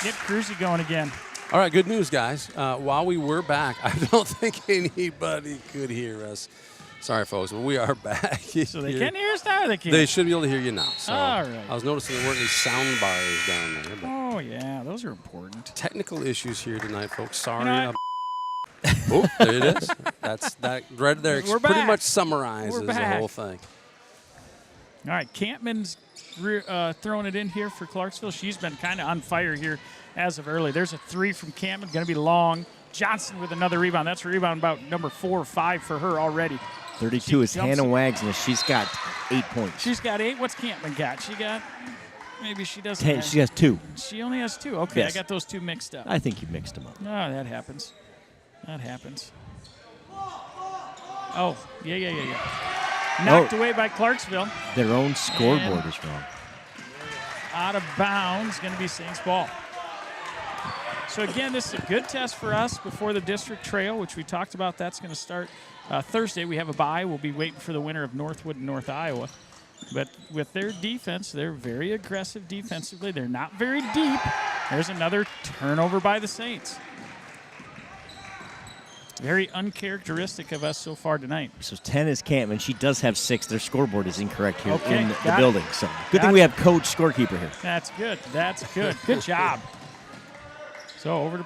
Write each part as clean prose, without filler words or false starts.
Get Cruzy going again. All right, good news, guys. While we were back, I don't think anybody could hear us. Sorry, folks, but we are back. So they can hear us now, or they can't? They should be able to hear you now. So all right. I was noticing there weren't any sound bars down there. But oh, yeah, those are important. technical issues here tonight, folks. Sorry. You know Oh, there it is. That right there We're pretty back. much summarizes We're the back. whole thing. All right, Campman's throwing it in here for Clarksville. She's been kind of on fire here as of early. There's a 3 from Campman, going to be long. Johnson with another rebound. That's a rebound about number 4 or 5 for her already. 32 is Hannah Wagsness. She's got 8 points. She's got 8. What's Campman got? She got, maybe she doesn't 10, have. she has 2. She only has 2. Okay, Yes. I got those 2 mixed up. I think you mixed them up. No, that happens. That happens. Oh, yeah. Knocked away by Clarksville. Their own scoreboard is wrong. Out of bounds, going to be Saints ball. So again, this is a good test for us before the district trail, which we talked about. That's going to start Thursday. We have a bye. We'll be waiting for the winner of Northwood and North Iowa. But with their defense, they're very aggressive defensively. They're not very deep. There's another turnover by the Saints. Very uncharacteristic of us so far tonight. So 10 is Campman. She does have 6. Their scoreboard is incorrect here in the got building. So good thing we have coach scorekeeper here. That's good. That's good. Good job. So over to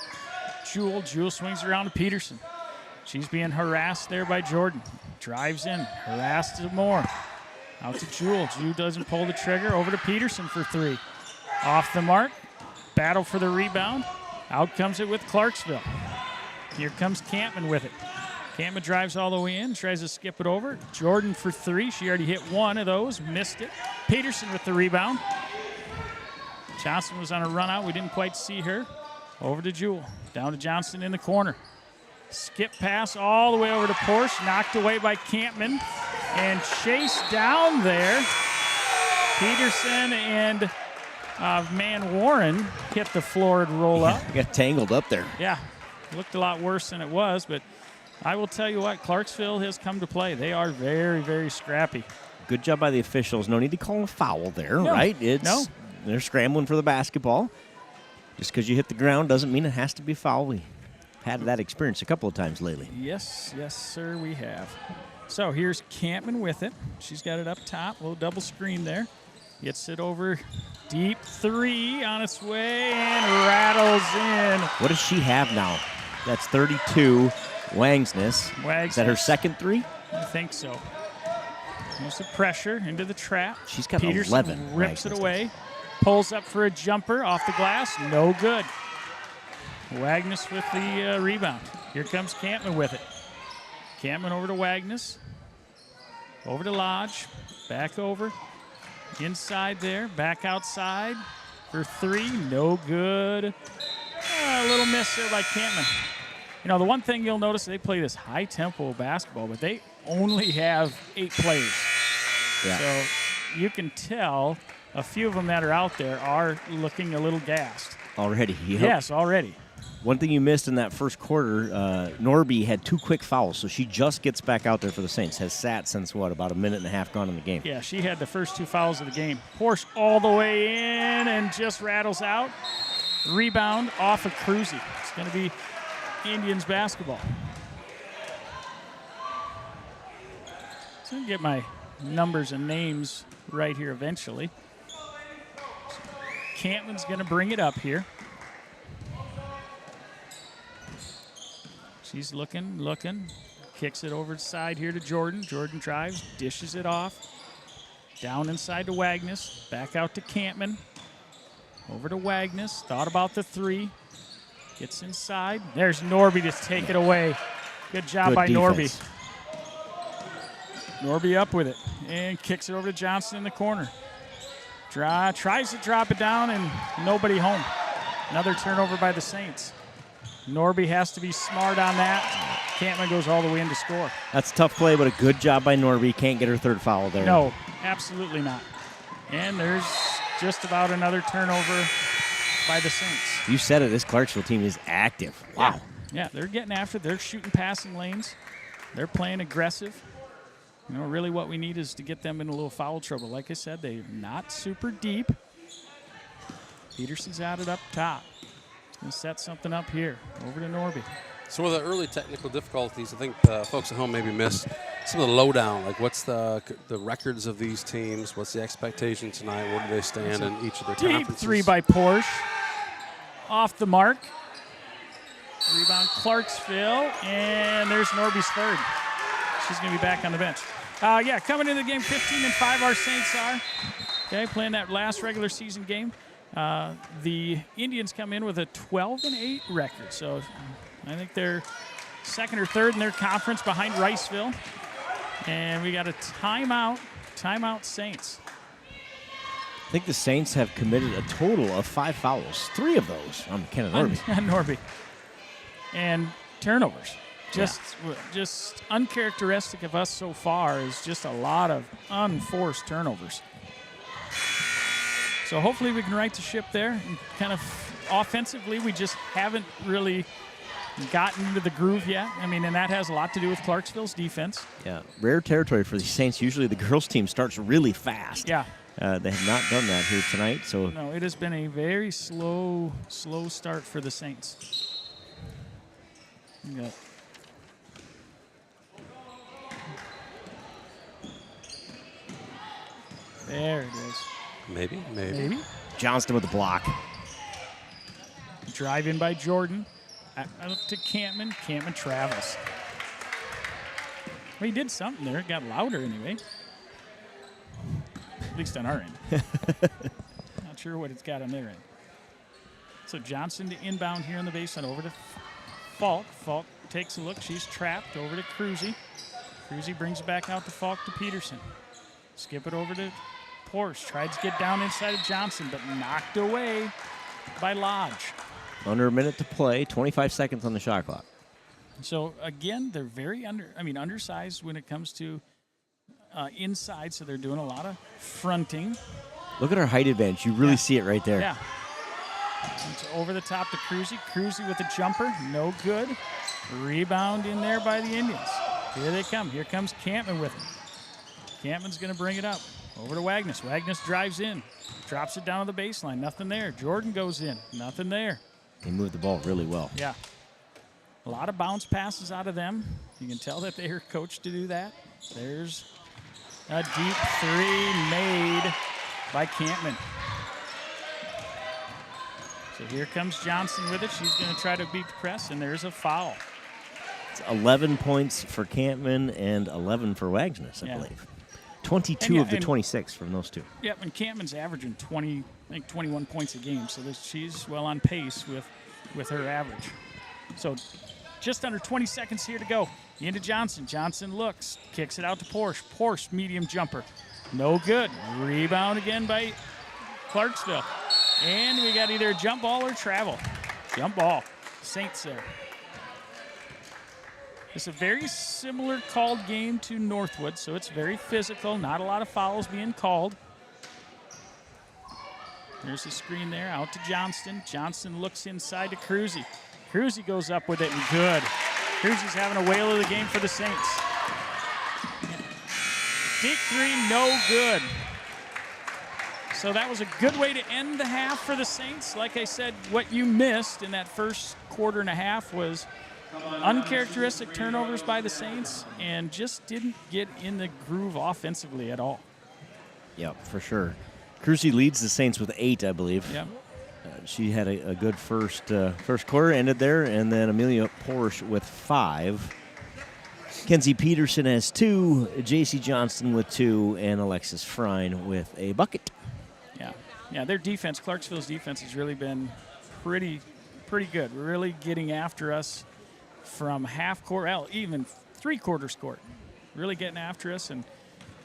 Jewel. Jewel swings around to Peterson. She's being harassed there by Jordan. Drives in. Harassed some more. Out to Jewel. Jewel doesn't pull the trigger. Over to Peterson for 3. Off the mark. Battle for the rebound. Out comes it with Clarksville. Here comes Campman with it. Campman drives all the way in, tries to skip it over. Jordan for 3. She already hit 1 of those, missed it. Peterson with the rebound. Johnson was on a run out. We didn't quite see her. Over to Jewel. Down to Johnson in the corner. Skip pass all the way over to Porsche. Knocked away by Campman. And chased down there. Peterson and Warren hit the floor and roll up. Got tangled up there. Yeah. Looked a lot worse than it was, but I will tell you what, Clarksville has come to play. They are very, very scrappy. Good job by the officials. No need to call a foul there, No. right? No. They're scrambling for the basketball. Just because you hit the ground doesn't mean it has to be foul. We've had that experience a couple of times lately. Yes, sir, we have. So here's Campman with it. She's got it up top, a little double screen there. Gets it over deep 3 on its way and rattles in. What does she have now? That's 32. Wagsness. Is that her second 3? I think so. There's the pressure into the trap. She's got Peterson 11. rips it Wagsness away. Pulls up for a jumper off the glass. No good. Wagness with the rebound. Here comes Campman with it. Campman over to Wagness. Over to Lodge. Back over. Inside there. Back outside for 3. No good. A little miss there by Campman. You know, the one thing you'll notice, they play this high-tempo basketball, but they only have 8 players. Yeah. So you can tell a few of them that are out there are looking a little gassed. Already. Yes, already. One thing you missed in that first quarter, Norby had 2 quick fouls, so she just gets back out there for the Saints. Has sat since, about a minute and a half gone in the game. Yeah, she had the first 2 fouls of the game. Porsche all the way in and just rattles out. Rebound off of Cruzy. It's going to be Indians basketball. So I'm going to get my numbers and names right here eventually. Campman's going to bring it up here. She's looking, kicks it over the side here to Jordan. Jordan drives, dishes it off. Down inside to Wagness, back out to Campman. Over to Wagness, thought about the 3. Gets inside. There's Norby to take it away. Good job by defense. Norby. Norby up with it and kicks it over to Johnson in the corner. Tries to drop it down and nobody home. Another turnover by the Saints. Norby has to be smart on that. Campman goes all the way in to score. That's a tough play, but a good job by Norby. Can't get her 3rd foul there. No, absolutely not. And there's just about another turnover by the Saints. You said it. This Clarksville team is active. Wow. Yeah, they're getting after it. They're shooting passing lanes. They're playing aggressive. You know, really what we need is to get them in a little foul trouble. Like I said, they're not super deep. Peterson's out it up top. Going to set something up here. Over to Norby. So with the early technical difficulties, I think folks at home maybe missed some of the lowdown. Like, what's the records of these teams? What's the expectation tonight? Where do they stand in each of their Deep conferences? three by Porsche. Off the mark. Rebound Clarksville. And there's Norby's third. She's going to be back on the bench. Coming into the game, 15-5 our Saints are. Okay, playing that last regular season game. The Indians come in with a 12-8 record. So I think they're second or third in their conference behind Riceville. And we got a timeout. Timeout Saints. I think the Saints have committed a total of 5 fouls. 3 of those on McKenna Norby. Norby. And turnovers. Just uncharacteristic of us so far is just a lot of unforced turnovers. So hopefully we can right the ship there. And kind of offensively, we just haven't really gotten into the groove yet. I mean, and that has a lot to do with Clarksville's defense. Yeah, rare territory for the Saints. Usually the girls' team starts really fast. Yeah. They have not done that here tonight. So no, it has been a very slow start for the Saints. Yeah. There it is. Maybe. Johnston with the block. Drive in by Jordan. Up to Campman. Campman travels. Well, he did something there. It got louder anyway. At least on our end. Not sure what it's got on their end. So Johnson to inbound here on the baseline over to Falk. Falk takes a look. She's trapped. Over to Cruzy. Cruzy brings it back out to Falk to Peterson. Skip it over to Porsche. Tried to get down inside of Johnson, but knocked away by Lodge. Under a minute to play. 25 seconds on the shot clock. So, again, they're very undersized when it comes to inside, so they're doing a lot of fronting. Look at our height advantage. You really see it right there. Yeah. It's over the top to Cruzy. Cruzy with a jumper. No good. Rebound in there by the Indians. Here they come. Here comes Campman with it. Campman's going to bring it up. Over to Wagnes. Wagnes drives in. Drops it down to the baseline. Nothing there. Jordan goes in. Nothing there. They move the ball really well. Yeah. A lot of bounce passes out of them. You can tell that they are coached to do that. There's a deep three made by Campman. So here comes Johnson with it. She's going to try to beat the press, and there's a foul. It's 11 points for Campman and 11 for Wagnes, I believe. 22 of the 26 from those two. Yep, and Campman's averaging 21 points a game, so she's well on pace with her average. So just under 20 seconds here to go. Into Johnson. Johnson looks, kicks it out to Porsche. Porsche, medium jumper. No good. Rebound again by Clarksville. And we got either a jump ball or travel. Jump ball. Saints there. It's a very similar called game to Northwood, so it's very physical. Not a lot of fouls being called. There's a screen there, out to Johnston. Johnston looks inside to Cruzy. Cruzy goes up with it, and good. Cruzy's having a whale of the game for the Saints. Deep three, no good. So that was a good way to end the half for the Saints. Like I said, what you missed in that first quarter and a half was uncharacteristic turnovers by the Saints and just didn't get in the groove offensively at all. Yep, for sure. Cruzy leads the Saints with 8, I believe. Yep. She had a good first quarter, ended there, and then Amelia Porsche with 5. Kenzie Peterson has 2, J.C. Johnston with 2, and Alexis Frine with a bucket. Yeah, their defense, Clarksville's defense, has really been pretty good. Really getting after us from half court, even 3/4 court. Really getting after us and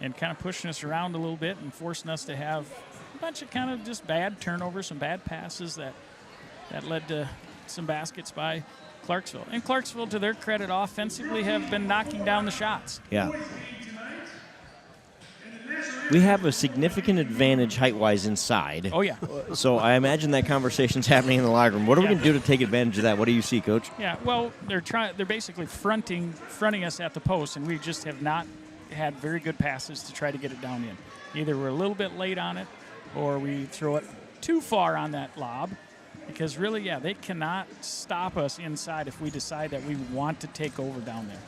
kind of pushing us around a little bit and forcing us to have a bunch of kind of just bad turnovers, some bad passes that led to some baskets by Clarksville. And Clarksville, to their credit, offensively have been knocking down the shots. Yeah. We have a significant advantage height-wise inside. Oh, yeah. So I imagine that conversation's happening in the locker room. What are we going to do to take advantage of that? What do you see, Coach? Yeah, well, they're basically fronting us at the post, and we just have not had very good passes to try to get it down in. Either we're a little bit late on it, or we throw it too far on that lob, because really, yeah, they cannot stop us inside if we decide that we want to take over down there.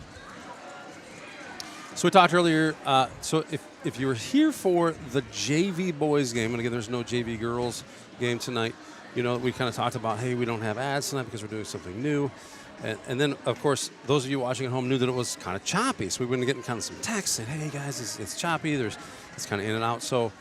So we talked earlier, so if you were here for the JV boys game, and again, there's no JV girls game tonight, we kind of talked about, hey, we don't have ads tonight because we're doing something new. And then, of course, those of you watching at home knew that it was kind of choppy. So we've been getting kind of some texts saying, hey, guys, it's choppy. It's kind of in and out. So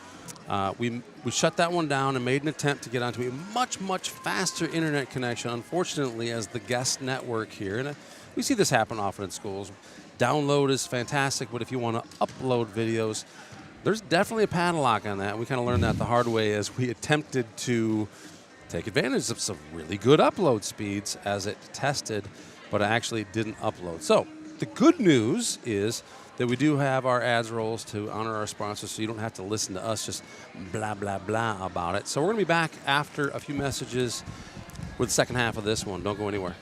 we shut that one down and made an attempt to get onto a much, much faster internet connection, unfortunately, as the guest network here. And we see this happen often in schools. Download is fantastic, but if you want to upload videos, there's definitely a padlock on that. We kind of learned that the hard way as we attempted to take advantage of some really good upload speeds as it tested, but it actually didn't upload. So the good news is that we do have our ads rolls to honor our sponsors, so you don't have to listen to us just blah, blah, blah about it. So we're going to be back after a few messages with the second half of this one. Don't go anywhere.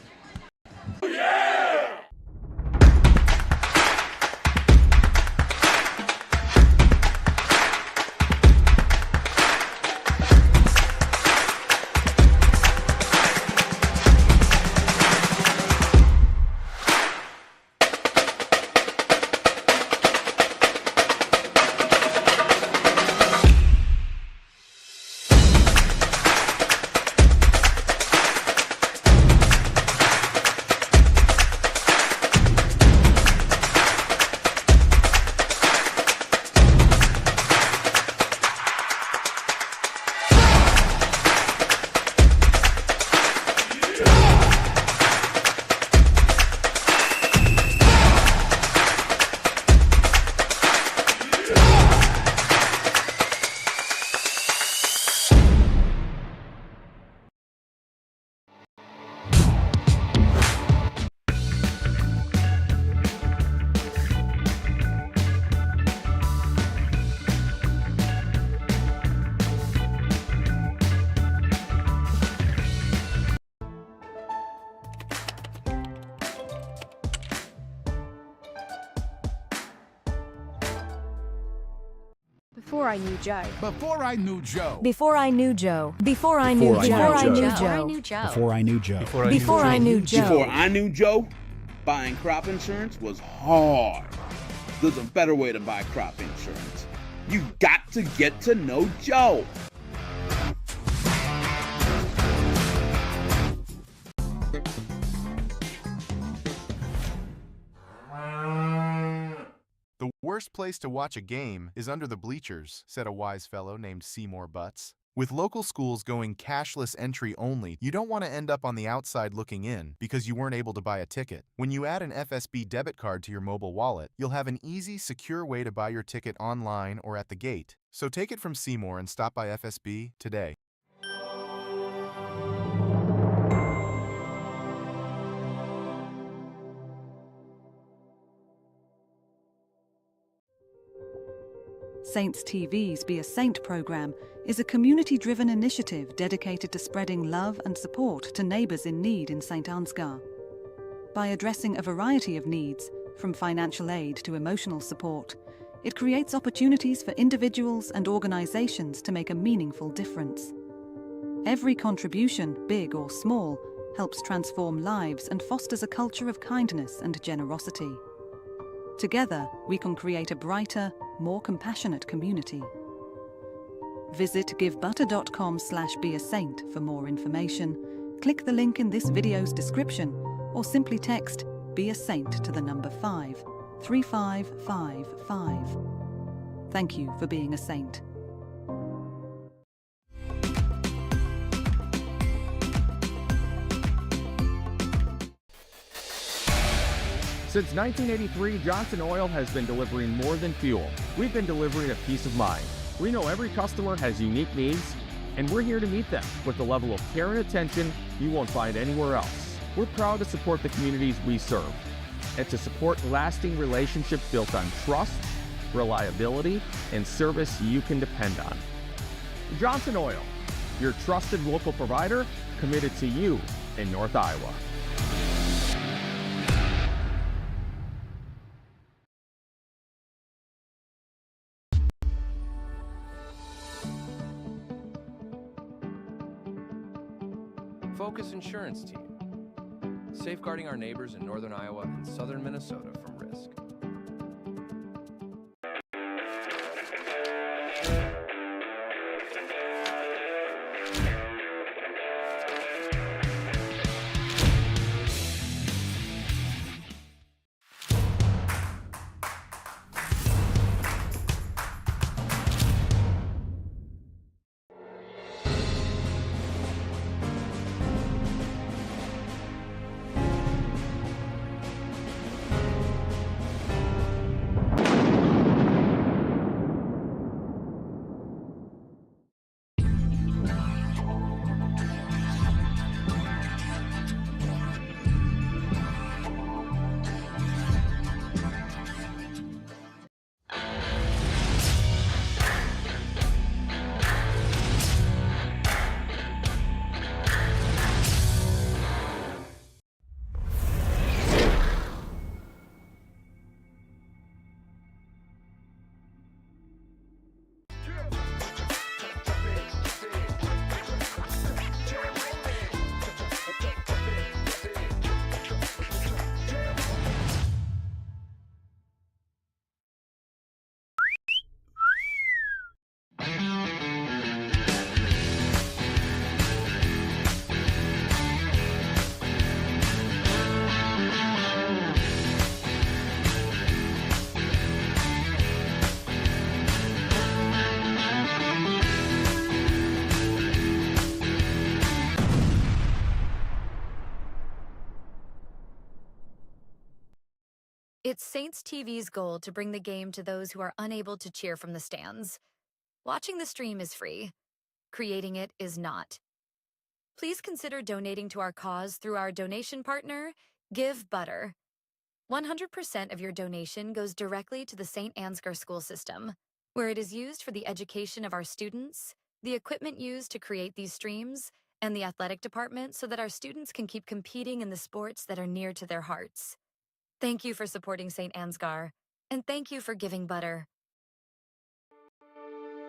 Before I knew Joe. Before I knew Joe. Before I knew Joe. Before I knew Joe. Before I knew Joe. Before I knew Joe. Before I knew Joe. Before I knew Joe, buying crop insurance was hard. There's a better way to buy crop insurance. You got to get to know Joe. The worst place to watch a game is under the bleachers, said a wise fellow named Seymour Butts. With local schools going cashless entry only, you don't want to end up on the outside looking in because you weren't able to buy a ticket. When you add an FSB debit card to your mobile wallet, you'll have an easy, secure way to buy your ticket online or at the gate. So take it from Seymour and stop by FSB today. Saints TV's Be a Saint program is a community-driven initiative dedicated to spreading love and support to neighbours in need in St. Ansgar. By addressing a variety of needs, from financial aid to emotional support, it creates opportunities for individuals and organisations to make a meaningful difference. Every contribution, big or small, helps transform lives and fosters a culture of kindness and generosity. Together, we can create a brighter, more compassionate community. Visit givebutter.com/beasaint for more information, click the link in this video's description, or simply text Be a Saint to the number 53555. Thank you for being a saint. Since 1983, Johnson Oil has been delivering more than fuel. We've been delivering a peace of mind. We know every customer has unique needs, and we're here to meet them with the level of care and attention you won't find anywhere else. We're proud to support the communities we serve and to support lasting relationships built on trust, reliability, and service you can depend on. Johnson Oil, your trusted local provider committed to you in North Iowa. Focus Insurance Team, safeguarding our neighbors in northern Iowa and southern Minnesota from risk. It's Saints TV's goal to bring the game to those who are unable to cheer from the stands. Watching the stream is free. Creating it is not. Please consider donating to our cause through our donation partner, Give Butter. 100% of your donation goes directly to the St. Ansgar school system, where it is used for the education of our students, the equipment used to create these streams, and the athletic department so that our students can keep competing in the sports that are near to their hearts. Thank you for supporting St. Ansgar, and thank you for giving butter.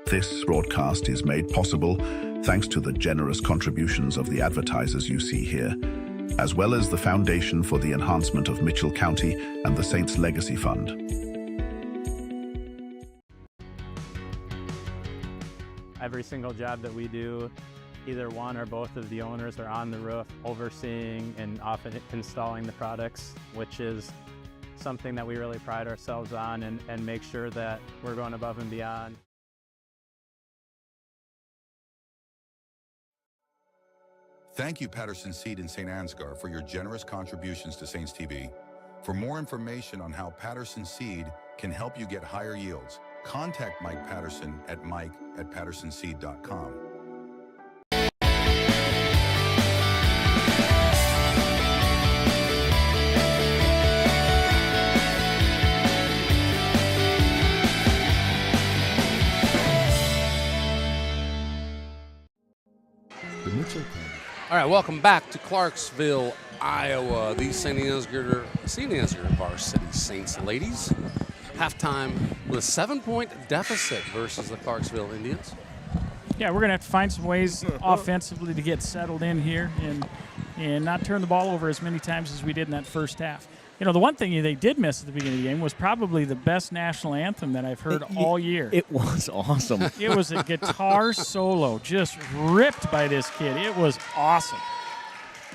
This broadcast is made possible thanks to the generous contributions of the advertisers you see here, as well as the Foundation for the Enhancement of Mitchell County and the Saints Legacy Fund. Every single job that we do, either one or both of the owners are on the roof overseeing and often installing the products, which is something that we really pride ourselves on and make sure that we're going above and beyond. Thank you, Patterson Seed in St. Ansgar, for your generous contributions to Saints TV. For more information on how Patterson Seed can help you get higher yields, contact Mike Patterson at mike@pattersonseed.com. All right, welcome back to Clarksville, Iowa. The St. Ansgar Varsity Saints ladies. Halftime with a 7-point deficit versus the Clarksville Indians. Yeah, we're going to have to find some ways offensively to get settled in here and not turn the ball over as many times as we did in that first half. You know, the one thing they did miss at the beginning of the game was probably the best national anthem that I've heard all year. It was awesome. It was a guitar solo just ripped by this kid. It was awesome.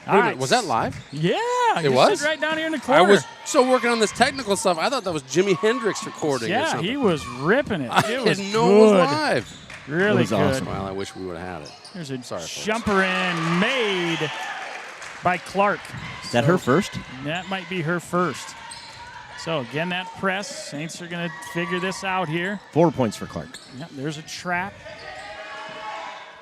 All right. Was that live? Yeah. It was? Right down here in the corner. I was still working on this technical stuff. I thought that was Jimi Hendrix recording or something. Yeah, he was ripping it. I It was didn't know it was good. live. Really was good. awesome. Well, I wish we would have had it. There's a Sorry, folks. jumper in made by Clark. Is that her first? That might be her first. So, again, that press. Saints are going to figure this out here. 4 points for Clark. Yep, there's a trap.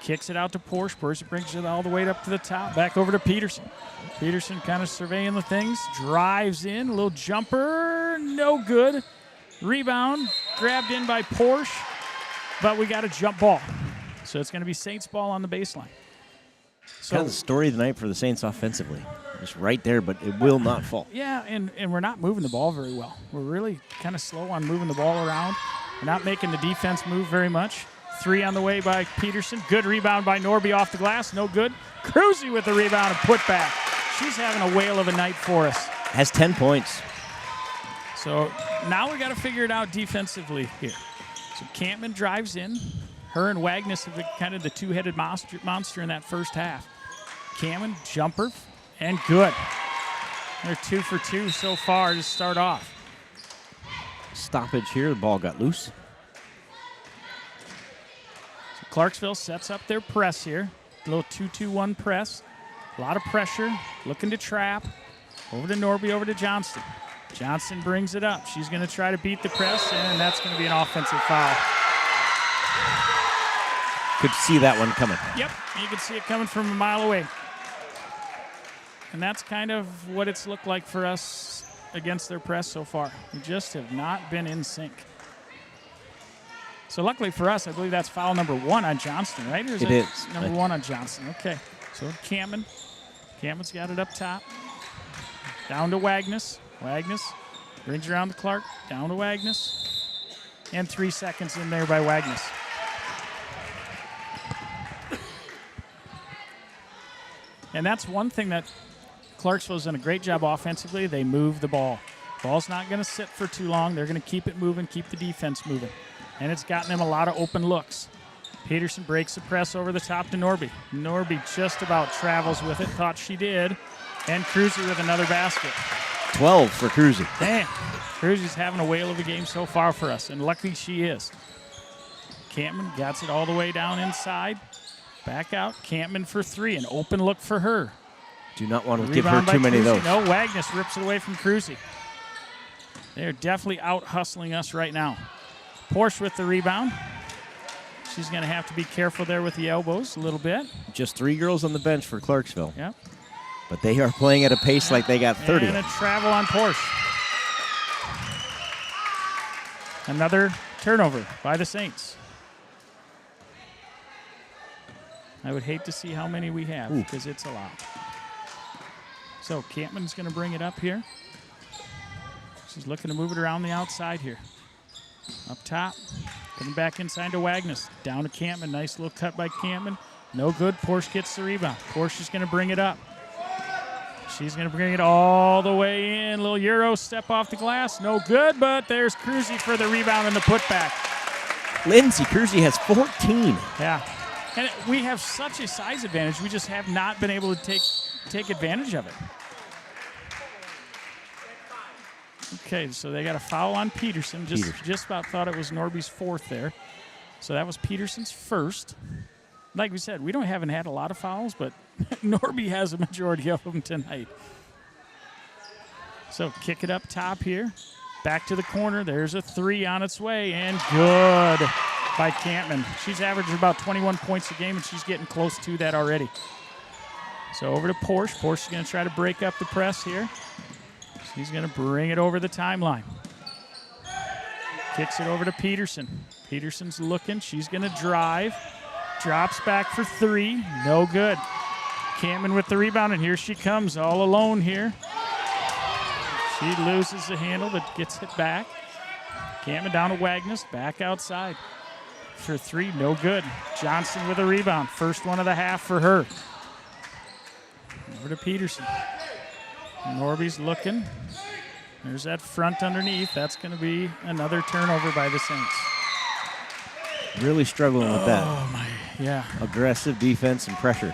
Kicks it out to Porsche. Porsche brings it all the way up to the top. Back over to Peterson. Peterson kind of surveying the things. Drives in. A little jumper. No good. Rebound. Grabbed in by Porsche. But we got a jump ball. So it's going to be Saints ball on the baseline. So, Kind of the story of the night for the Saints offensively. Just right there, but it will not fall. yeah, and we're not moving the ball very well. We're really kind of slow on moving the ball around. We're not making the defense move very much. Three on the way by Peterson. Good rebound by Norby off the glass. No good. Cruzy with the rebound and put back. She's having a whale of a night for us. Has 10 points. So now we got to figure it out defensively here. So Campman drives in. Her and Wagnus have been kind of the two-headed monster in that first half. Campman, jumper, and good. They're 2 for 2 so far to start off. Stoppage here. The ball got loose. So Clarksville sets up their press here. A little 2-2-1 press. A lot of pressure. Looking to trap. Over to Norby, over to Johnston. Johnston brings it up. She's going to try to beat the press, and that's going to be an offensive foul. Could see that one coming. Yep, you can see it coming from a mile away. And that's kind of what it's looked like for us against their press so far. We just have not been in sync. So luckily for us, I believe that's foul number 1 on Johnston, right? Or is it is. Number 1 on Johnston. Okay. So Campman. Campman's got it up top. Down to Wagnus. Wagnus brings around the Clark. Down to Wagnus. And 3 seconds in there by Wagnus. And that's one thing that Clarksville's done a great job offensively. They move the ball. Ball's not going to sit for too long. They're going to keep it moving, keep the defense moving. And it's gotten them a lot of open looks. Peterson breaks the press over the top to Norby. Norby just about travels with it, thought she did. And Cruzy with another basket. 12 for Cruzy. Damn. Cruzy's having a whale of a game so far for us, and luckily she is. Campman gets it all the way down inside. Back out. Campman for 3. An open look for her. Do not want to give her too many of those. No, Wagnus rips it away from Cruzy. They're definitely out hustling us right now. Porsche with the rebound. She's going to have to be careful there with the elbows a little bit. Just 3 girls on the bench for Clarksville. Yep. But they are playing at a pace like they got 30. And a travel on Porsche. Another turnover by the Saints. I would hate to see how many we have because it's a lot. So Campman's going to bring it up here. She's looking to move it around the outside here. Up top. Coming back inside to Wagnus. Down to Campman. Nice little cut by Campman. No good. Porsche gets the rebound. Porsche is going to bring it up. She's going to bring it all the way in. Little Euro step off the glass. No good, but there's Cruzy for the rebound and the putback. Lindsay Cruzy has 14. Yeah. And we have such a size advantage. We just have not been able to take advantage of it. Okay, so they got a foul on Peterson. Just about thought it was Norby's 4th there. So that was Peterson's 1st. Like we said, haven't had a lot of fouls, but Norby has a majority of them tonight. So kick it up top here. Back to the corner. There's a 3 on its way, and good by Campman. She's averaging about 21 points a game, and she's getting close to that already. So over to Porsche. Porsche's going to try to break up the press here. She's going to bring it over the timeline. Kicks it over to Peterson. Peterson's looking. She's going to drive. Drops back for 3. No good. Campman with the rebound, and here she comes all alone here. She loses the handle, but gets it back. Campman down to Wagnus. Back outside. For 3, no good. Johnson with a rebound. First one of the half for her. Over to Peterson. Norby's looking. There's that front underneath. That's going to be another turnover by the Saints. Really struggling with that. Oh, my, yeah. Aggressive defense and pressure.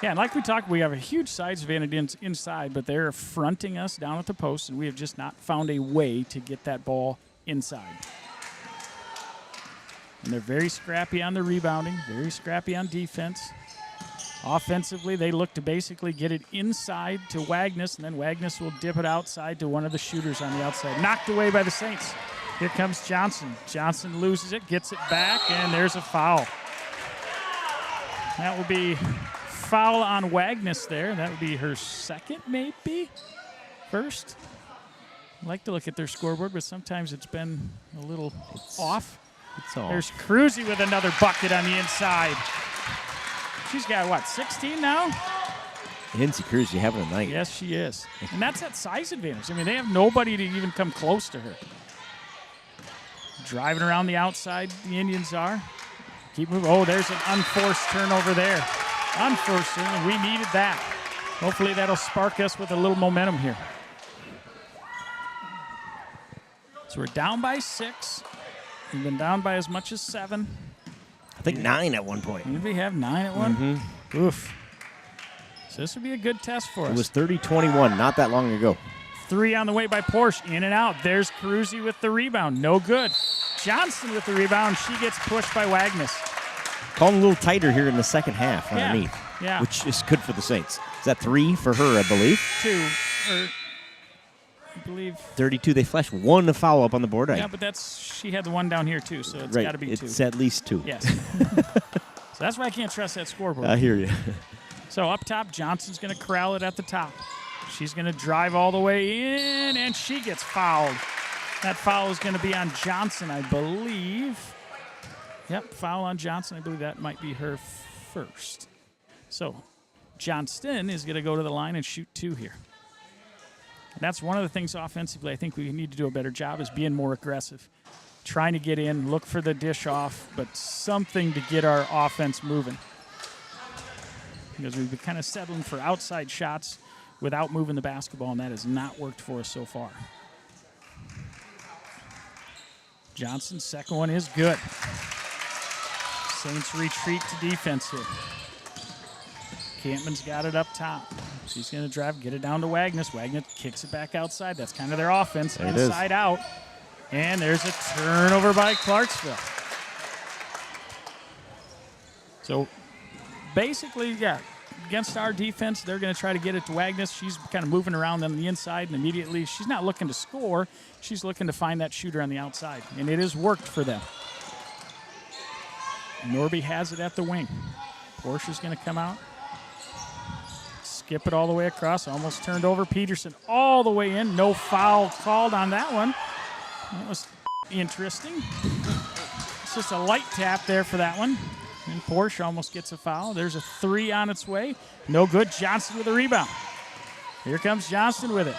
Yeah, and like we talked, we have a huge size advantage inside, but they're fronting us down at the post, and we have just not found a way to get that ball inside. And they're very scrappy on the rebounding, very scrappy on defense. Offensively, they look to basically get it inside to Wagnus, and then Wagnus will dip it outside to one of the shooters on the outside. Knocked away by the Saints. Here comes Johnson. Johnson loses it, gets it back, and there's a foul. That will be foul on Wagnus there. That would be her 2nd, maybe? 1st? I like to look at their scoreboard, but sometimes it's been a little off. It's all. There's Cruzy with another bucket on the inside. She's got, 16 now? Lindsay Cruzy having a night. Yes, she is. And that's that size advantage. I mean, they have nobody to even come close to her. Driving around the outside, the Indians are. Keep moving. Oh, there's an unforced turnover there. Unforced turnover. We needed that. Hopefully that'll spark us with a little momentum here. So we're down by 6. We've been down by as much as 7. I think 9 at one point. Did we have 9 at one? Mm-hmm. Oof. So this would be a good test for us. It was 30-21 not that long ago. 3 on the way by Porsche. In and out. There's Carusi with the rebound. No good. Johnston with the rebound. She gets pushed by Wagnus. Calling a little tighter here in the second half underneath. Yeah. Which is good for the Saints. Is that 3 for her, I believe? 2. Or I believe. 32. They flashed 1 to foul up on the board. Yeah, but she had the 1 down here too, so it's got to be 2. It's at least 2. Yes. So that's why I can't trust that scoreboard. I hear you. So up top, Johnson's going to corral it at the top. She's going to drive all the way in, and she gets fouled. That foul is going to be on Johnson, I believe. Yep, foul on Johnson. I believe that might be her first. So Johnston is going to go to the line and shoot 2 here. And that's one of the things offensively I think we need to do a better job is being more aggressive. Trying to get in, look for the dish off, but something to get our offense moving. Because we've been kind of settling for outside shots without moving the basketball, and that has not worked for us so far. Johnson's second one is good. Saints retreat to defense here. Campman's got it up top. She's going to drive, get it down to Wagnus. Wagnus kicks it back outside. That's kind of their offense, inside out. And there's a turnover by Clarksville. So basically, yeah, against our defense, they're going to try to get it to Wagnus. She's kind of moving around on the inside, and immediately she's not looking to score. She's looking to find that shooter on the outside, and it has worked for them. Norby has it at the wing. Porsche's going to come out. Skip it all the way across. Almost turned over. Peterson all the way in. No foul called on that one. That was interesting. It's just a light tap there for that one. And Porsche almost gets a foul. There's a 3 on its way. No good. Johnson with a rebound. Here comes Johnston with it.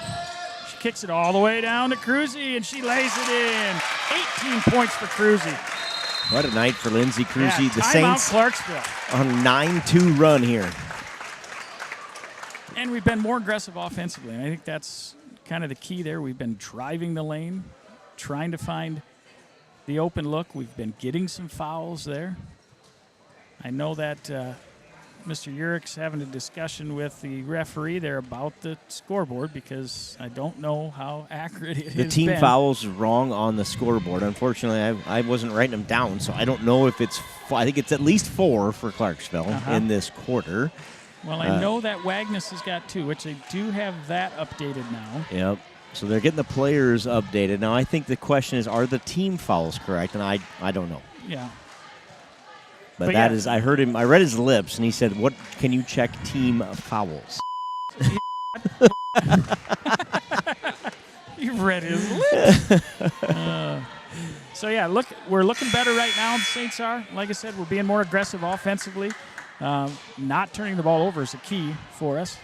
She kicks it all the way down to Cruzy, and she lays it in. 18 points for Cruzy. What a night for Lindsay Cruzy. Yeah, the Saints Clarksville on a 9-2 run here. And we've been more aggressive offensively, and I think that's kind of the key there. We've been driving the lane, trying to find the open look. We've been getting some fouls there. I know that Mr. Urick's having a discussion with the referee there about the scoreboard because I don't know how accurate it is. The team fouls wrong on the scoreboard. Unfortunately, I wasn't writing them down, so I don't know if it's – I think it's at least 4 for Clarksville in this quarter. Well, I know that Wagnus has got 2, which they do have that updated now. Yep. So they're getting the players updated. Now, I think the question is, are the team fouls correct? And I don't know. Yeah. But that is, I heard him, I read his lips, and he said, what can you check team fouls? You've read his lips. So, yeah, look, we're looking better right now, the Saints are. Like I said, we're being more aggressive offensively. Not turning the ball over is a key for us.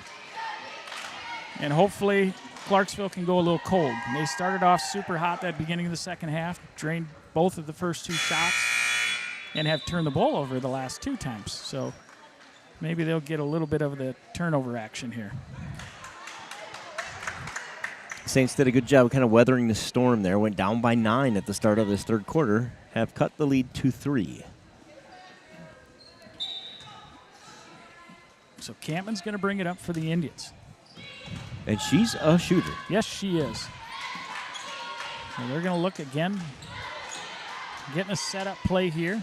And hopefully Clarksville can go a little cold. And they started off super hot that beginning of the second half, drained both of the first 2 shots, and have turned the ball over the last 2 times. So maybe they'll get a little bit of the turnover action here. Saints did a good job kind of weathering the storm there. Went down by 9 at the start of this third quarter. Have cut the lead to 3. So Campman's going to bring it up for the Indians. And she's a shooter. Yes, she is. So they're going to look again. Getting a setup play here.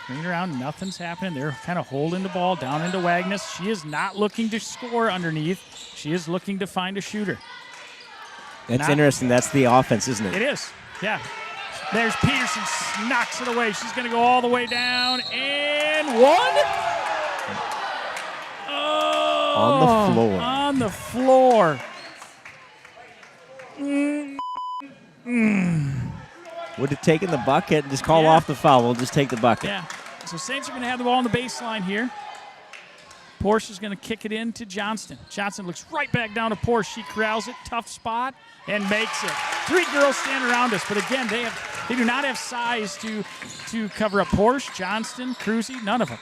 Bring it around. Nothing's happening. They're kind of holding the ball down into Wagnus. She is not looking to score underneath. She is looking to find a shooter. That's interesting. That's the offense, isn't it? It is. Yeah. There's Peterson. Knocks it away. She's going to go all the way down. And 1. On the floor. On the floor. Would have taken the bucket and just call off the foul. We'll just take the bucket. Yeah. So Saints are going to have the ball on the baseline here. Porsche is going to kick it in to Johnston. Johnston looks right back down to Porsche. She corrals it. Tough spot and makes it. 3 girls stand around us. But again, they have They do not have size to cover up Porsche, Johnston, Cruzy, none of them.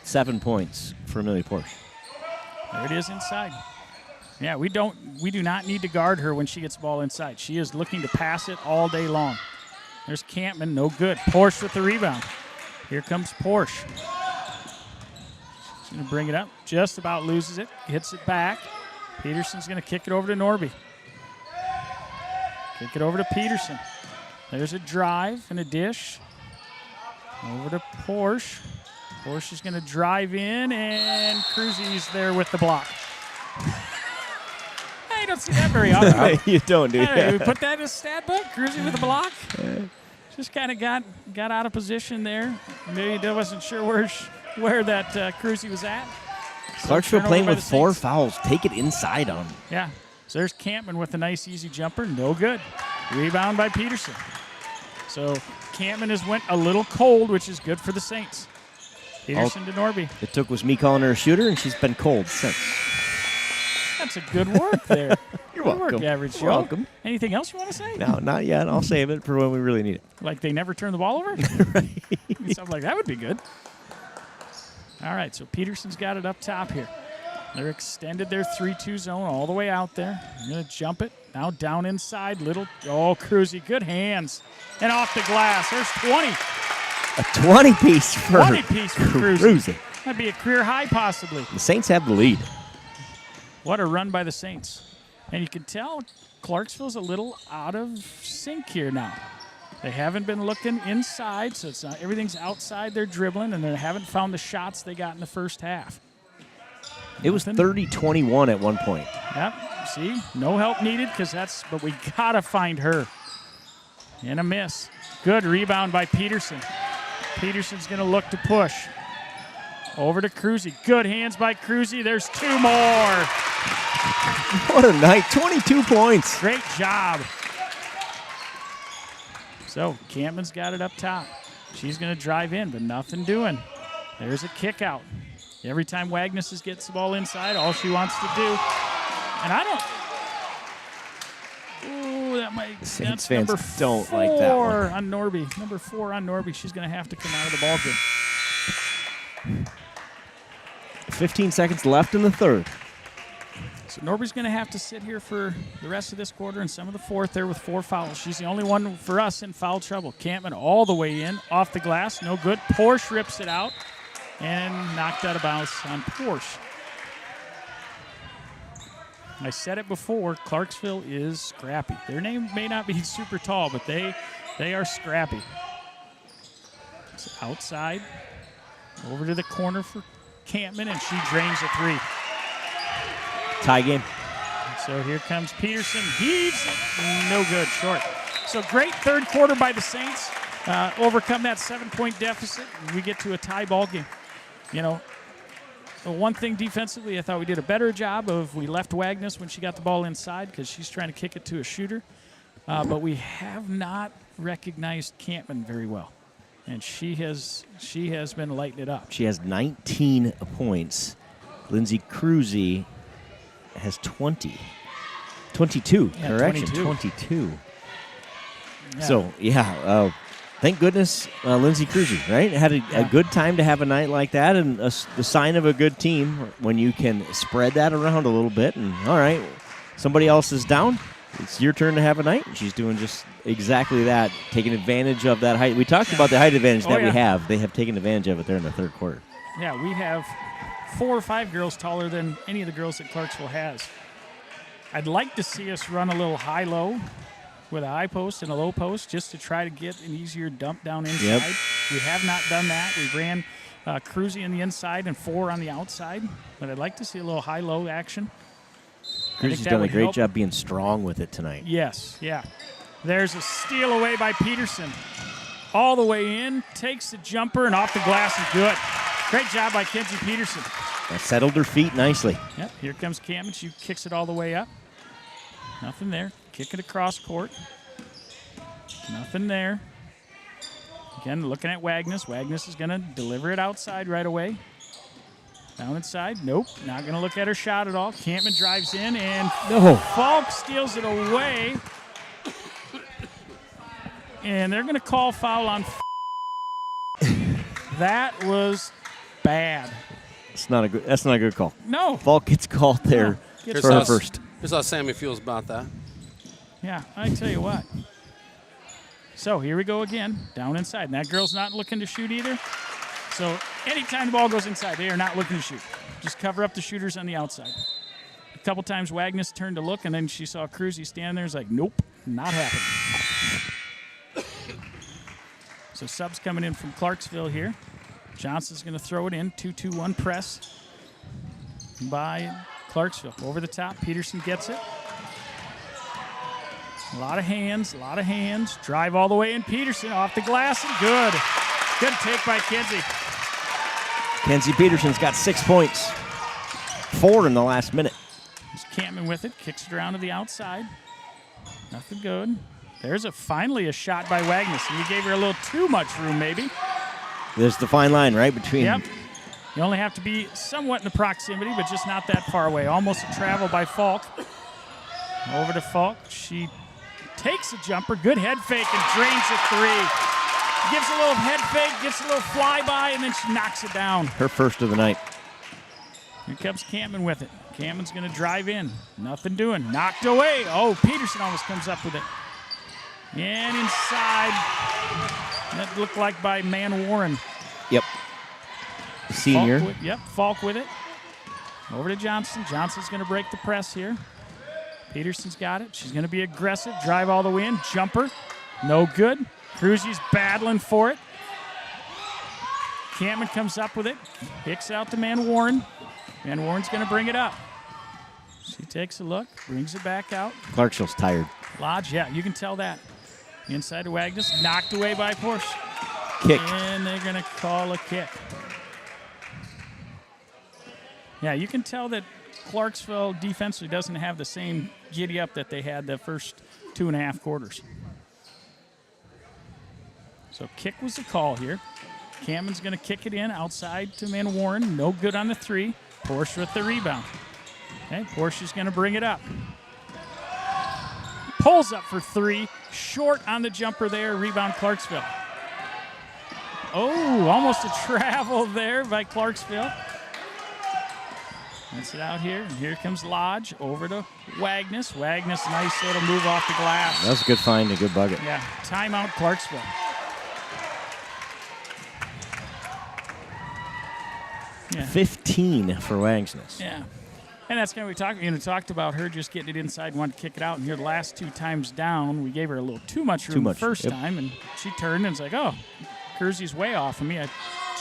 7 points for Amelia Porsche. There it is inside. Yeah, we do not need to guard her when she gets the ball inside. She is looking to pass it all day long. There's Campman, no good. Porsche with the rebound. Here comes Porsche. She's going to bring it up, just about loses it, hits it back. Peterson's going to kick it over to Norby. Kick it over to Peterson. There's a drive and a dish. Over to Porsche. Porsche is going to drive in, and Cruzy's there with the block. You don't see that very often. You don't, do you? We put that in a stat book. Cruzy with the block. Just kind of got out of position there. Maybe wasn't sure where that Cruzy was at. Clarksville playing with 4 fouls. Take it inside on. Yeah. So there's Campman with a nice easy jumper. No good. Rebound by Peterson. So Campman has went a little cold, which is good for the Saints. Peterson to Norby. It took was me calling her a shooter, and she's been cold since. That's a good work there. You're good welcome. Work, Average Joe. You're welcome. Anything else you want to say? No, not yet. I'll save it for when we really need it. Like they never turn the ball over? Right. Something like that would be good. All right, so Peterson's got it up top here. They're extended their 3-2 zone all the way out there. They're going to jump it. Now down inside. Cruzy. Good hands. And off the glass. There's 20. A 20-piece for 20-piece for Cruzy. Cruzy. That'd be a career high possibly. The Saints have the lead. What a run by the Saints. And you can tell Clarksville's a little out of sync here now. They haven't been looking inside, so it's not, everything's outside their dribbling, and they haven't found the shots they got in the first half. It was 30-21 at one point. Yep. See, no help needed but we got to find her. And a miss. Good rebound by Peterson. Peterson's going to look to push. Over to Cruzy. Good hands by Cruzy. There's 2 more. What a night. 22 points. Great job. So Campman's got it up top. She's going to drive in, but nothing doing. There's a kick out. Every time Wagnes gets the ball inside, all she wants to do. And I don't. Ooh, that might. Saints that's fans don't like that one. On Norby. Number 4 on Norby. She's going to have to come out of the ball game. 15 seconds left in the third. So Norby's going to have to sit here for the rest of this quarter and some of the fourth there with 4 fouls. She's the only one for us in foul trouble. Campman all the way in, off the glass, no good. Porsche rips it out and knocked out of bounds on Porsche. I said it before, Clarksville is scrappy. Their name may not be super tall, but they are scrappy. So outside, over to the corner for Campman, and she drains a 3. Tie game. So here comes Peterson. Heaves it. No good. Short. So great third quarter by the Saints. Overcome that 7-point deficit. We get to a tie ball game. You know, one thing defensively, I thought we did a better job of we left Wagnes when she got the ball inside because she's trying to kick it to a shooter. But we have not recognized Campman very well. And she has been lighting it up. She has 19 points. Lindsay Cruzy has 20. 22, yeah, correction. 22. Yeah. So, thank goodness Lindsay Cruzy, right? Had a good time to have a night like that, and the sign of a good team when you can spread that around a little bit. And, all right, somebody else is down. It's your turn to have a night. She's doing just exactly that, taking advantage of that height. We talked about the height advantage that we have. They have taken advantage of it there in the third quarter. Yeah, we have 4 or 5 girls taller than any of the girls that Clarksville has. I'd like to see us run a little high-low with a high post and a low post just to try to get an easier dump down inside. Yep. We have not done that. We ran Cruzy on the inside and 4 on the outside, but I'd like to see a little high-low action. Cruzy's done a great job being strong with it tonight. Yes, yeah. There's a steal away by Peterson. All the way in, takes the jumper, and off the glass is good. Great job by Kenzie Peterson. That settled her feet nicely. Yep, here comes Campman. She kicks it all the way up. Nothing there. Kick it across court. Nothing there. Again, looking at Wagnes. Wagnes is going to deliver it outside right away. Down inside. Nope. Not going to look at her shot at all. Campman drives in, and Falk steals it away. And they're going to call foul on That was bad. That's not a good call. No. Falk gets called there for her first. Here's how Sammy feels about that. Yeah, I tell you what. So here we go again, down inside. And that girl's not looking to shoot either. So anytime the ball goes inside, they are not looking to shoot. Just cover up the shooters on the outside. A couple times Wagner turned to look, and then she saw Cruzy standing there. It's like, nope, not happening. So subs coming in from Clarksville here. Johnson's going to throw it in. 2-2-1 press by Clarksville. Over the top, Peterson gets it. A lot of hands, Drive all the way in. Peterson off the glass and good. Good take by Kenzie. Kenzie Peterson's got 6 points. 4 in the last minute. There's Campman with it. Kicks it around to the outside. Nothing good. There's finally a shot by Wagner. And you gave her a little too much room, maybe. There's the fine line, right, between... Yep. You only have to be somewhat in the proximity, but just not that far away. Almost a travel by Falk. Over to Falk. She takes a jumper. Good head fake and drains a three. Gives a little head fake, gets a little flyby, and then she knocks it down. Her first of the night. Here comes Campman with it. Campman's going to drive in. Nothing doing. Knocked away. Oh, Peterson almost comes up with it. And inside. That looked like by Man Warren. Yep. Senior. Falk with it. Over to Johnson. Johnson's going to break the press here. Peterson's got it. She's going to be aggressive. Drive all the way in. Jumper. No good. Cruzy's battling for it. Campman comes up with it. Kicks out to Man Warren. Man Warren's going to bring it up. She takes a look. Brings it back out. Clarksville's tired. Lodge, yeah, you can tell that. Inside to Wagner. Knocked away by Porsche. Kick. And they're going to call a kick. Yeah, you can tell that Clarksville defensively doesn't have the same giddy up that they had the first 2.5 quarters. So kick was the call here. Campman's going to kick it in outside to Man Warren. No good on the three. Porsche with the rebound. Okay, Porsche's going to bring it up. Pulls up for three. Short on the jumper there. Rebound Clarksville. Oh, almost a travel there by Clarksville. Gets it out here. And here comes Lodge over to Wagner. Wagner, nice little move off the glass. That was a good find, a good bucket. Yeah, timeout Clarksville. Yeah. 15 for Wagsness. Yeah. And that's kind of what we talked about her just getting it inside, wanted to kick it out. And here the last 2 times down, we gave her a little too much room the first time. And she turned and was like, oh, Cruzy's way off of me.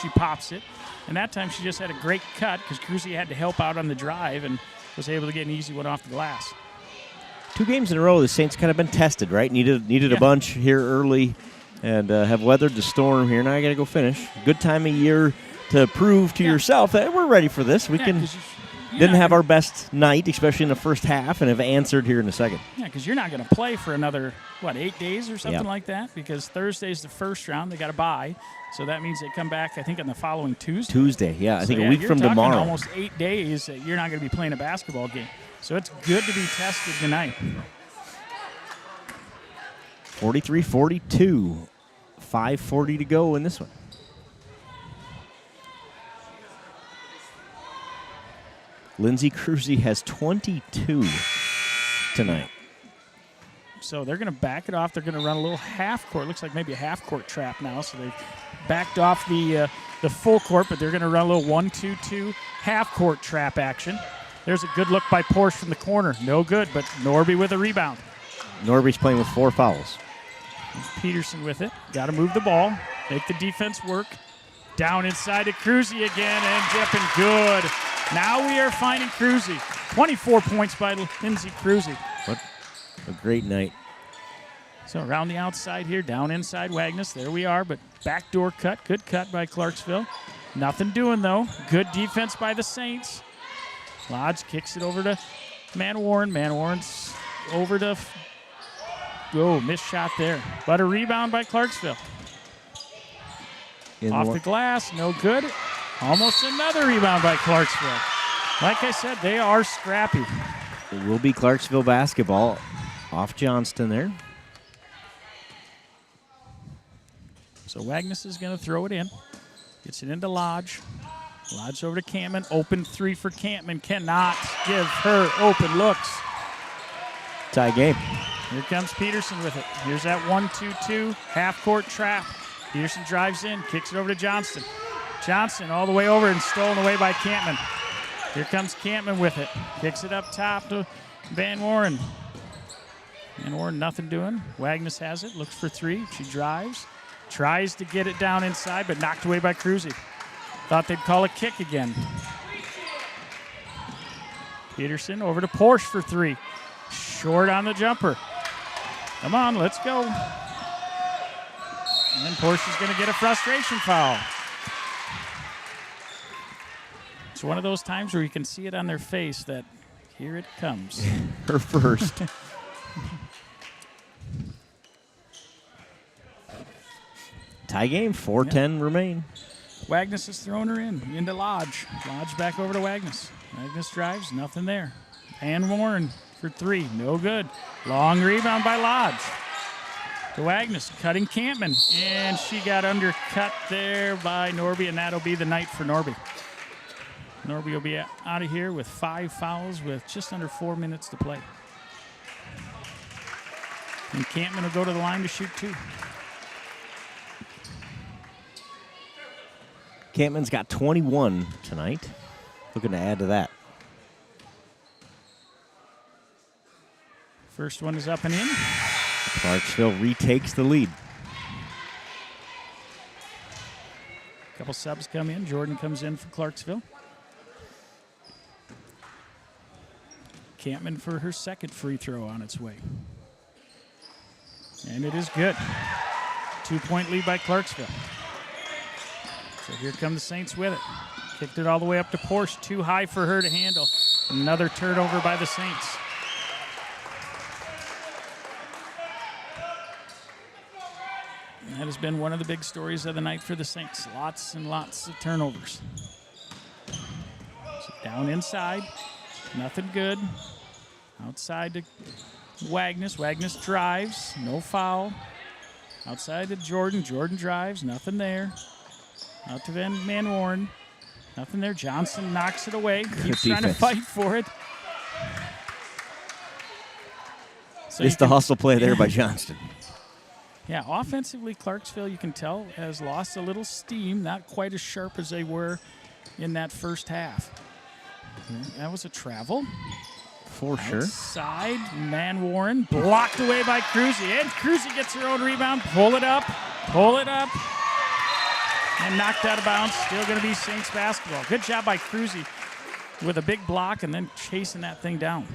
She pops it. And that time she just had a great cut because Cruzy had to help out on the drive and was able to get an easy one off the glass. 2 games in a row, the Saints kind of been tested, right? Needed a bunch here early and have weathered the storm here. Now I got to go finish. Good time of year to prove to yourself that we're ready for this. We didn't have our best night, especially in the first half, and have answered here in the second. Yeah, because you're not going to play for another, 8 days or something like that? Because Thursday's the first round. They got to bye. So that means they come back, I think, on the following Tuesday. I think a week from tomorrow. Almost 8 days that you're not going to be playing a basketball game. So it's good to be tested tonight. 43-42. 5:40 to go in this one. Lindsay Cruzy has 22 tonight. So they're going to back it off. They're going to run a little half court. Looks like maybe a half court trap now. So they've backed off the full court, but they're going to run a little 1-2-2 half court trap action. There's a good look by Porsche from the corner. No good, but Norby with a rebound. Norby's playing with 4 fouls. Peterson with it. Got to move the ball. Make the defense work. Down inside to Cruzy again and dipping good. Now we are finding Cruzy. 24 points by Lindsay Cruzy. What a great night. So around the outside here, down inside Wagner. There we are, but backdoor cut. Good cut by Clarksville. Nothing doing, though. Good defense by the Saints. Lodge kicks it over to Man Warren. Man Warren's over to... Oh, missed shot there. But a rebound by Clarksville. Off the glass, no good. Almost another rebound by Clarksville. Like I said, they are scrappy. It will be Clarksville basketball off Johnston there. So Wagnes is going to throw it in. Gets it into Lodge. Lodge over to Campman. Open 3 for Campman. Cannot give her open looks. Tie game. Here comes Peterson with it. Here's that 1-2-2 half-court trap. Peterson drives in, kicks it over to Johnston. Johnston all the way over and stolen away by Campman. Here comes Campman with it. Kicks it up top to Van Warren. Van Warren, nothing doing. Wagnes has it, looks for 3. She drives, tries to get it down inside, but knocked away by Cruzy. Thought they'd call a kick again. Peterson over to Porsche for 3. Short on the jumper. Come on, let's go. And then Porsche's going to get a frustration foul. It's one of those times where you can see it on their face that here it comes. Her first. Tie game, 4:10 remain. Wagnes is throwing her into Lodge. Lodge back over to Wagnes. Wagnes drives, nothing there. Van Warren for 3, no good. Long rebound by Lodge. To Wagnes, cutting Campman. And she got undercut there by Norby, and that'll be the night for Norby. Norby will be out of here with 5 fouls with just under 4 minutes to play. And Campman will go to the line to shoot 2. Campman's got 21 tonight. Looking to add to that. First one is up and in. Clarksville retakes the lead. A couple subs come in. Jordan comes in for Clarksville. Campman for her second free throw on its way. And it is good. 2-point lead by Clarksville. So here come the Saints with it. Kicked it all the way up to Porsche. Too high for her to handle. Another turnover by the Saints. And that has been one of the big stories of the night for the Saints. Lots and lots of turnovers. So down inside. Nothing good. Outside to Wagnes. Wagnes drives. No foul. Outside to Jordan. Jordan drives. Nothing there. Out to Van Warren. Nothing there. Johnson knocks it away. Keeps trying to fight for it. So It's the hustle play there by Johnston. Yeah, offensively, Clarksville, you can tell, has lost a little steam. Not quite as sharp as they were in that first half. That was a travel. For sure. Outside, Van Warren blocked away by Cruzy. And Cruzy gets her own rebound. Pull it up. Pull it up. And knocked out of bounds. Still going to be Saints basketball. Good job by Cruzy with a big block and then chasing that thing down.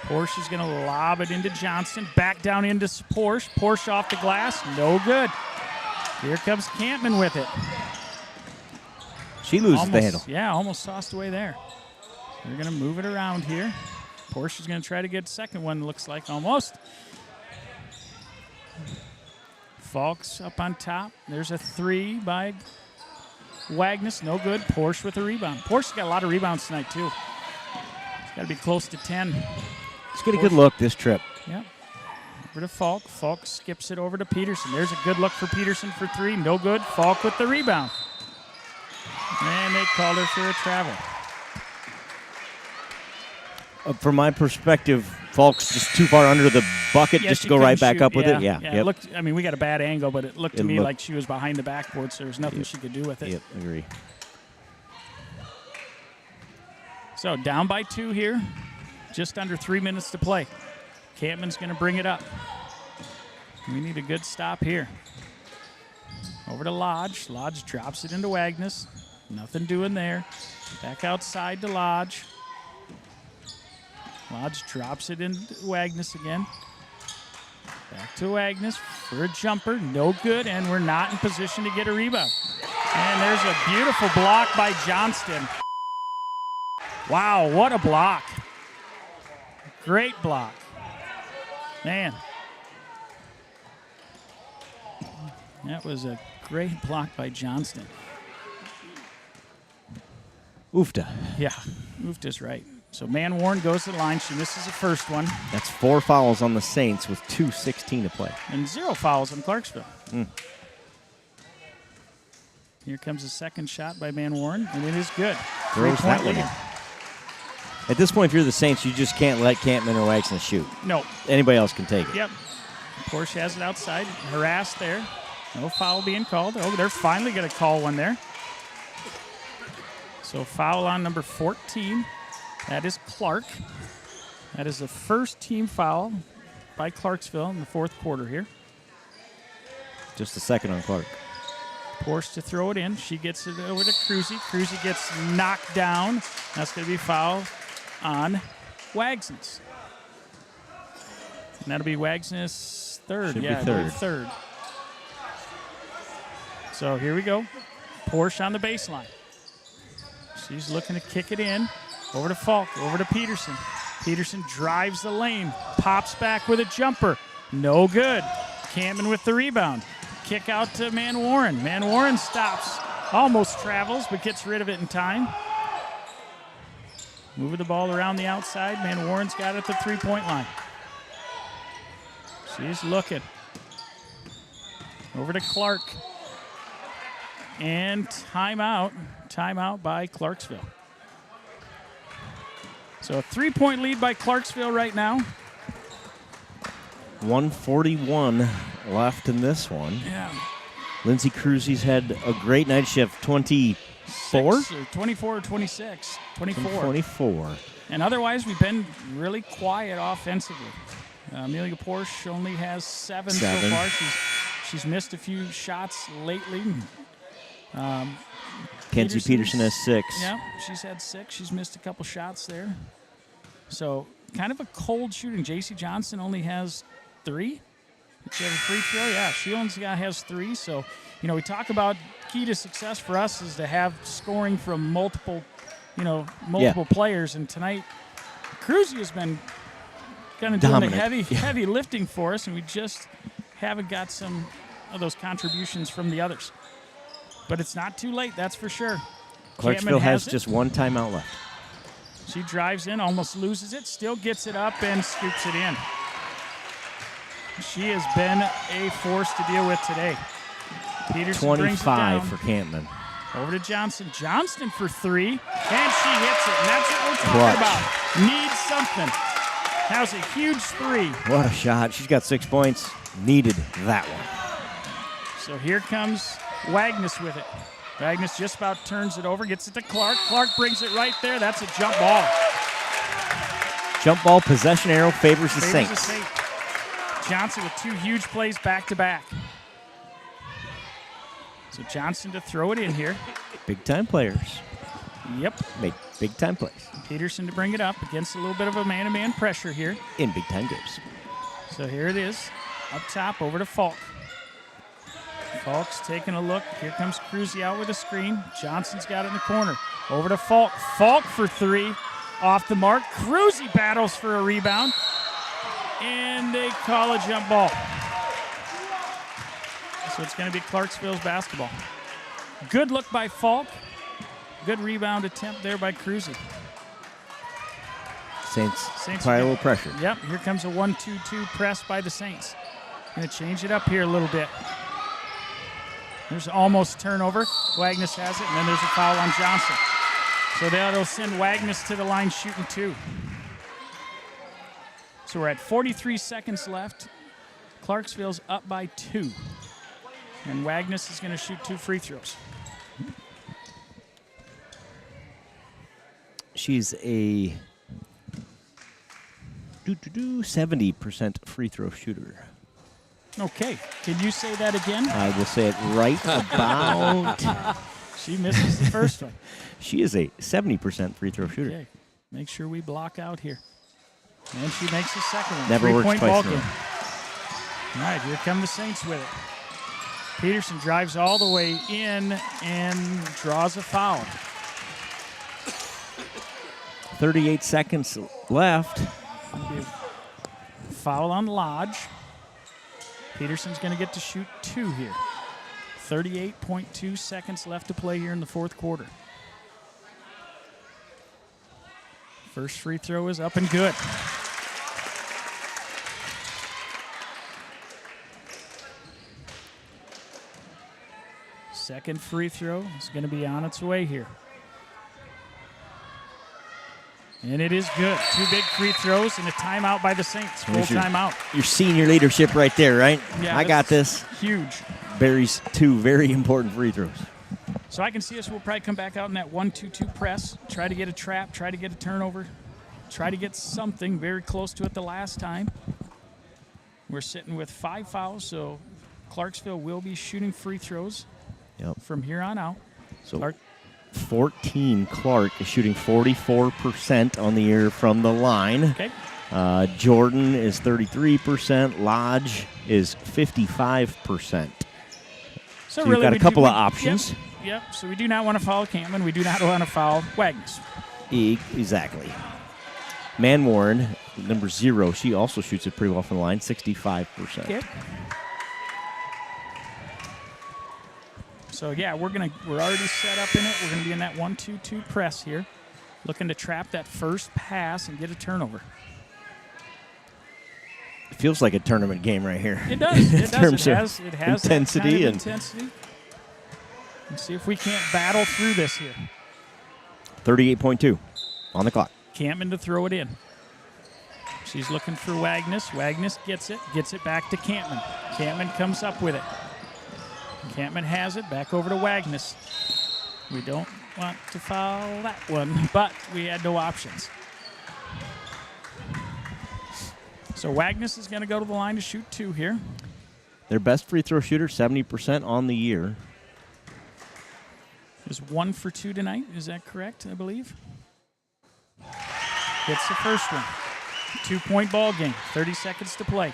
Porsche is going to lob it into Johnson. Back down into Porsche. Porsche off the glass. No good. Here comes Campman with it. She loses the handle. Yeah, almost tossed away there. They're going to move it around here. Porsche is going to try to get a second one, looks like almost. Falks up on top. There's a 3 by Wagnes. No good. Porsche with a rebound. Porsche's got a lot of rebounds tonight, too. It's got to be close to 10. Let's get a good look this trip. Yeah. Over to Falk. Falk skips it over to Peterson. There's a good look for Peterson for 3. No good. Falk with the rebound. And they called her for a travel. From my perspective, Falk's just too far under the bucket just to go right back up with it. Yeah. It looked, I mean, we got a bad angle, but it looked to me like she was behind the backboard, so there's nothing she could do with it. Yep, agree. So down by 2 here. Just under 3 minutes to play. Campman's going to bring it up. We need a good stop here. Over to Lodge. Lodge drops it into Wagnes. Nothing doing there. Back outside to Lodge. Lodge drops it into Wagnes again. Back to Wagnes for a jumper. No good, and we're not in position to get a rebound. And there's a beautiful block by Johnston. Wow, what a block. Great block. Man. That was a great block by Johnston. Oofta. Yeah, Oofta's right. So Man Warren goes to the line. She misses the first one. That's 4 fouls on the Saints with 2:16 to play. And 0 fouls on Clarksville. Mm. Here comes the second shot by Man Warren, and it is good. Throws that one in. At this point, if you're the Saints, you just can't let Campman or Wagner shoot. No. Anybody else can take it. Yep. Porsche has it outside. Harassed there. No foul being called. Oh, they're finally going to call one there. So foul on number 14. That is Clark. That is the first team foul by Clarksville in the fourth quarter here. Just the second on Clark. Porsche to throw it in. She gets it over to Cruzy. Cruzy gets knocked down. That's going to be foul on Wagsness. And that'll be Wagsness third. Should yeah, be third. Third. So here we go. Porsche on the baseline. She's looking to kick it in. Over to Falk. Over to Peterson. Peterson drives the lane. Pops back with a jumper. No good. Campman with the rebound. Kick out to Man Warren. Man Warren stops. Almost travels, but gets rid of it in time. Moving the ball around the outside. Man Warren's got it at the three-point line. She's looking. Over to Clark. And timeout. Timeout by Clarksville. So a 3-point lead by Clarksville right now. 1:41 left in this one. Yeah. Lindsay Cruzy's had a great night shift. 24? 24 or 26. 24. 24. And otherwise, we've been really quiet offensively. Amelia Porsche only has 7 so far. She's missed a few shots lately. Kenzie Peterson has 6. Yeah, she's had 6. She's missed a couple shots there. So kind of a cold shooting. J.C. Johnson only has 3. Did she have a free throw? Yeah, she only has 3. So, you know, we talk about key to success for us is to have scoring from multiple players. And tonight, Cruzy has been kind of doing the heavy lifting for us, and we just haven't got some of those contributions from the others. But it's not too late, that's for sure. Clarksville has just 1 timeout left. She drives in, almost loses it, still gets it up and scoops it in. She has been a force to deal with today. Peterson 25 brings it down. for Campman. Over to Johnson. Johnston for 3, and she hits it. And that's what we're talking about. Needs something. That was a huge 3. What a shot. She's got 6 points. Needed that one. So here comes Wagness with it. Wagness just about turns it over, gets it to Clark. Clark brings it right there. That's a jump ball. Jump ball, possession arrow, favors the Saints. Johnson with 2 huge plays back-to-back. So Johnson to throw it in here. Big-time players. Yep. Make big-time plays. Peterson to bring it up against a little bit of a man-to-man pressure here. In big-time games. So here it is. Up top, over to Falk. Falk's taking a look. Here comes Cruzy out with a screen. Johnson's got it in the corner. Over to Falk. Falk for 3. Off the mark. Cruzy battles for a rebound. And they call a jump ball. So it's going to be Clarksville's basketball. Good look by Falk. Good rebound attempt there by Cruzy. Saints apply a little pressure. Yep, here comes a 1-2-2 press by the Saints. Going to change it up here a little bit. There's almost turnover. Wagness has it, and then there's a foul on Johnson. So that'll send Wagness to the line shooting 2. So we're at 43 seconds left. Clarksville's up by 2. And Wagness is going to shoot 2 free throws. She's a 70% free throw shooter. Okay. Can you say that again? I will say it right about. She misses the first one. She is a 70% free throw shooter. Okay. Make sure we block out here. And she makes the second one. Never works twice. All right, here come the Saints with it. Peterson drives all the way in and draws a foul. 38 seconds left. Foul on Lodge. Peterson's going to get to shoot 2 here. 38.2 seconds left to play here in the fourth quarter. First free throw is up and good. Second free throw is going to be on its way here. And it is good. 2 big free throws and a timeout by the Saints. Full timeout. Your senior leadership right there, right? Yeah, I got this. Huge. Barry's 2 very important free throws. So I can see us. We'll probably come back out in that 1-2-2 press, try to get a trap, try to get a turnover, try to get something very close to it the last time. We're sitting with 5 fouls, so Clarksville will be shooting free throws from here on out. So 14, Clark is shooting 44% on the year from the line. Okay. Jordan is 33%. Lodge is 55%. So really, you've got a couple of options. Yep. So we do not want to foul Campman. We do not want to foul Wagnus. Exactly. Man Warren, number 0, she also shoots it pretty well from the line, 65%. Okay. So yeah, we're already set up in it. We're gonna be in that 1-2-2 press here, looking to trap that first pass and get a turnover. It feels like a tournament game right here. It does. It does. It has intensity that kind of and intensity. Let's see if we can't battle through this here. 38.2 on the clock. Campman to throw it in. She's looking for Wagnus. Wagnus gets it back to Campman. Campman comes up with it. Campman has it, back over to Wagnus. We don't want to foul that one, but we had no options. So Wagnus is going to go to the line to shoot 2 here. Their best free throw shooter, 70% on the year. Is 1 for 2 tonight, is that correct, I believe? Hits the first one. 2-point ball game, 30 seconds to play.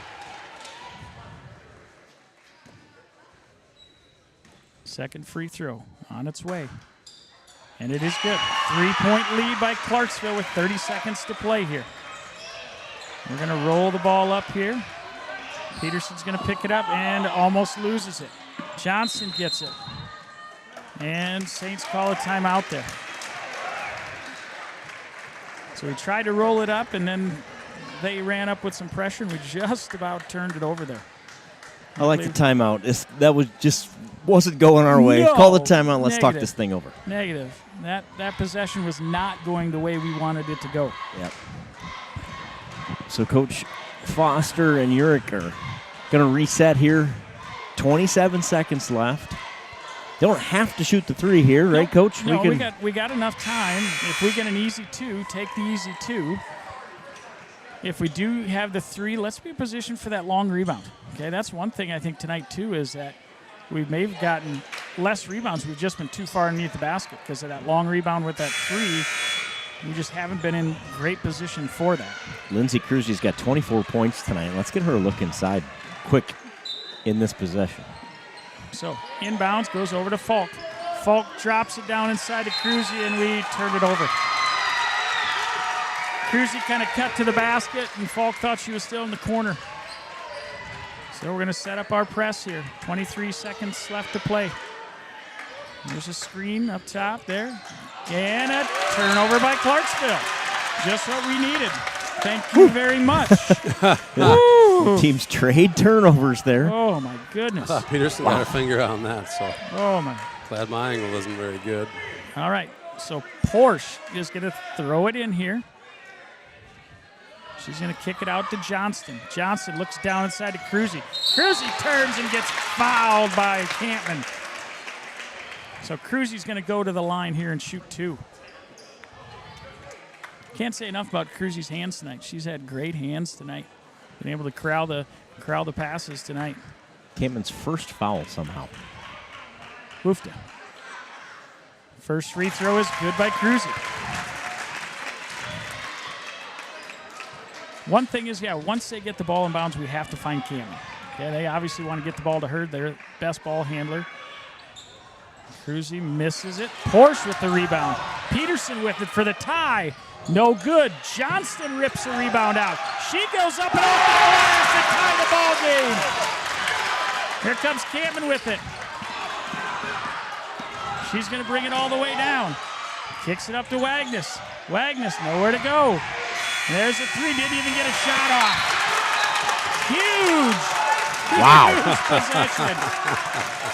Second free throw on its way. And it is good. 3-point lead by Clarksville with 30 seconds to play here. We're going to roll the ball up here. Peterson's going to pick it up and almost loses it. Johnson gets it. And Saints call a timeout there. So we tried to roll it up, and then they ran up with some pressure, and we just about turned it over there. I like the timeout. That wasn't going our way. No, call the timeout. Let's talk this thing over. Negative. That possession was not going the way we wanted it to go. Yep. So Coach Foster and Urick are going to reset here. 27 seconds left. They don't have to shoot the 3 here, right, Coach? No, we got enough time. If we get an easy 2, take the easy 2. If we do have the 3, let's be in position for that long rebound. Okay, that's one thing I think tonight, too, is that we may have gotten less rebounds. We've just been too far underneath the basket because of that long rebound with that 3. We just haven't been in great position for that. Lindsay Cruzy's got 24 points tonight. Let's get her a look inside quick in this possession. So inbounds, goes over to Falk. Falk drops it down inside to Cruzy, and we turned it over. Cruzy kind of cut to the basket, and Falk thought she was still in the corner. So we're going to set up our press here. 23 seconds left to play. There's a screen up top there. And a turnover by Clarksville. Just what we needed. Thank you very much. Teams trade turnovers there. Oh, my goodness. Peterson got her finger on that, so. Oh, my. Glad my angle isn't very good. All right, so Porsche is going to throw it in here. She's going to kick it out to Johnston. Johnston looks down inside to Cruzy. Cruzy turns and gets fouled by Campman. So Cruzy's going to go to the line here and shoot 2. Can't say enough about Cruzy's hands tonight. She's had great hands tonight. Been able to corral the passes tonight. Campman's first foul somehow. Woofda. First free throw is good by Cruzy. One thing is, once they get the ball in bounds, we have to find Campman. Okay, they obviously want to get the ball to her. They're the best ball handler. Cruzy misses it. Porsche with the rebound. Peterson with it for the tie. No good. Johnston rips the rebound out. She goes up and off the glass to tie the ball game. Here comes Campman with it. She's going to bring it all the way down. Kicks it up to Wagnus. Wagnus, nowhere to go. There's a three. Didn't even get a shot off. Huge. Wow. Huge possession.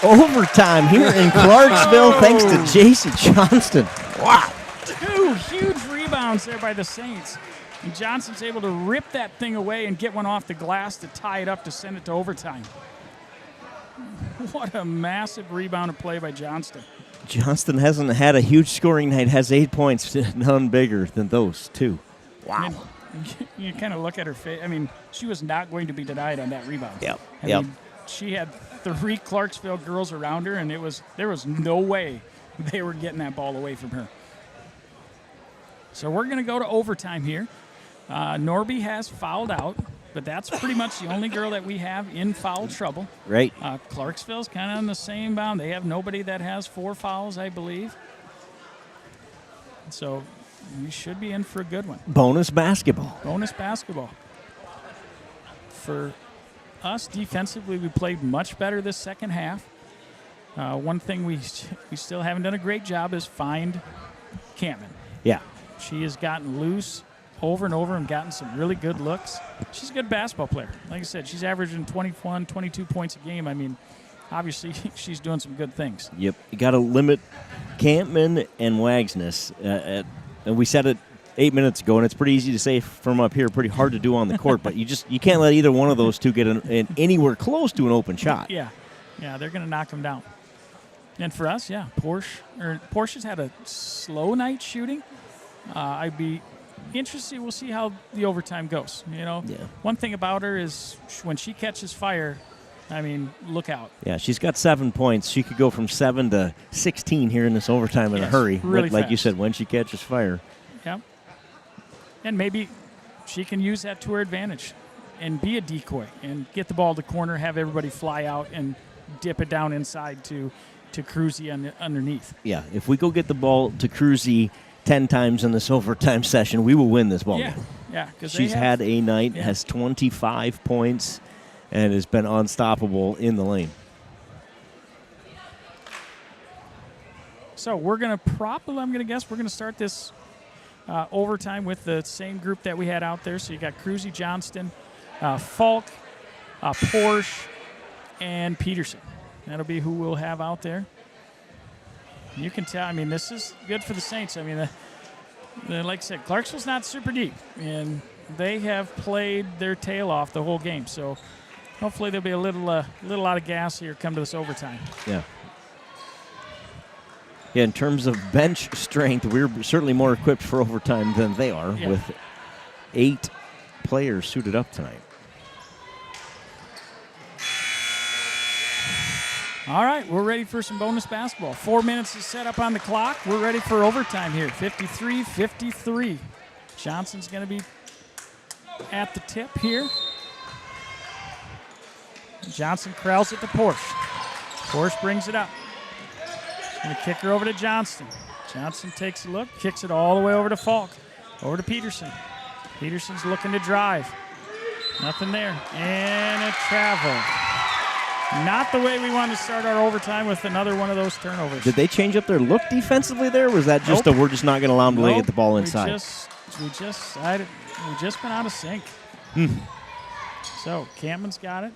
Overtime here in Clarksville thanks to J.C. Johnston. Wow. 2 huge rebounds there by the Saints. And Johnson's able to rip that thing away and get one off the glass to tie it up to send it to overtime. What a massive rebound play by Johnston. Johnston hasn't had a huge scoring night, has 8 points, none bigger than those two. Wow. And you kind of look at her face. I mean, she was not going to be denied on that rebound. Yep. I mean, she had 3 Clarksville girls around her, and there was no way they were getting that ball away from her. So we're going to go to overtime here. Norby has fouled out, but that's pretty much the only girl that we have in foul trouble. Right. Clarksville's kind of on the same bound. They have nobody that has 4 fouls, I believe. So we should be in for a good one. Bonus basketball. Bonus basketball. For us, defensively, we played much better this second half. One thing we still haven't done a great job is find Campman. Yeah. She has gotten loose over and over and gotten some really good looks. She's a good basketball player. Like I said, she's averaging 21, 22 points a game. I mean, obviously, she's doing some good things. Yep. You got to limit Campman and Wagsness. And we said it 8 minutes ago, and it's pretty easy to say from up here, pretty hard to do on the court, but you can't let either one of those two get anywhere close to an open shot. Yeah, they're going to knock them down. And for us, Porsche's had a slow night shooting. I'd be interested. We'll see how the overtime goes. One thing about her is when she catches fire, I mean, look out. Yeah, she's got 7 points. She could go from 7 to 16 here in this overtime in a hurry. Really like fast. you said, when she catches fire. Yeah. And maybe she can use that to her advantage and be a decoy and get the ball to corner, have everybody fly out and dip it down inside to Cruzy underneath. Yeah, if we go get the ball to Cruzy 10 times in this overtime session, we will win this ball game. Yeah, because she's had a night, has 25 points, and has been unstoppable in the lane. So we're going to I'm going to guess we're going to start this overtime with the same group that we had out there. So you got Cruzy, Johnston, Falk, Porsche, and Peterson. That'll be who we'll have out there. You can tell, I mean, this is good for the Saints. I mean, like I said, Clarksville's not super deep, and they have played their tail off the whole game. So hopefully there'll be a little out of gas here come to this overtime. Yeah. Yeah, in terms of bench strength, we're certainly more equipped for overtime than they are with 8 players suited up tonight. All right, we're ready for some bonus basketball. 4 minutes is set up on the clock. We're ready for overtime here, 53-53. Johnson's going to be at the tip here. Johnson corrals it to Porsche. Porsche brings it up. Going to kick her over to Johnston. Johnston takes a look, kicks it all the way over to Falk. Over to Peterson. Peterson's looking to drive. Nothing there. And a travel. Not the way we wanted to start our overtime with another one of those turnovers. Did they change up their look defensively there, or was that just we're just not going to allow them to get the ball inside? We just been out of sync. So Campman's got it.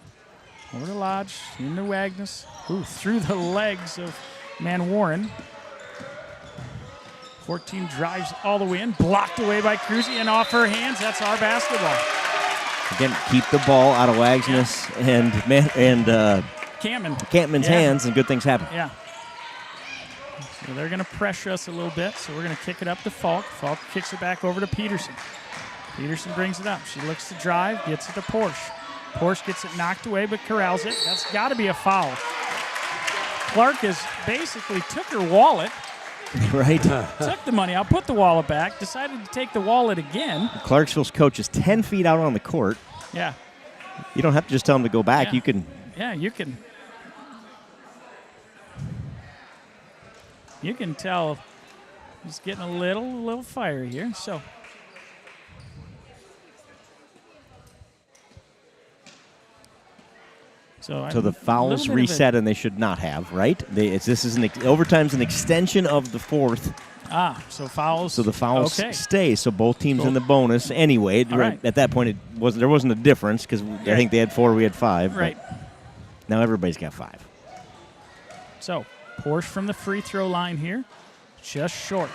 Over to Lodge, into Wagnus. Ooh, through the legs of Warren. 14 drives all the way in, blocked away by Cruzy, and off her hands. That's our basketball. Again, keep the ball out of Wagnus and Campman's hands, and good things happen. Yeah. So they're going to pressure us a little bit, so we're going to kick it up to Falk. Falk kicks it back over to Peterson. Peterson brings it up. She looks to drive, gets it to Porsche. Porsche gets it knocked away, but corrals it. That's got to be a foul. Clark has basically took her wallet. Right. Took the money out, put the wallet back, decided to take the wallet again. Clarksville's coach is 10 feet out on the court. Yeah. You don't have to just tell him to go back. Yeah. You can. Yeah, you can. You can tell he's getting a little fiery here. So the fouls reset, and they should not have, right? Overtime's an extension of the fourth So fouls. So the fouls stay. So both teams in the bonus anyway. Right. At that point, there wasn't a difference because I think they had 4, we had 5. Right. Now everybody's got 5. So Porsche from the free throw line here, just short.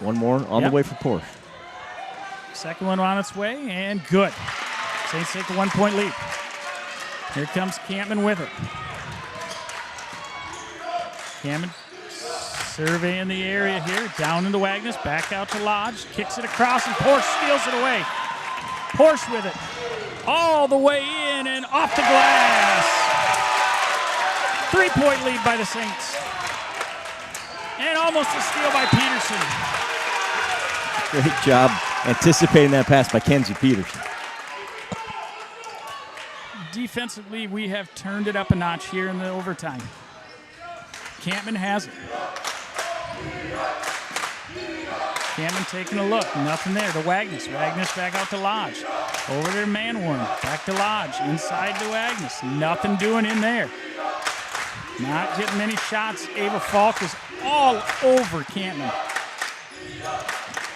One more on the way for Porsche. Second one on its way, and good. Saints take a 1-point lead. Here comes Campman with it. Campman surveying the area here. Down into Wagner, back out to Lodge. Kicks it across, and Porsche steals it away. Porsche with it. All the way in and off the glass. 3-point lead by the Saints. And almost a steal by Peterson. Great job anticipating that pass by Kenzie Peterson. Defensively, we have turned it up a notch here in the overtime. Campman has it. Campman taking a look. Nothing there to Wagner. Wagner back out to Lodge. Over there, Manwarn. Back to Lodge. Inside to Wagner. Nothing doing in there. Not getting any shots. Ava Falk is all over Campman.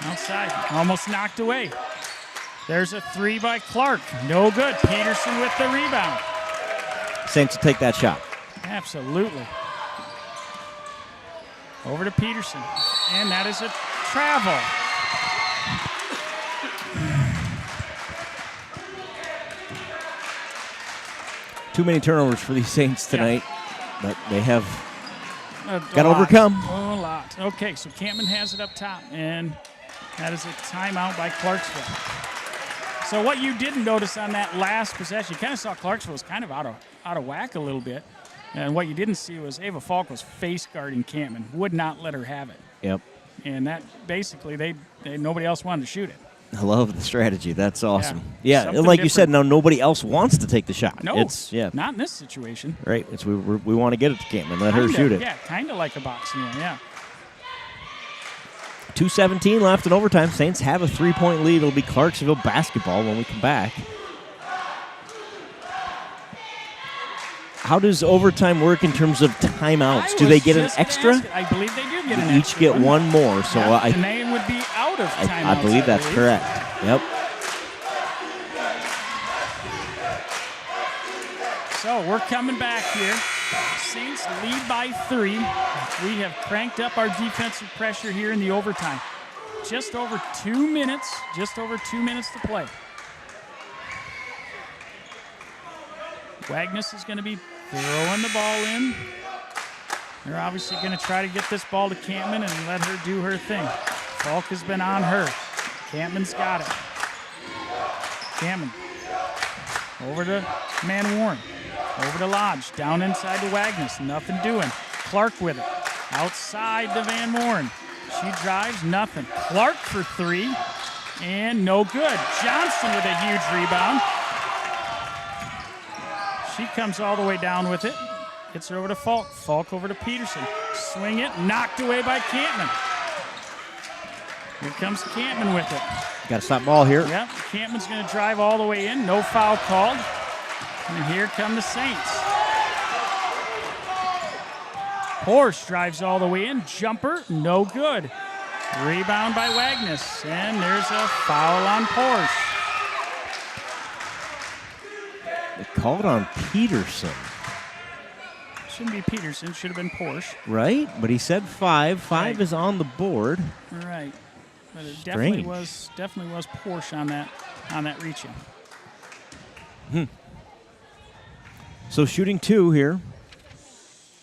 Outside. Almost knocked away. There's a 3 by Clark. No good. Peterson with the rebound. Saints to take that shot. Absolutely. Over to Peterson. And that is a travel. Too many turnovers for these Saints tonight, but they have A got to overcome. A lot. Okay, so Campman has it up top, and that is a timeout by Clarksville. So what you didn't notice on that last possession, you kind of saw Clarksville was kind of out of whack a little bit. And what you didn't see was Ava Falk was face guarding Campman, would not let her have it. Yep. And that basically, they nobody else wanted to shoot it. I love the strategy. That's awesome. Yeah, Yeah, something like you different. said, now nobody else wants to take the shot. No, not in this situation. Right. It's we want to get it to Campman. Let her shoot it. Yeah, kind of like a boxing one, yeah. 2:17 left in overtime. Saints have a 3-point lead. It'll be Clarksville basketball when we come back. How does overtime work in terms of timeouts? Do they get an extra? I believe they do get an Each extra. get one more. So Yeah, and they would be out of timeouts. I believe that's correct. Yep. So we're coming back here. Saints lead by 3. We have cranked up our defensive pressure here in the overtime. Just over 2 minutes to play. Wagner is going to be throwing the ball in. They're obviously going to try to get this ball to Campman and let her do her thing. Falk has been on her. Campman's got it. Campman over to Manwarn. Over to Lodge. Down inside to Wagner. Nothing doing. Clark with it. Outside to Van Warren. She drives. Nothing. Clark for 3. And no good. Johnston with a huge rebound. She comes all the way down with it. Gets her over to Falk. Falk over to Peterson. Swing it. Knocked away by Campman. Here comes Campman with it. Got to stop ball here. Yep. Campman's going to drive all the way in. No foul called. And here come the Saints. Porsche drives all the way in. Jumper. No good. Rebound by Wagner. And there's a foul on Porsche. They called on Peterson. Shouldn't be Peterson. Should have been Porsche. Right? But he said 5. 5 is on the board. Right. But it Strange. definitely was Porsche on that reaching. So shooting 2 here.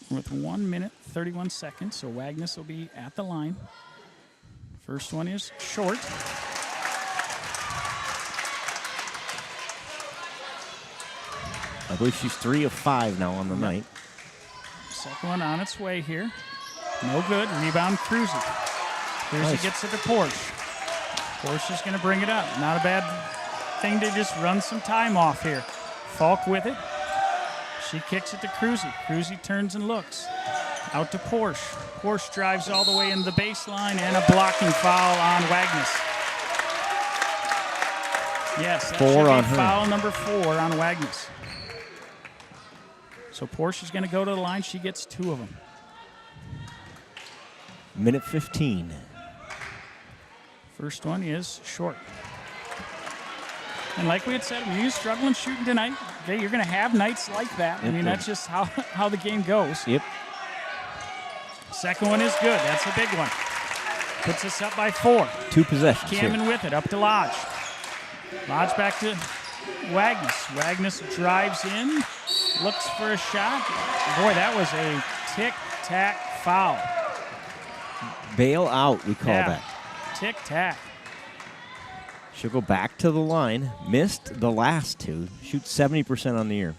With 1 minute, 31 seconds. So Wagner will be at the line. First one is short. I believe she's 3 of 5 now on the night. Second one on its way here. No good. Rebound, Cruzy. Cruzy Nice. gets it to Porsche. Porsche is going to bring it up. Not a bad thing to just run some time off here. Falk with it. She kicks it to Cruzy. Cruzy turns and looks. Out to Porsche. Porsche drives all the way into the baseline and a blocking foul on Wagner. Yes, that 4 should be on her. foul number 4 on Wagner. So Porsche is going to go to the line. She gets 2 of them. Minute 15. First one is short. And like we had said, I mean, you're struggling shooting tonight. Okay, you're going to have nights like that. I mean, that's just how the game goes. Yep. Second one is good. That's a big one. Puts us up by 4. 2 possessions. Cameron with it, up to Lodge. Lodge back to Wagnus. Wagnus drives in, looks for a shot. Boy, that was a tic-tac foul. Bail out, we call that. Tic-tac. She'll go back to the line. Missed the last 2. Shoots 70% on the year.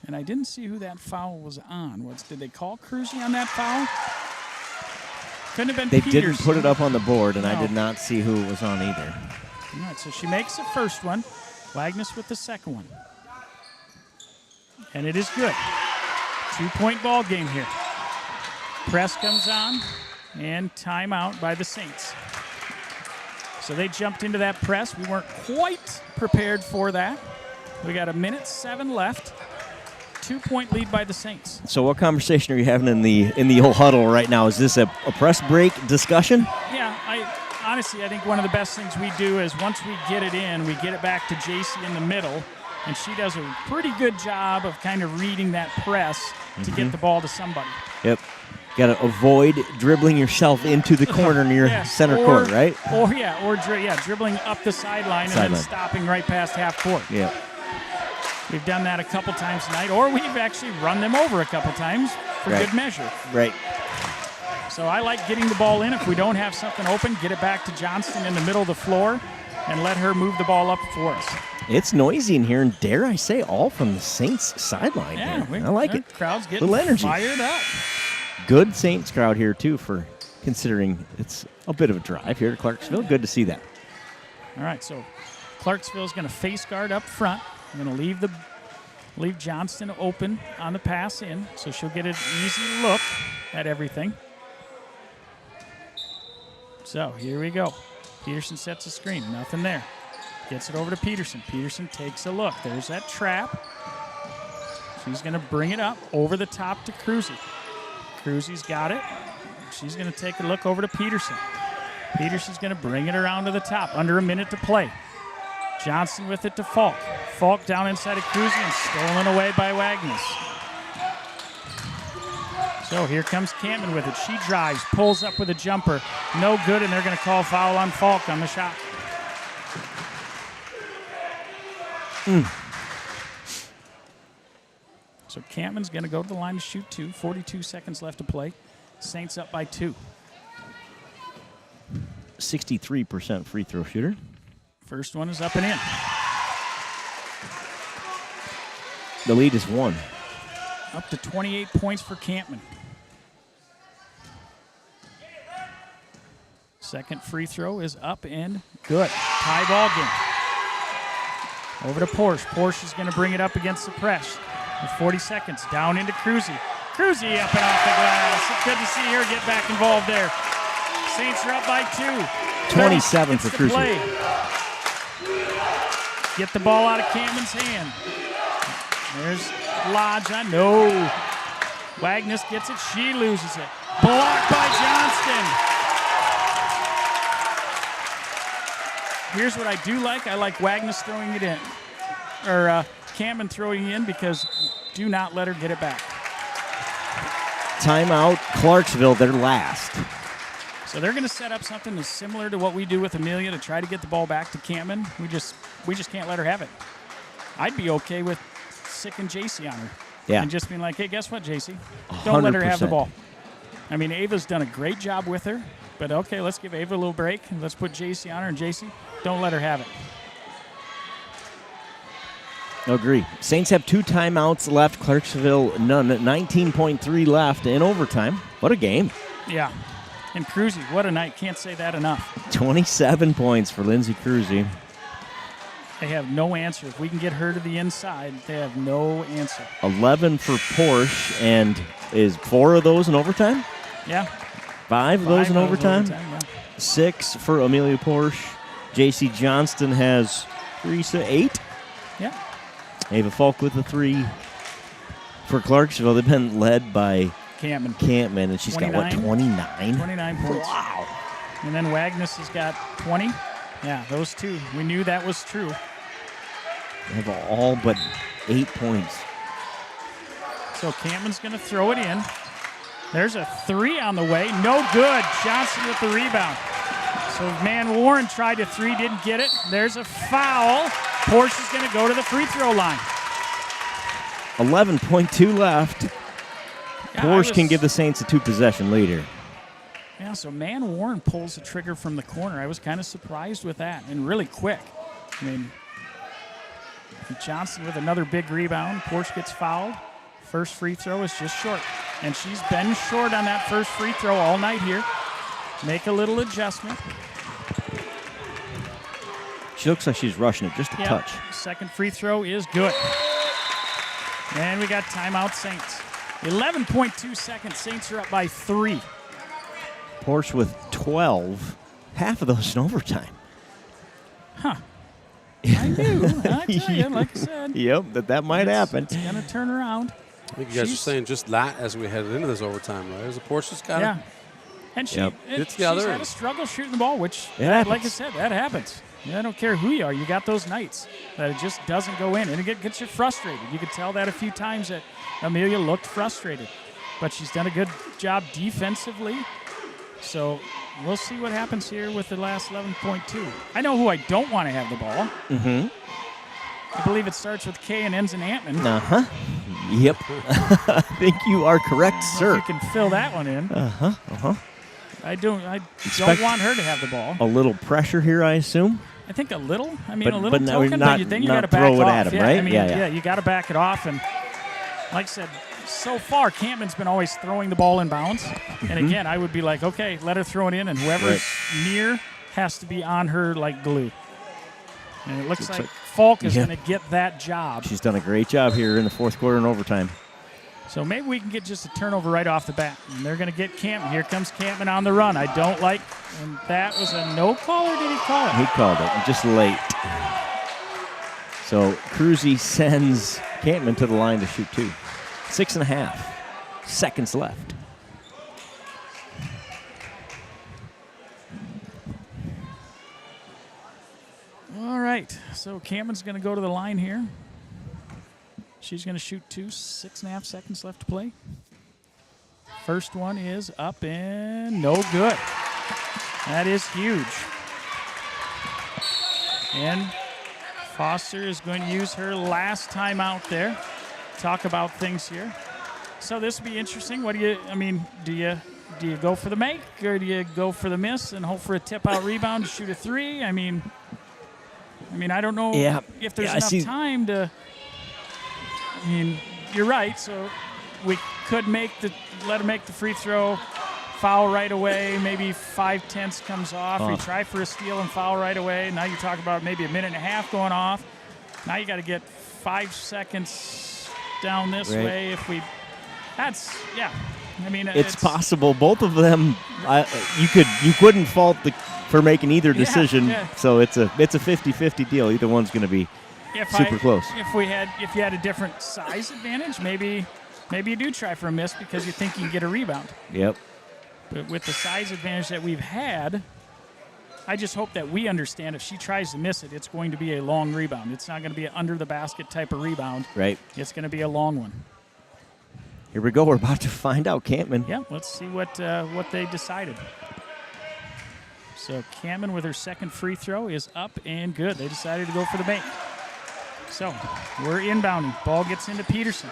And I didn't see who that foul was on. Did they call Cruzy on that foul? Couldn't have been They Peterson. didn't put it up on the board, and No. I did not see who it was on either. All right, so she makes the first one. Wagnus with the second one. And it is good. 2-point ball game here. Press comes on, and timeout by the Saints. So they jumped into that press. We weren't quite prepared for that. We got 1:07 left. 2-point lead by the Saints. So what conversation are you having in the old huddle right now? Is this a press break discussion? Yeah, honestly, I think one of the best things we do is once we get it in, we get it back to JC in the middle, and she does a pretty good job of kind of reading that press to get the ball to somebody. Yep. Got to avoid dribbling yourself into the corner near center court, right? Dribbling up the sideline and then stopping right past half court. Yeah. We've done that a couple times tonight, or we've actually run them over a couple times for good measure. Right. So I like getting the ball in. If we don't have something open, get it back to Johnston in the middle of the floor and let her move the ball up for us. It's noisy in here, and dare I say, all from the Saints sideline here. I like it. Crowd's getting little energy. fired up. Good Saints crowd here, too, for considering it's a bit of a drive here to Clarksville. Good to see that. All right, so Clarksville's going to face guard up front. I'm going to leave Johnston open on the pass in, so she'll get an easy look at everything. So here we go. Peterson sets a screen. Nothing there. Gets it over to Peterson. Peterson takes a look. There's that trap. She's going to bring it up over the top to Cruzy. Cruzy's got it. She's going to take a look over to Peterson. Peterson's going to bring it around to the top. Under a minute to play. Johnson with it to Falk. Falk down inside of Cruzy and stolen away by Wagnus. So here comes Campman with it. She drives, pulls up with a jumper. No good, and they're going to call foul on Falk on the shot. So Campman's going to go to the line to shoot 2. 42 seconds left to play. Saints up by 2. 63% free throw shooter. First one is up and in. The lead is 1. Up to 28 points for Campman. Second free throw is up and good. Tie ball game. Over to Porsche. Porsche is going to bring it up against the press. With 40 seconds, down into Cruzy. Cruzy up and off the glass. It's good to see her get back involved there. Saints are up by 2. 27 for Cruzy. Play. Get the ball out of Campman's hand. There's Lodge on. No. Wagnus gets it. She loses it. Blocked by Johnston. Here's what I do like. I like Wagnus throwing it in. Or Campman throwing it in because do not let her get it back. Timeout, Clarksville, their last. So they're going to set up something that's similar to what we do with Amelia to try to get the ball back to Campman. We just can't let her have it. I'd be okay with sicking JC on her. Yeah. And just being like, hey, guess what, JC? Don't let her have the ball. I mean, Ava's done a great job with her, but okay, let's give Ava a little break and let's put JC on her, and JC, don't let her have it. Agree. Saints have 2 timeouts left. Clarksville none. 19.3 left in overtime. What a game. Yeah. And Cruzy, what a night. Can't say that enough. 27 points for Lindsay Cruzy. They have no answer. If we can get her to the inside, they have no answer. 11 for Porsche, and is 4 of those in overtime? Yeah. 5 of those in overtime? Yeah. 6 for Amelia Porsche. J.C. Johnston has 3, so 8. Yeah. Ava Falk with a 3. For Clarksville, they've been led by Campman, and she's got, what, 29? 29 points. Wow. And then Wagnus has got 20. Yeah, those two. We knew that was true. They have all but 8 points. So Campman's going to throw it in. There's a 3 on the way. No good. Johnson with the rebound. So Van Warren tried to 3, didn't get it. There's a foul. Porsche is going to go to the free throw line. 11.2 left. Yeah, Porsche can give the Saints a 2-possession lead here. Yeah, so Van Warren pulls the trigger from the corner. I was kind of surprised with that, and really quick. I mean, Johnson with another big rebound. Porsche gets fouled. First free throw is just short. And she's been short on that first free throw all night here. Make a little adjustment. She looks like she's rushing it just a touch. Second free throw is good. And we got timeout Saints. 11.2 seconds. Saints are up by 3. Porsche with 12. Half of those in overtime. Huh. I knew. I tell you, like I said. Yep, that might happen. It's going to turn around. I think you guys are saying just that as we headed into this overtime, right? As the Porsche's got it. And she's had a struggle shooting the ball, which, like I said, that happens. I don't care who you are. You got those nights that it just doesn't go in, and it gets you frustrated. You could tell that a few times that Amelia looked frustrated. But she's done a good job defensively. So we'll see what happens here with the last 11.2. I know who I don't want to have the ball. Mm-hmm. I believe it starts with K and ends in Antman. Uh-huh. Yep. I think you are correct, sir. You can fill that one in. Uh-huh. Uh-huh. I don't want her to have the ball. A little pressure here, I assume. I think a little. I mean, a little but token, not, but then you not got to back throw it off. at him, right? I mean, you got to back it off. And like I said, so far, Campman's been always throwing the ball in bounds. And again, I would be like, okay, let her throw it in, and whoever's near has to be on her like glue. And it looks like Falk is going to get that job. She's done a great job here in the fourth quarter and overtime. So maybe we can get just a turnover right off the bat. And they're going to get Campman. Here comes Campman on the run. I don't like, and that was a no call, or did he call it? He called it, just late. So Cruzy sends Campman to the line to shoot 2. 6.5 seconds left. All right, so Campman's going to go to the line here. She's going to shoot 2, 6.5 seconds left to play. First one is up and no good. That is huge. And Foster is going to use her last time out there. Talk about things here. So this will be interesting. What do you go for the make, or do you go for the miss and hope for a tip-out rebound to shoot a 3? I mean, I don't know if there's enough time to. I mean, you're right. So we could let her make the free throw, foul right away. Maybe 5/10 comes off. We try for a steal and foul right away. Now you talk about maybe a minute and a half going off. Now you got to get 5 seconds down this way. I mean, it's possible. Both of them, you couldn't fault for making either decision. So it's a 50-50 deal. Either one's going to be super close. If you had a different size advantage, maybe you do try for a miss because you think you can get a rebound. Yep. But with the size advantage that we've had, I just hope that we understand if she tries to miss it, it's going to be a long rebound. It's not going to be an under the basket type of rebound. Right. It's going to be a long one. Here we go. We're about to find out, Campman. Yeah, let's see what they decided. So Campman with her second free throw is up and good. They decided to go for the make. So we're inbounding. Ball gets into Peterson.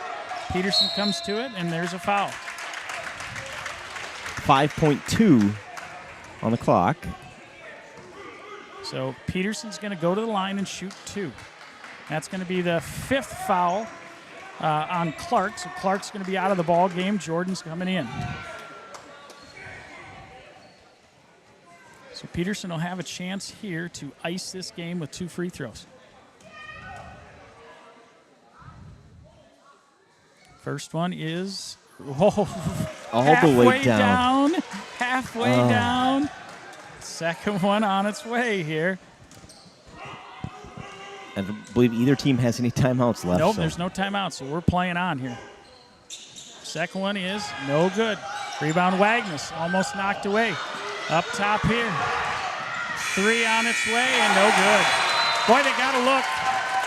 Peterson comes to it, and there's a foul. 5.2 on the clock. So Peterson's going to go to the line and shoot 2. That's going to be the 5th foul on Clark. So Clark's going to be out of the ball game. Jordan's coming in. So Peterson will have a chance here to ice this game with 2 free throws. First one is all the way down. Halfway down. Second one on its way here. I don't believe either team has any timeouts left. Nope, there's no timeouts, so we're playing on here. Second one is no good. Rebound Wagnus, almost knocked away. Up top here. Three on its way and no good. Boy, they got to look.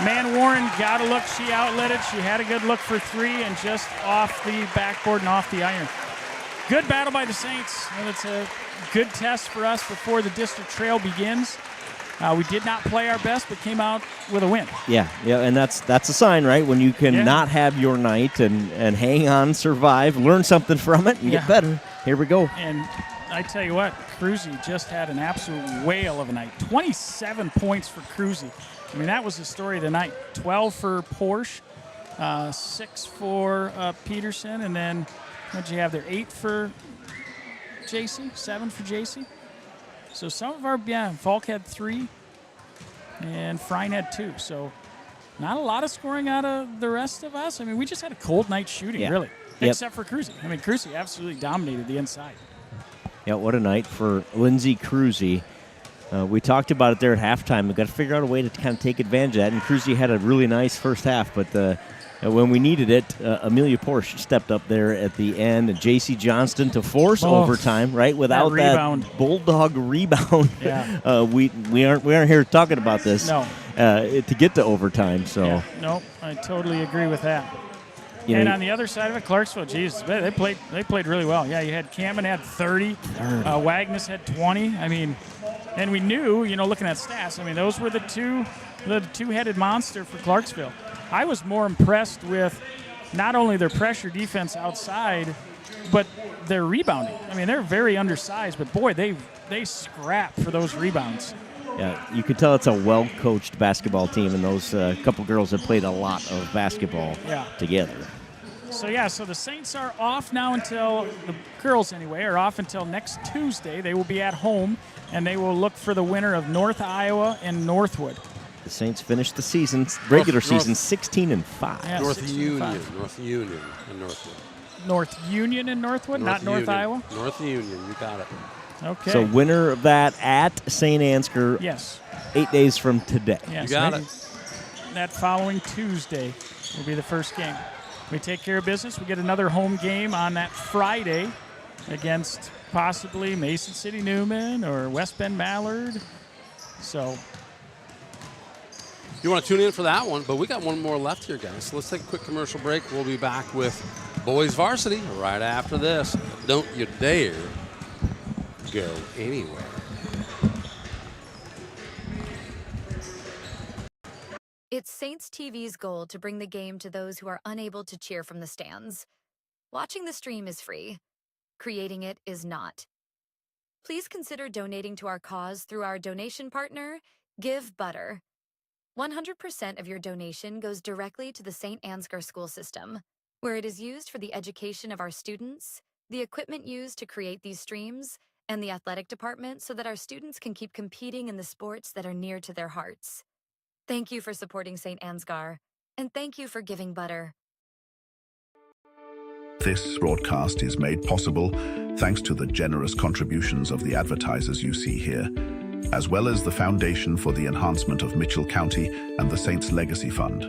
Man Warren got to look. She outletted. She had a good look for three and just off the backboard and off the iron. Good battle by the Saints. And it's a good test for us before the district trail begins. We did not play our best, but came out with a win. Yeah, and that's a sign, right? When you can not have your night and hang on, survive, learn something from it, and get better. Here we go. And I tell you what, Cruzy just had an absolute whale of a night. 27 points for Cruzy. I mean, that was the story of the night. 12 for Porsche, 6 for Peterson, and then what'd you have there? 8 for JC, 7 for JC. So some of our, Falk had 3, and Frine had 2. So not a lot of scoring out of the rest of us. I mean, we just had a cold night shooting, really, except for Cruzy. I mean, Cruzy absolutely dominated the inside. Yeah, what a night for Lindsay Cruzy. We talked about it there at halftime. We've got to figure out a way to kind of take advantage of that. And Cruzy had a really nice first half, but when we needed it, Amelia Porsche stepped up there at the end. And J.C. Johnston to force overtime, right? Without that bulldog rebound, we aren't here talking about this. No, to get to overtime. So no, I totally agree with that. And on the other side of it, Clarksville, Jesus, they played really well. Yeah, you had Cameron had 30. Wagnus had 20. I mean, and we knew, looking at stats, I mean, those were the two-headed monster for Clarksville. I was more impressed with not only their pressure defense outside, but their rebounding. I mean, they're very undersized, but boy, they scrap for those rebounds. Yeah, you could tell it's a well-coached basketball team, and those couple girls have played a lot of basketball together. So the Saints are off now until, the girls anyway, are off until next Tuesday. They will be at home, and they will look for the winner of North Iowa and Northwood. The Saints finished the regular season 16-5. Yeah, North Union and Northwood. North Union and Northwood, not North Iowa? North Union, you got it. Okay. So winner of that at St. Ansgar. Yes. 8 days from today. Yes, you got it. That following Tuesday will be the first game. We take care of business. We get another home game on that Friday against possibly Mason City Newman or West Bend Mallard. So you want to tune in for that one, but we got one more left here, guys. So let's take a quick commercial break. We'll be back with Boys Varsity right after this. Don't you dare go anywhere. It's Saints TV's goal to bring the game to those who are unable to cheer from the stands. Watching the stream is free. Creating it is not. Please consider donating to our cause through our donation partner, Give Butter. 100% of your donation goes directly to the St. Ansgar school system, where it is used for the education of our students, the equipment used to create these streams, and the athletic department so that our students can keep competing in the sports that are near to their hearts. Thank you for supporting St. Ansgar, and thank you for giving Butter. This broadcast is made possible thanks to the generous contributions of the advertisers you see here, as well as the Foundation for the Enhancement of Mitchell County and the Saints Legacy Fund.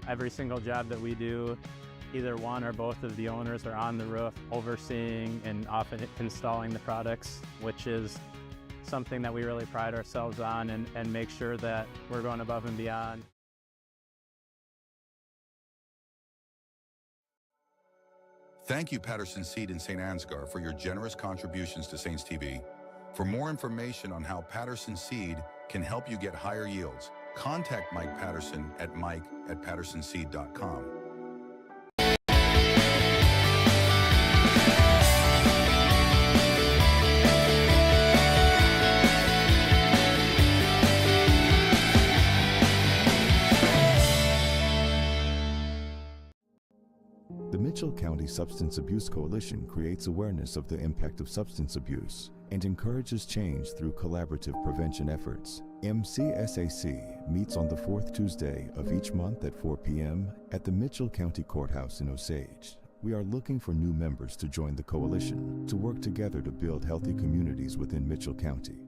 Every single job that we do, either one or both of the owners are on the roof overseeing and often installing the products, which is something that we really pride ourselves on and make sure that we're going above and beyond. Thank you, Patterson Seed in St. Ansgar, for your generous contributions to Saints TV. For more information on how Patterson Seed can help you get higher yields, contact Mike Patterson at mike@pattersonseed.com. The Mitchell County Substance Abuse Coalition creates awareness of the impact of substance abuse and encourages change through collaborative prevention efforts. MCSAC meets on the fourth Tuesday of each month at 4 p.m. at the Mitchell County Courthouse in Osage. We are looking for new members to join the coalition to work together to build healthy communities within Mitchell County.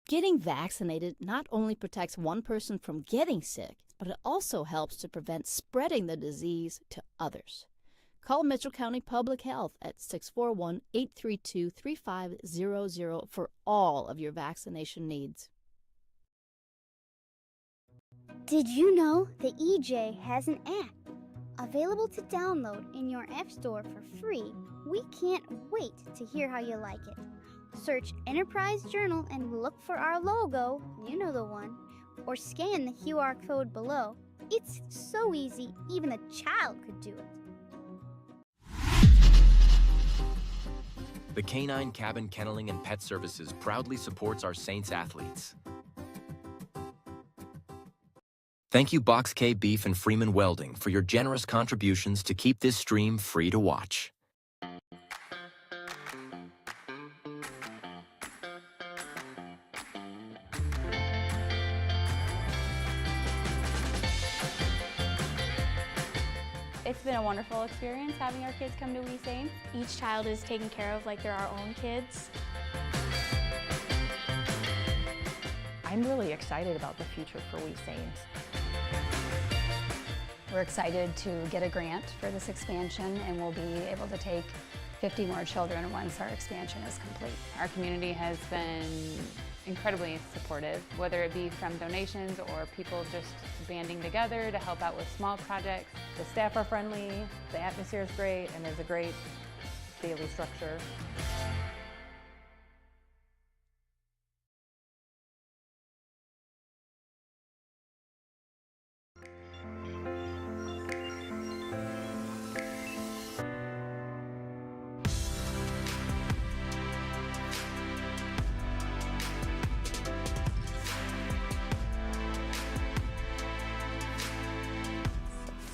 Getting vaccinated not only protects one person from getting sick, but it also helps to prevent spreading the disease to others. Call Mitchell County Public Health at 641-832-3500 for all of your vaccination needs. Did you know that EJ has an app available to download in your app store for free? We can't wait to hear how you like it. Search Enterprise Journal and look for our logo, you know the one, or scan the QR code below. It's so easy, even a child could do it. The Canine Cabin Kenneling and Pet Services proudly supports our Saints athletes. Thank you Box K Beef and Freeman Welding for your generous contributions to keep this stream free to watch. It's been a wonderful experience having our kids come to We Saints. Each child is taken care of like they're our own kids. I'm really excited about the future for We Saints. We're excited to get a grant for this expansion, and we'll be able to take 50 more children once our expansion is complete. Our community has been incredibly supportive, whether it be from donations or people just banding together to help out with small projects. The staff are friendly, the atmosphere is great, and there's a great daily structure.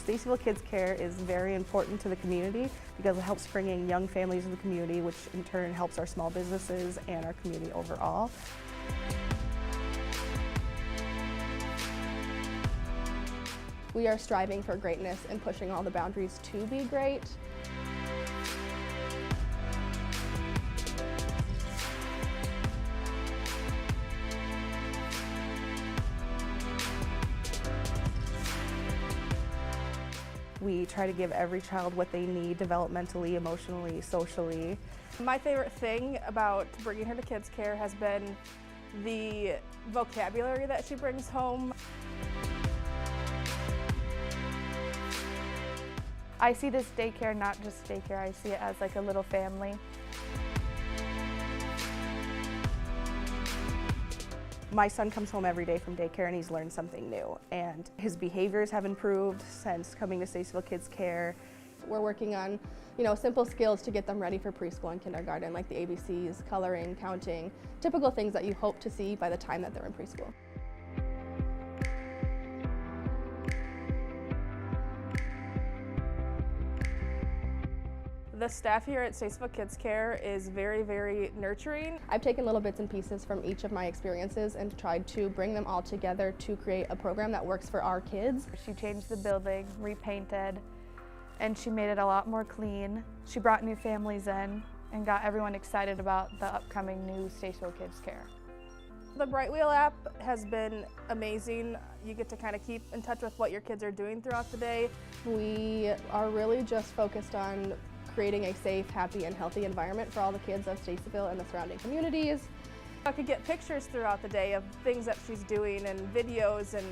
Stacyville Kids Care is very important to the community because it helps bring in young families in the community, which in turn helps our small businesses and our community overall. We are striving for greatness and pushing all the boundaries to be great. We try to give every child what they need developmentally, emotionally, socially. My favorite thing about bringing her to Kids Care has been the vocabulary that she brings home. I see this daycare not just daycare, I see it as like a little family. My son comes home every day from daycare and he's learned something new, and his behaviors have improved since coming to Stacyville Kids Care. We're working on, simple skills to get them ready for preschool and kindergarten, like the ABCs, coloring, counting, typical things that you hope to see by the time that they're in preschool. The staff here at Stacyville Kids Care is very, very nurturing. I've taken little bits and pieces from each of my experiences and tried to bring them all together to create a program that works for our kids. She changed the building, repainted, and she made it a lot more clean. She brought new families in and got everyone excited about the upcoming new Stacyville Kids Care. The Bright Wheel app has been amazing. You get to kind of keep in touch with what your kids are doing throughout the day. We are really just focused on creating a safe, happy, and healthy environment for all the kids of Stacyville and the surrounding communities. I could get pictures throughout the day of things that she's doing and videos, and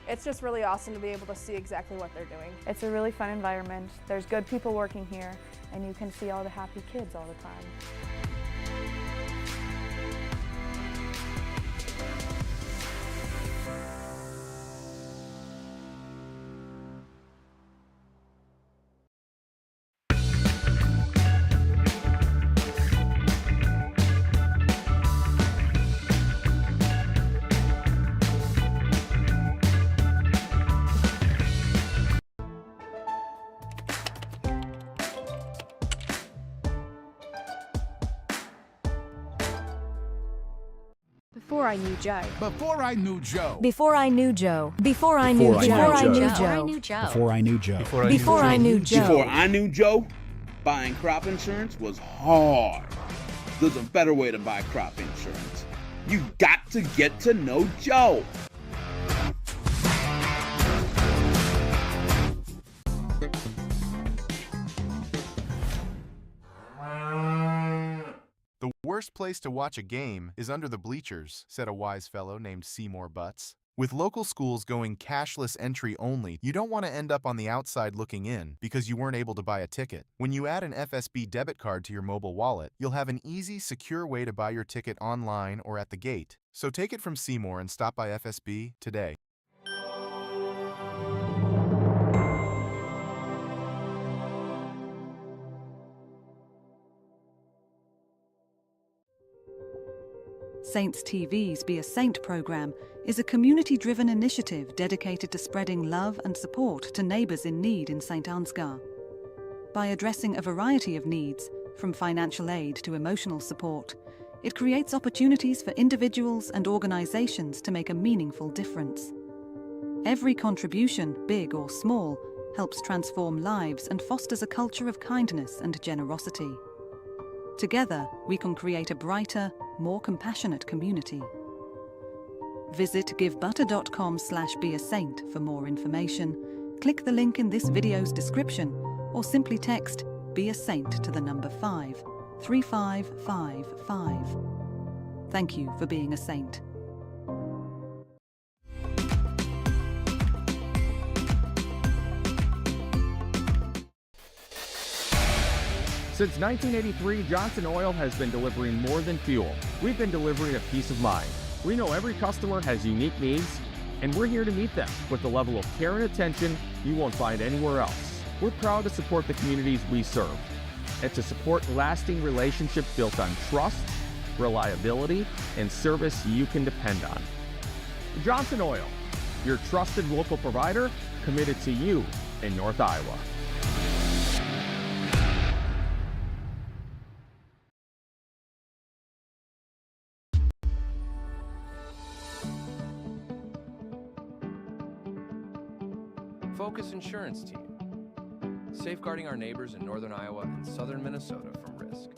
it's just really awesome to be able to see exactly what they're doing. It's a really fun environment. There's good people working here, and you can see all the happy kids all the time. Before I knew Joe. Before I knew Joe. Before I knew Joe. Before I knew Joe. Before I knew Joe. Before I knew Joe. Before I knew Joe. Before I knew Joe, buying crop insurance was hard. There's a better way to buy crop insurance. You got to get to know Joe. The worst place to watch a game is under the bleachers, said a wise fellow named Seymour Butts. With local schools going cashless entry only, you don't want to end up on the outside looking in because you weren't able to buy a ticket. When you add an FSB debit card to your mobile wallet, you'll have an easy, secure way to buy your ticket online or at the gate. So take it from Seymour and stop by FSB today. Saints TV's Be a Saint program is a community-driven initiative dedicated to spreading love and support to neighbours in need in St. Ansgar. By addressing a variety of needs, from financial aid to emotional support, it creates opportunities for individuals and organisations to make a meaningful difference. Every contribution, big or small, helps transform lives and fosters a culture of kindness and generosity. Together, we can create a brighter, more compassionate community. Visit givebutter.com/beasaint for more information, click the link in this video's description, or simply text Be a Saint to the number 53555. Thank you for being a saint. Since 1983, Johnson Oil has been delivering more than fuel. We've been delivering a peace of mind. We know every customer has unique needs, and we're here to meet them with the level of care and attention you won't find anywhere else. We're proud to support the communities we serve and to support lasting relationships built on trust, reliability, and service you can depend on. Johnson Oil, your trusted local provider committed to you in North Iowa. Focus Insurance Team, safeguarding our neighbors in northern Iowa and southern Minnesota from risk.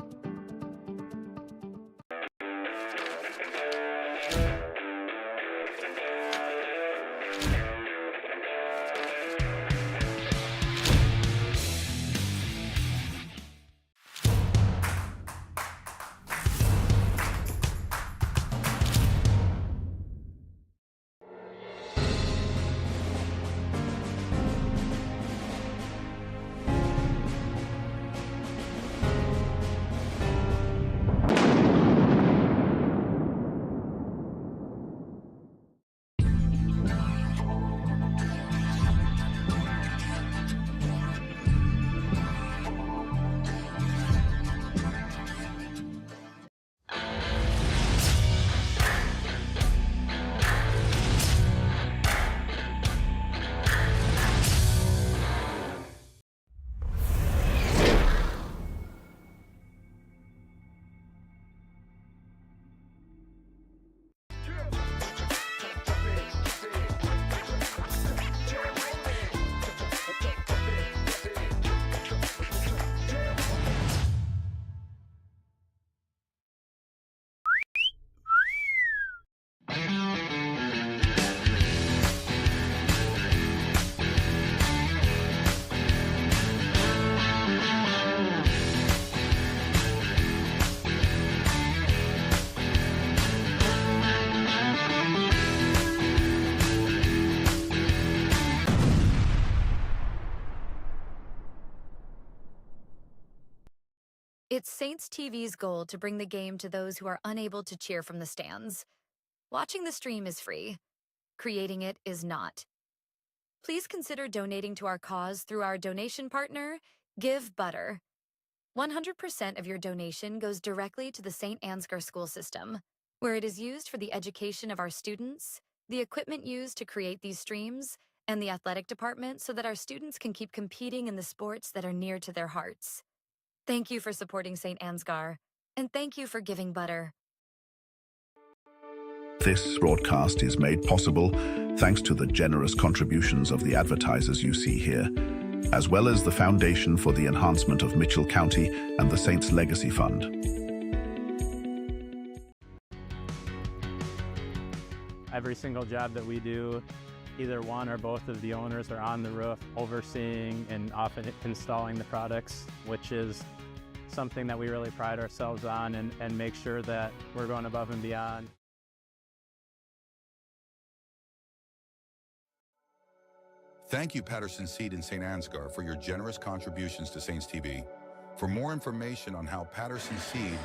It's Saints TV's goal to bring the game to those who are unable to cheer from the stands. Watching the stream is free. Creating it is not. Please consider donating to our cause through our donation partner, Give Butter. 100% of your donation goes directly to the St. Ansgar school system, where it is used for the education of our students, the equipment used to create these streams, and the athletic department so that our students can keep competing in the sports that are near to their hearts. Thank you for supporting St. Ansgar, and thank you for giving butter. This broadcast is made possible thanks to the generous contributions of the advertisers you see here, as well as the Foundation for the Enhancement of Mitchell County and the Saints Legacy Fund. every single job that we do, either one or both of the owners are on the roof overseeing and often installing the products, which is something that we really pride ourselves on and make sure that we're going above and beyond. Thank you, Patterson Seed in St. Ansgar, for your generous contributions to Saints TV. For more information on how Patterson Seed...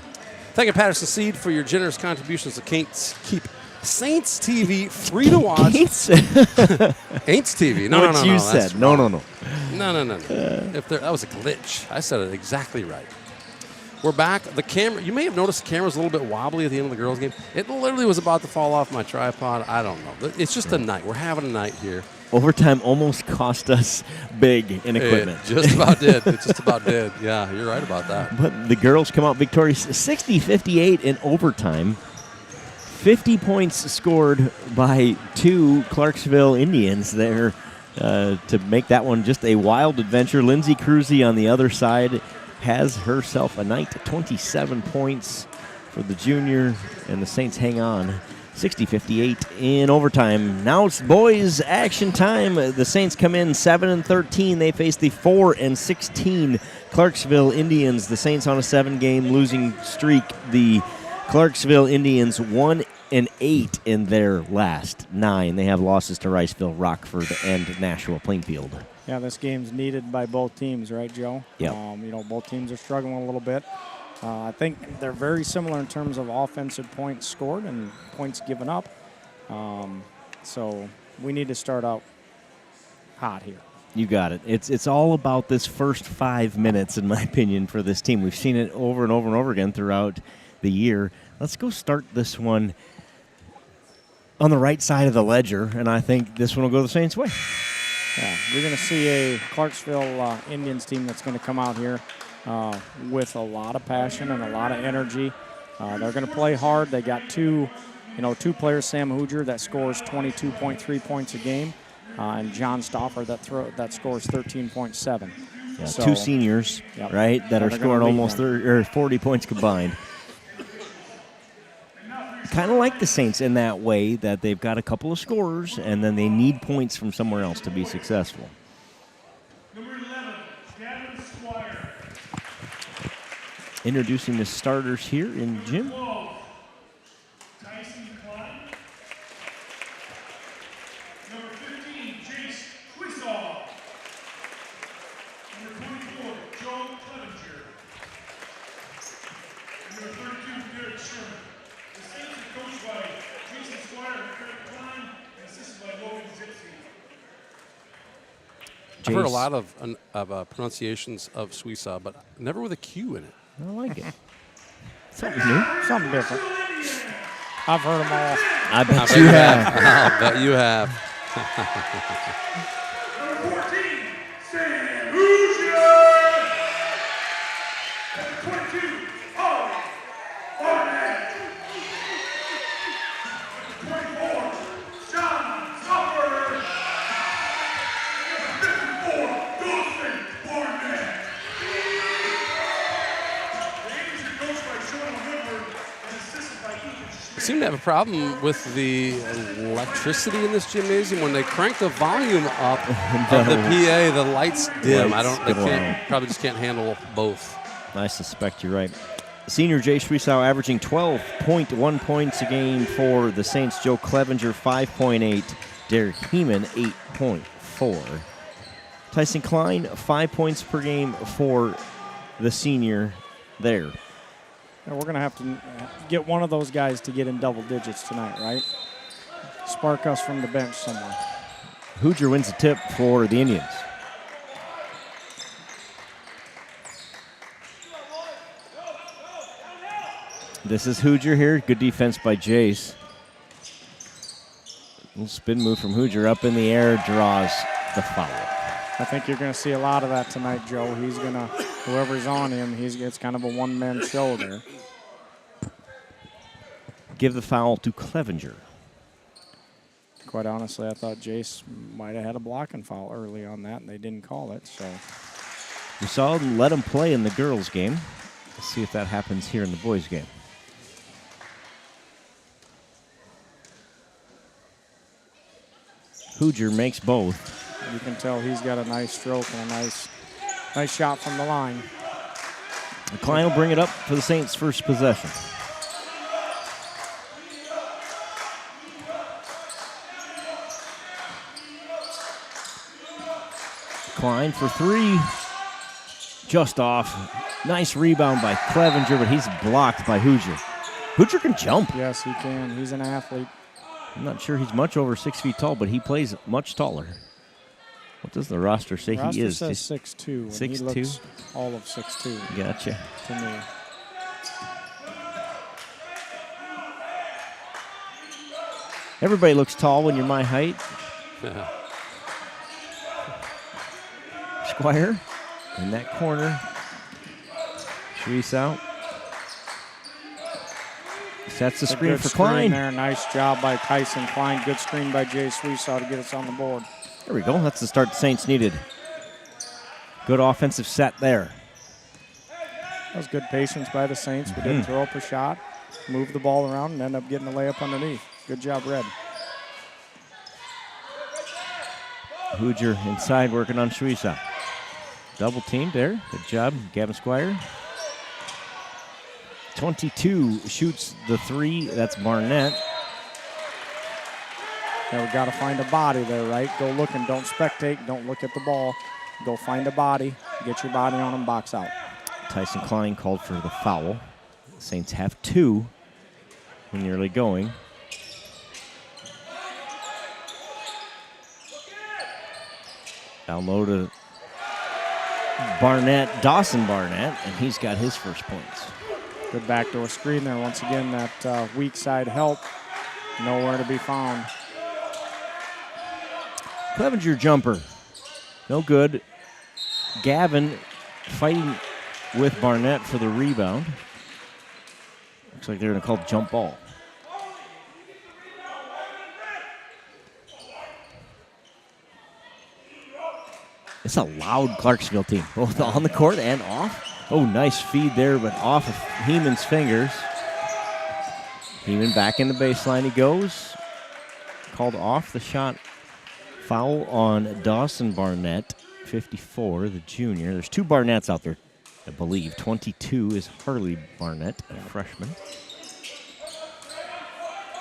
Thank you, Patterson Seed, for your generous contributions to keep Saints TV free to watch. Aints TV. No, what no, no, you no. said. That's No, wrong. no, no. No. That was a glitch. I said it exactly right. We're back. The camera, you may have noticed the camera was a little bit wobbly at the end of the girls' game. It literally was about to fall off my tripod. I don't know. It's just a night. We're having a night here. Overtime almost cost us big in equipment. It just about did. It just about did. Yeah, you're right about that. But the girls come out victorious 60-58 in overtime. 50 points scored by 2 Clarksville Indians there to make that one just a wild adventure. Lindsay Cruzy on the other side has herself a night. 27 points for the junior, and the Saints hang on. 60-58 in overtime. Now it's boys action time. The Saints come in 7-13. They face the 4-16 Clarksville Indians. The Saints on a 7-game losing streak. The Clarksville Indians 1-8 in their last 9. They have losses to Riceville, Rockford, and Nashua Plainfield. Yeah, this game's needed by both teams, right, Joe? Yeah. Both teams are struggling a little bit. I think they're very similar in terms of offensive points scored and points given up. So we need to start out hot here. You got it. It's all about this first 5 minutes, in my opinion, for this team. We've seen it over and over and over again throughout the year. Let's go start this one on the right side of the ledger, and I think this one will go the Saints' way. Yeah, you're going to see a Clarksville Indians team that's going to come out here with a lot of passion and a lot of energy. They're going to play hard. They got two players, Sam Hooger, that scores 22.3 points a game, and John Stauffer that scores 13.7. Yeah, so, 2 seniors, yep, right, that are scoring almost 40 points combined. Kind of like the Saints in that way, that they've got a couple of scorers, and then they need points from somewhere else to be successful. Introducing the starters here in gym. I've heard a lot of pronunciations of Suiza, but never with a Q in it. I like it. Something new. Something different. I've heard them all. I bet you have. I'll bet you have. Number 14, Sam Hooger. Number 22, Ollie Barnett. Number 24, John Stopper. Number 54, Dawson Barnett. I seem to have a problem with the electricity in this gymnasium. When they crank the volume up of the PA, the lights dim. Probably just can't handle both. I suspect you're right. Senior Jay Schwiesow averaging 12.1 points a game for the Saints. Joe Clevenger, 5.8. Derek Heeman, 8.4. Tyson Klein, 5 points per game for the senior there. We're going to have to get one of those guys to get in double digits tonight, right? Spark us from the bench somewhere. Hooger wins the tip for the Indians. This is Hooger here. Good defense by Jace. Little spin move from Hooger up in the air, draws the foul. I think you're going to see a lot of that tonight, Joe. He's going to, whoever's on him, it's kind of a one-man show there. Give the foul to Clevenger. Quite honestly, I thought Jace might have had a blocking foul early on that, and they didn't call it. So we saw them let him play in the girls' game. Let's see if that happens here in the boys' game. Hoosier makes both. You can tell he's got a nice stroke and a nice shot from the line. Klein will bring it up for the Saints' first possession. Klein for three. Just off. Nice rebound by Clevenger, but he's blocked by Hoosier. Hoosier can jump. Yes, he can. He's an athlete. I'm not sure he's much over 6 feet tall, but he plays much taller. What does the roster say he is? Roster says 6'2". 6'2"? He looks all of 6'2". Gotcha. To me. Everybody looks tall when you're my height. Yeah. Squire in that corner. Shreese out. Sets the screen for Klein. There. Nice job by Tyson Klein. Good screen by Jay Sweesaw to get us on the board. There we go. That's the start the Saints needed. Good offensive set there. That was good patience by the Saints. We didn't throw up a shot, move the ball around, and end up getting a layup underneath. Good job, Red. Hoosier inside working on Shuisa. Double teamed there. Good job, Gavin Squire. 22 shoots the three. That's Barnett. Yeah, we got to find a body there, right? Go looking. Don't spectate. Don't look at the ball. Go find a body. Get your body on him. Box out. Tyson Klein called for the foul. The Saints have two. We're nearly going. Down low to Barnett, Dawson Barnett, and he's got his first points. Good backdoor screen there. Once again, that weak side help. Nowhere to be found. Clevenger jumper. No good. Gavin fighting with Barnett for the rebound. Looks like they're going to call jump ball. It's a loud Clarksville team, both on the court and off. Oh, nice feed there, but off of Heeman's fingers. Heeman back in the baseline he goes. Called off the shot. Foul on Dawson Barnett, 54, the junior. There's two Barnetts out there, I believe. 22 is Harley Barnett, a freshman.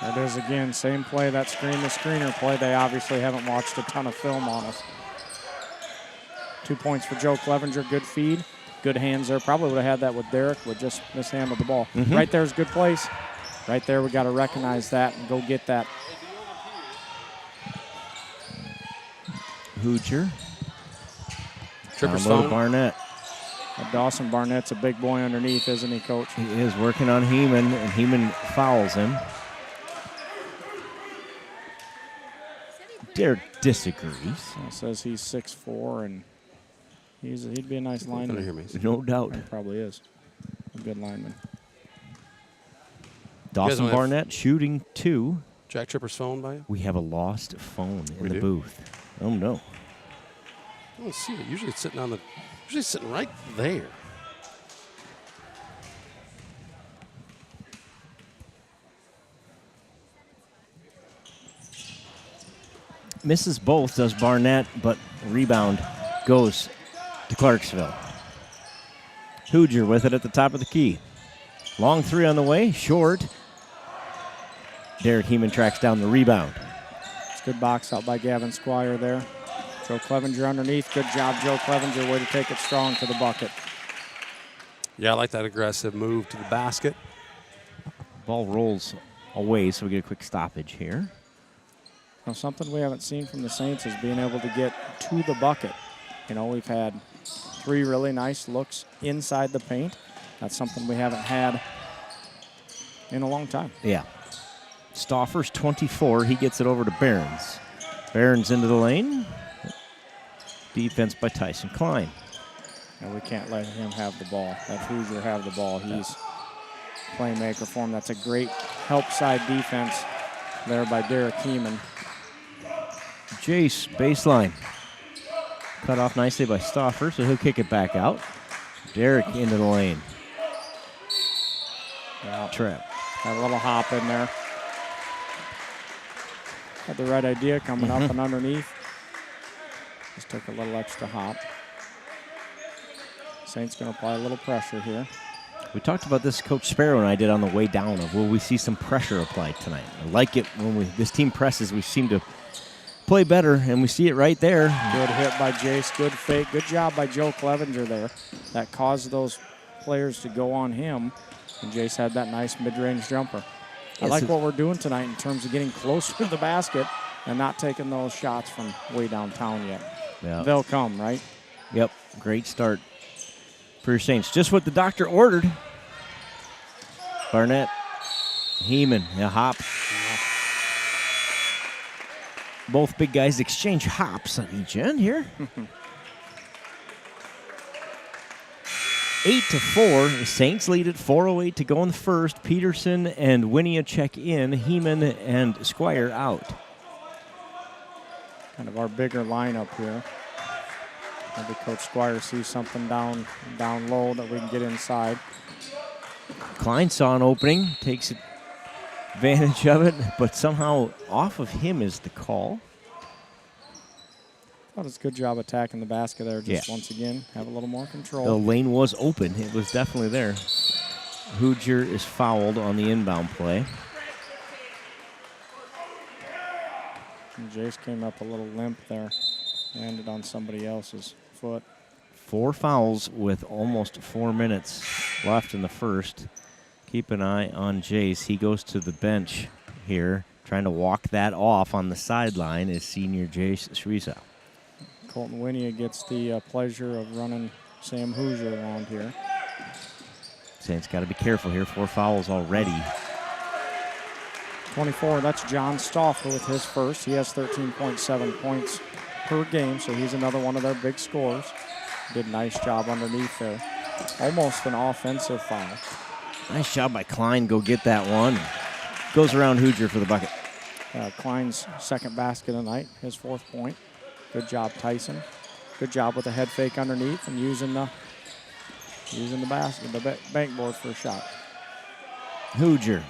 There it is again, same play, that screen-to-screener play. They obviously haven't watched a ton of film on us. 2 points for Joe Clevenger, good feed, good hands there. Probably would have had that with Derek, would just mishandled the ball. Right there's a good place. Right there, we got to recognize that and go get that. Hoosier. Tripper's down low phone. to Barnett. Dawson Barnett's a big boy underneath, isn't he, Coach? He is working on Heeman, and Heeman fouls him. Derek disagrees. Says he's 6'4", and he'd be a nice lineman. Hear me. No doubt. He probably is. A good lineman. Dawson Barnett shooting two. Jack Tripper's phone by you? We have a lost phone in We the do? booth. Oh, no. I don't see it. Usually it's sitting right there. Misses both, does Barnett, but rebound goes to Clarksville. Hoosier with it at the top of the key. Long three on the way, short. Derek Heeman tracks down the rebound. It's good box out by Gavin Squire there. Joe Clevenger underneath. Good job, Joe Clevenger. Way to take it strong to the bucket. Yeah, I like that aggressive move to the basket. Ball rolls away, so we get a quick stoppage here. Now, something we haven't seen from the Saints is being able to get to the bucket. You know, we've had 3 really nice looks inside the paint. That's something we haven't had in a long time. Yeah. Stauffer's 24. He gets it over to Behrens. Behrens into the lane. Defense by Tyson Klein. And we can't let him have the ball. Let Hoosier have the ball. He's playmaker for him. That's a great help side defense there by Derek Heeman. Jace, baseline. Cut off nicely by Stauffer, so he'll kick it back out. Derek into the lane. Yeah. Trap. Got a little hop in there. Had the right idea coming up and underneath. Just took a little extra hop. Saints going to apply a little pressure here. We talked about this, Coach Sparrow and I did on the way down, of will we see some pressure applied tonight? I like it when this team presses, we seem to play better, and we see it right there. Good hit by Jace, good fake. Good job by Joe Clevenger there. That caused those players to go on him, and Jace had that nice mid-range jumper. I like what we're doing tonight in terms of getting closer to the basket and not taking those shots from way downtown yet. Yeah. They'll come, right? Yep, great start for your Saints. Just what the doctor ordered. Barnett, Heeman, a hop. Both big guys exchange hops on each end here. 8-4, the Saints lead at 4:08 to go in the first. Peterson and Winia check in. Heeman and Squire out. Kind of our bigger lineup here. Maybe Coach Squire sees something down low that we can get inside. Klein saw an opening, takes advantage of it, but somehow off of him is the call. Thought it's a good job attacking the basket there. Just once again, have a little more control. The lane was open. It was definitely there. Hoosier is fouled on the inbound play. And Jace came up a little limp there. Landed on somebody else's foot. 4 fouls with almost 4 minutes left in the first. Keep an eye on Jace. He goes to the bench here. Trying to walk that off on the sideline is senior Jace Shriza. Colton Winia gets the pleasure of running Sam Hoosier around here. Saints got to be careful here. 4 fouls already. 24, that's John Stauffer with his first. He has 13.7 points per game, so he's another one of their big scorers. Did a nice job underneath there. Almost an offensive foul. Nice job by Klein. Go get that one. Goes around Hoosier for the bucket. Klein's second basket of the night, his 4th point. Good job, Tyson. Good job with the head fake underneath and using the basket, the bank board for a shot. Hoosier.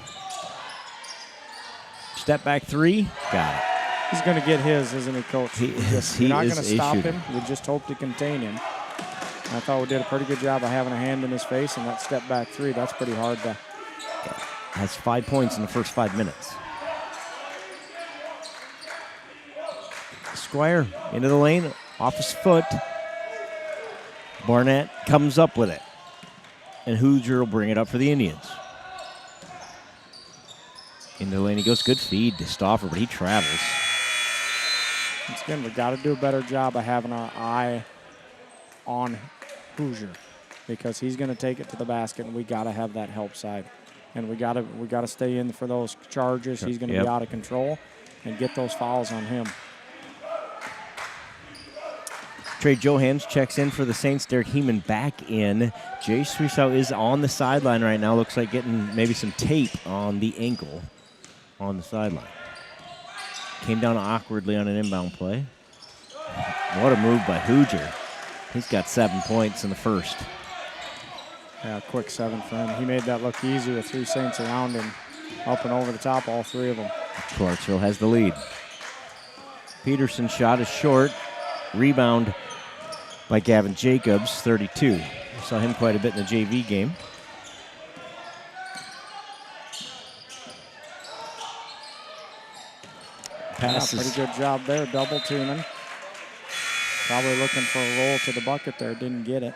Step back 3. Got it. He's going to get his, isn't he, Coach? You're not going to stop him. You just hope to contain him. I thought we did a pretty good job of having a hand in his face, and that step back 3, that's pretty hard to. Has 5 points in the first 5 minutes. Squire into the lane, off his foot. Barnett comes up with it. And Hoosier will bring it up for the Indians. Into the lane he goes. Good feed to Stauffer, but he travels. Once again, we got to do a better job of having our eye on Hoosier because he's going to take it to the basket, and we got to have that help side. And we got to stay in for those charges. He's going to be out of control and get those fouls on him. Trey Johans checks in for the Saints. Derek Heeman back in. Jace Suisau is on the sideline right now. Looks like getting maybe some tape on the ankle on the sideline. Came down awkwardly on an inbound play. What a move by Hoosier. He's got 7 points in the first. Yeah, quick 7 for him. He made that look easy with 3 Saints around him. Up and over the top, all 3 of them. Clarksville has the lead. Peterson's shot is short. Rebound by Gavin Jacobs, 32. We saw him quite a bit in the JV game. Passes. Pretty good job there, double teaming. Probably looking for a roll to the bucket there, didn't get it.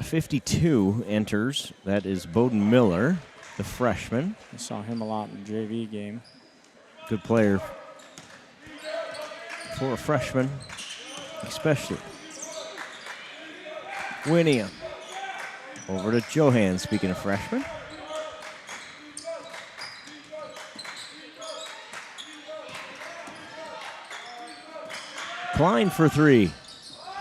.52 enters. That is Bowden Miller, the freshman. I saw him a lot in the JV game. Good player for a freshman, especially. Winia. Over to Johan, speaking of freshman. Klein for 3.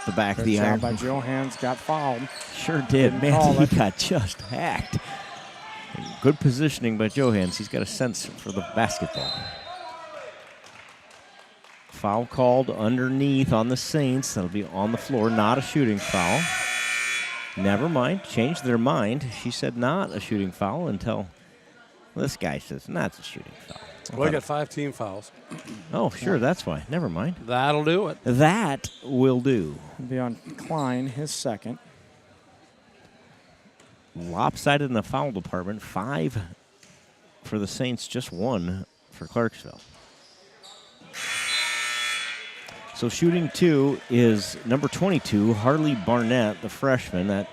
The back Good of the job iron. by Johans, got fouled. Sure did. Didn't Man, call he it. got just hacked. Good positioning by Johans. He's got a sense for the basketball. Foul called underneath on the Saints. That'll be on the floor, not a shooting foul. Never mind. Changed their mind. She said not a shooting foul until this guy says not a shooting foul. Well, I got 5 team fouls. Oh, sure, that's why. Never mind. That'll do it. That will do. It'll be on Klein, his second. Lopsided in the foul department. 5 for the Saints, just 1 for Clarksville. So shooting 2 is number 22, Harley Barnett, the freshman, that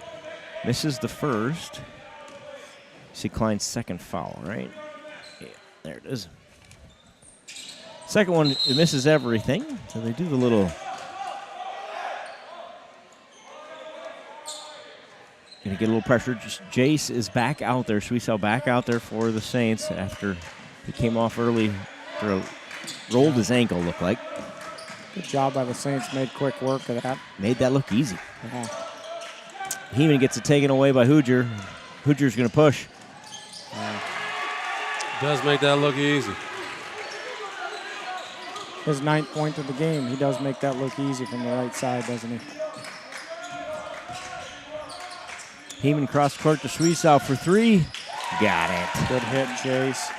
misses the first. See Klein's second foul, right? Yeah, there it is. Second one, it misses everything. So they do the little... Gonna get a little pressure. Jace is back out there. Schwiesau back out there for the Saints after he came off early. Rolled his ankle, looked like. Good job by the Saints. Made quick work of that. Made that look easy. Yeah. Heeman gets it taken away by Hoosier. Hoosier's going to push. Does make that look easy. His 9th point of the game. He does make that look easy from the right side, doesn't he? Heeman cross court to Schwiesau for 3. Got it. Good hit, Jace.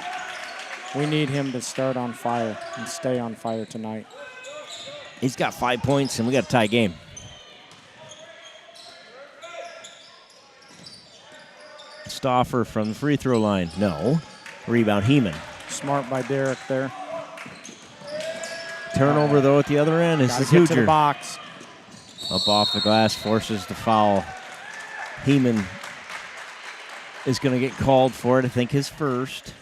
We need him to start on fire and stay on fire tonight. He's got 5 points, and we got a tie game. Stauffer from the free throw line. No. Rebound, Heeman. Smart by Derek there. Turnover, though, at the other end. This is Get Hoosier. to the box. Up off the glass, forces the foul. Heeman is going to get called for it. I think his first.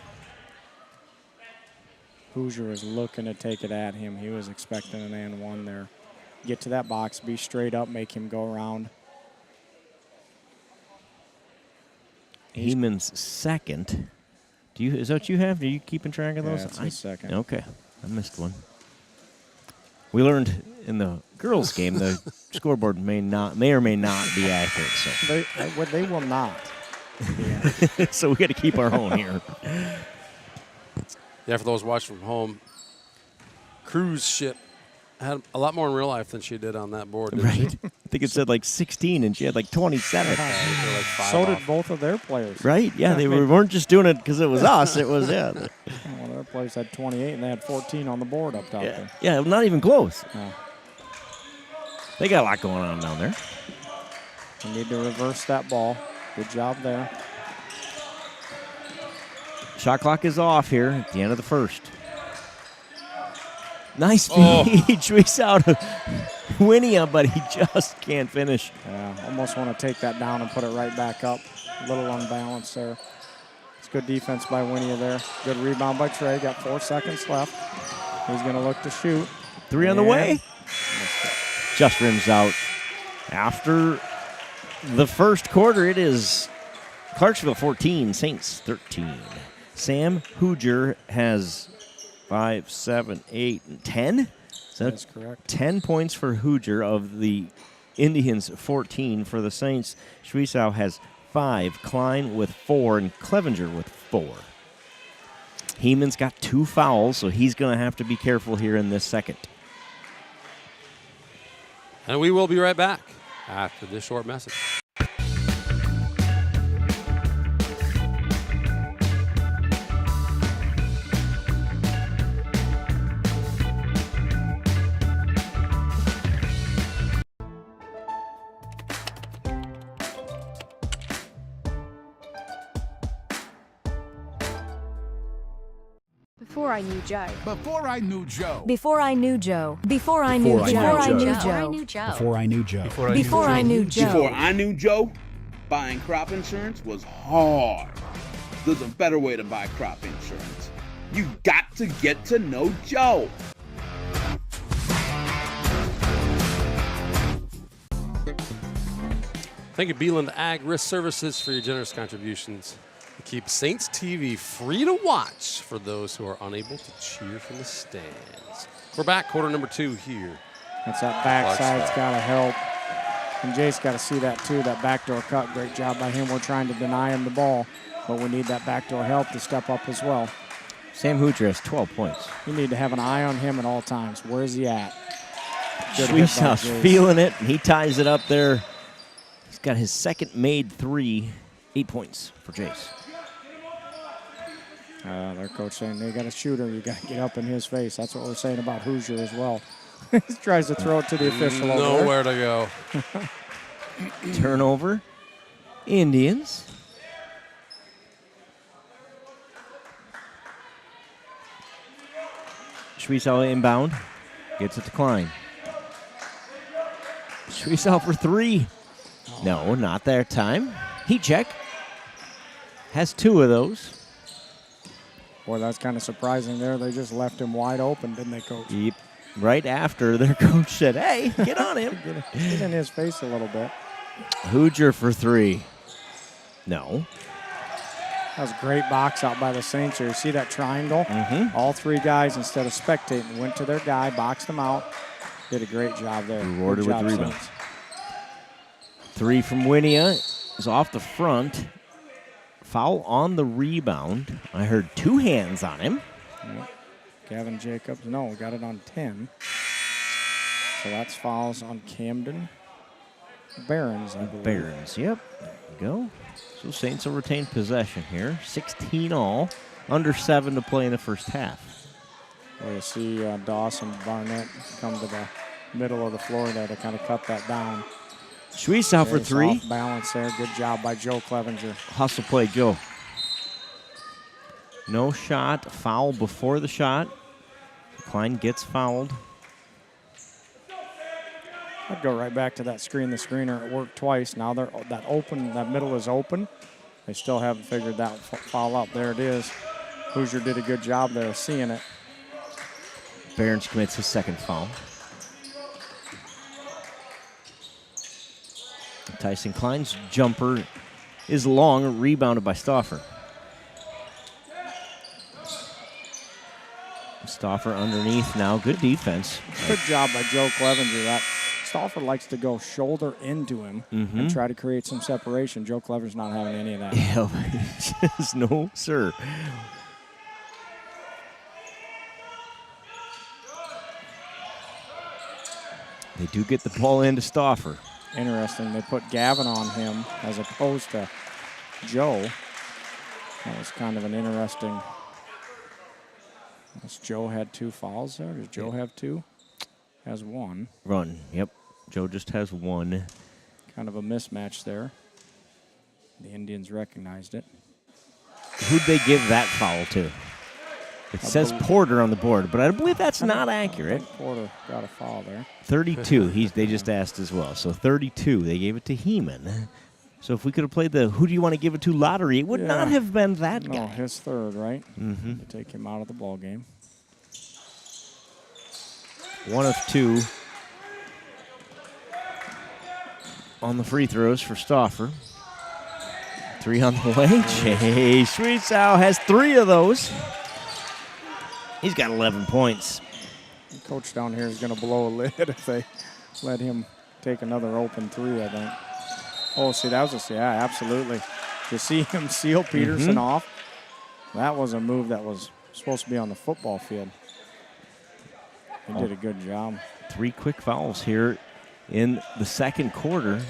Hoosier was looking to take it at him. He was expecting an and one there. Get to that box, be straight up, make him go around. Heeman's second. Is that what you have? Are you keeping track of those? Yeah, that's his second. Okay, I missed one. We learned in the girls' game the scoreboard may or may not be accurate. So they will not. So we got to keep our own here. Yeah, for those watching from home, cruise ship had a lot more in real life than she did on that board, didn't Right. she? I think it said like 16, and she had like 27. So did both of their players. Right? Yeah, they weren't just doing it because it was us. It was, yeah. One of their players had 28, and they had 14 on the board up top there. Yeah, not even close. No. They got a lot going on down there. We need to reverse that ball. Good job there. Shot clock is off here at the end of the first. Nice feed. Schwiesau out of Winia, but he just can't finish. Yeah, almost want to take that down and put it right back up. A little unbalanced there. It's good defense by Winia there. Good rebound by Trey. Got 4 seconds left. He's going to look to shoot. 3 on the way. Just rims out. After the first quarter, it is Clarksville 14, Saints 13. Sam Hoosier has 5, 7, 8, and 10. That's correct. 10 points for Hoosier of the Indians, 14 for the Saints. Schwiesau has 5, Klein with 4, and Clevenger with 4. Heeman's got 2 fouls, so he's going to have to be careful here in this second. And we will be right back after this short message. Before I knew Joe. Before I knew Joe. Before I knew Joe. Before I knew Joe. Before I knew Joe. Before I knew Joe. Before I knew Joe. Before I knew Joe, buying crop insurance was hard. There's a better way to buy crop insurance. You got to get to know Joe. Thank you, Beeland Ag Risk Services, for your generous contributions. Keep Saints TV free to watch for those who are unable to cheer from the stands. We're back, quarter number 2 here. That's that backside's got to help. And Jace got to see that too, that backdoor cut. Great job by him. We're trying to deny him the ball, but we need that backdoor help to step up as well. Sam Hoosier has 12 points. You need to have an eye on him at all times. Where's he at? Schwiesau's feeling it, and he ties it up there. got his second made three, 8 points for Jace. Their coach saying they got a shooter. You got to get up in his face. That's what we're saying about Hoosier as well. He tries to throw it to the official over there. Nowhere to go. Turnover. Indians. Schwiesel inbound. Gets it to Klein. Schwiesel for three. No, not their time. Heat check. Has two of those. Boy, that's kind of surprising there. They just left him wide open, didn't they, Coach? Yep. Right after their coach said, hey, get on him. Get in his face a little bit. Hoosier for three. No. That was a great box out by the Saints here. You see that triangle? Mm-hmm. All three guys, instead of spectating, went to their guy, boxed him out. Did a great job there. Rewarded Good job, with the rebound. Saints. Three from Winia is off the front. Foul on the rebound. I heard two hands on him. Yep. Gavin Jacobs, no, got it on 10. So that's fouls on Camden Barons, I believe. Barons, yep. There we go. So Saints will retain possession here. 16 all. Under 7 to play in the first half. Well, you see Dawson Barnett come to the middle of the floor there to kind of cut that down. Schwiesel for three. Off balance there. Good job by Joe Clevenger. Hustle play, Joe. No shot. Foul before the shot. Klein gets fouled. I'd go right back to that screen. The screener, it worked twice. Now they're that middle is open. They still haven't figured that foul out. There it is. Hoosier did a good job there of seeing it. Barons commits his second foul. Tyson Klein's jumper is long, rebounded by Stauffer. Stauffer underneath now. Good defense. Good job by Joe Clevenger. That Stauffer likes to go shoulder into him and try to create some separation. Joe Clevenger's not having any of that. Yeah, just no, sir. They do get the ball into Stauffer. Interesting. They put Gavin on him as opposed to Joe. That was kind of an interesting. Does Joe had two fouls there? Does Joe have two? Has one. Run. Yep. Joe just has one. Kind of a mismatch there. The Indians recognized it. Who'd they give that foul to? It says Porter on the board, but I believe that's not accurate. I think Porter got a foul there. 32. They just asked as well. So 32. They gave it to Heeman. So if we could have played the who do you want to give it to lottery, it would not have been that guy. No, his third, right? Mm-hmm. To take him out of the ball game. 1 of 2 on the free throws for Stauffer. 3 on the way. Jay Schwiesel has 3 of those. He's got 11 points. The coach down here is going to blow a lid if they let him take another open 3, I think. Oh, see, that was absolutely. You see him seal Peterson off? That was a move that was supposed to be on the football field. He did a good job. 3 quick fouls here in the second quarter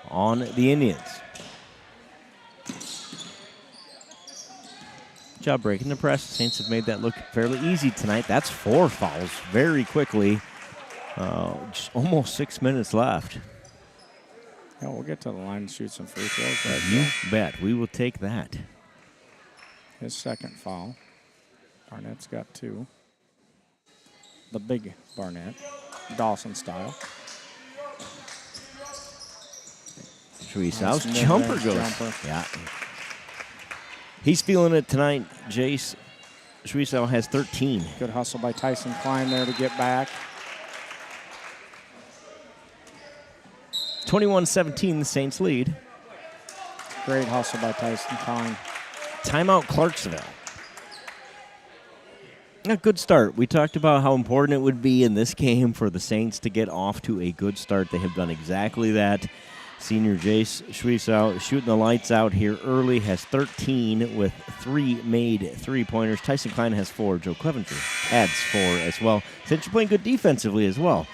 on the Indians. Good job breaking the press. Saints have made that look fairly easy tonight. That's 4 fouls very quickly. Just almost 6 minutes left. Yeah, we'll get to the line and shoot some free throws. Right You bet. We will take that. His second foul. Barnett's got 2. The big Barnett, Dawson style. Schwiesel's jumper goes. Yeah. He's feeling it tonight. Jace Schwiesel has 13. Good hustle by Tyson Klein there to get back. 21-17, the Saints lead. Great hustle by Tyson Klein. Timeout Clarksville. A good start. We talked about how important it would be in this game for the Saints to get off to a good start. They have done exactly that. Senior Jace Schwiesel shooting the lights out here early, has 13 with 3 made 3-pointers. Tyson Klein has 4. Joe Clevenger adds 4 as well. Saints are playing good defensively as well.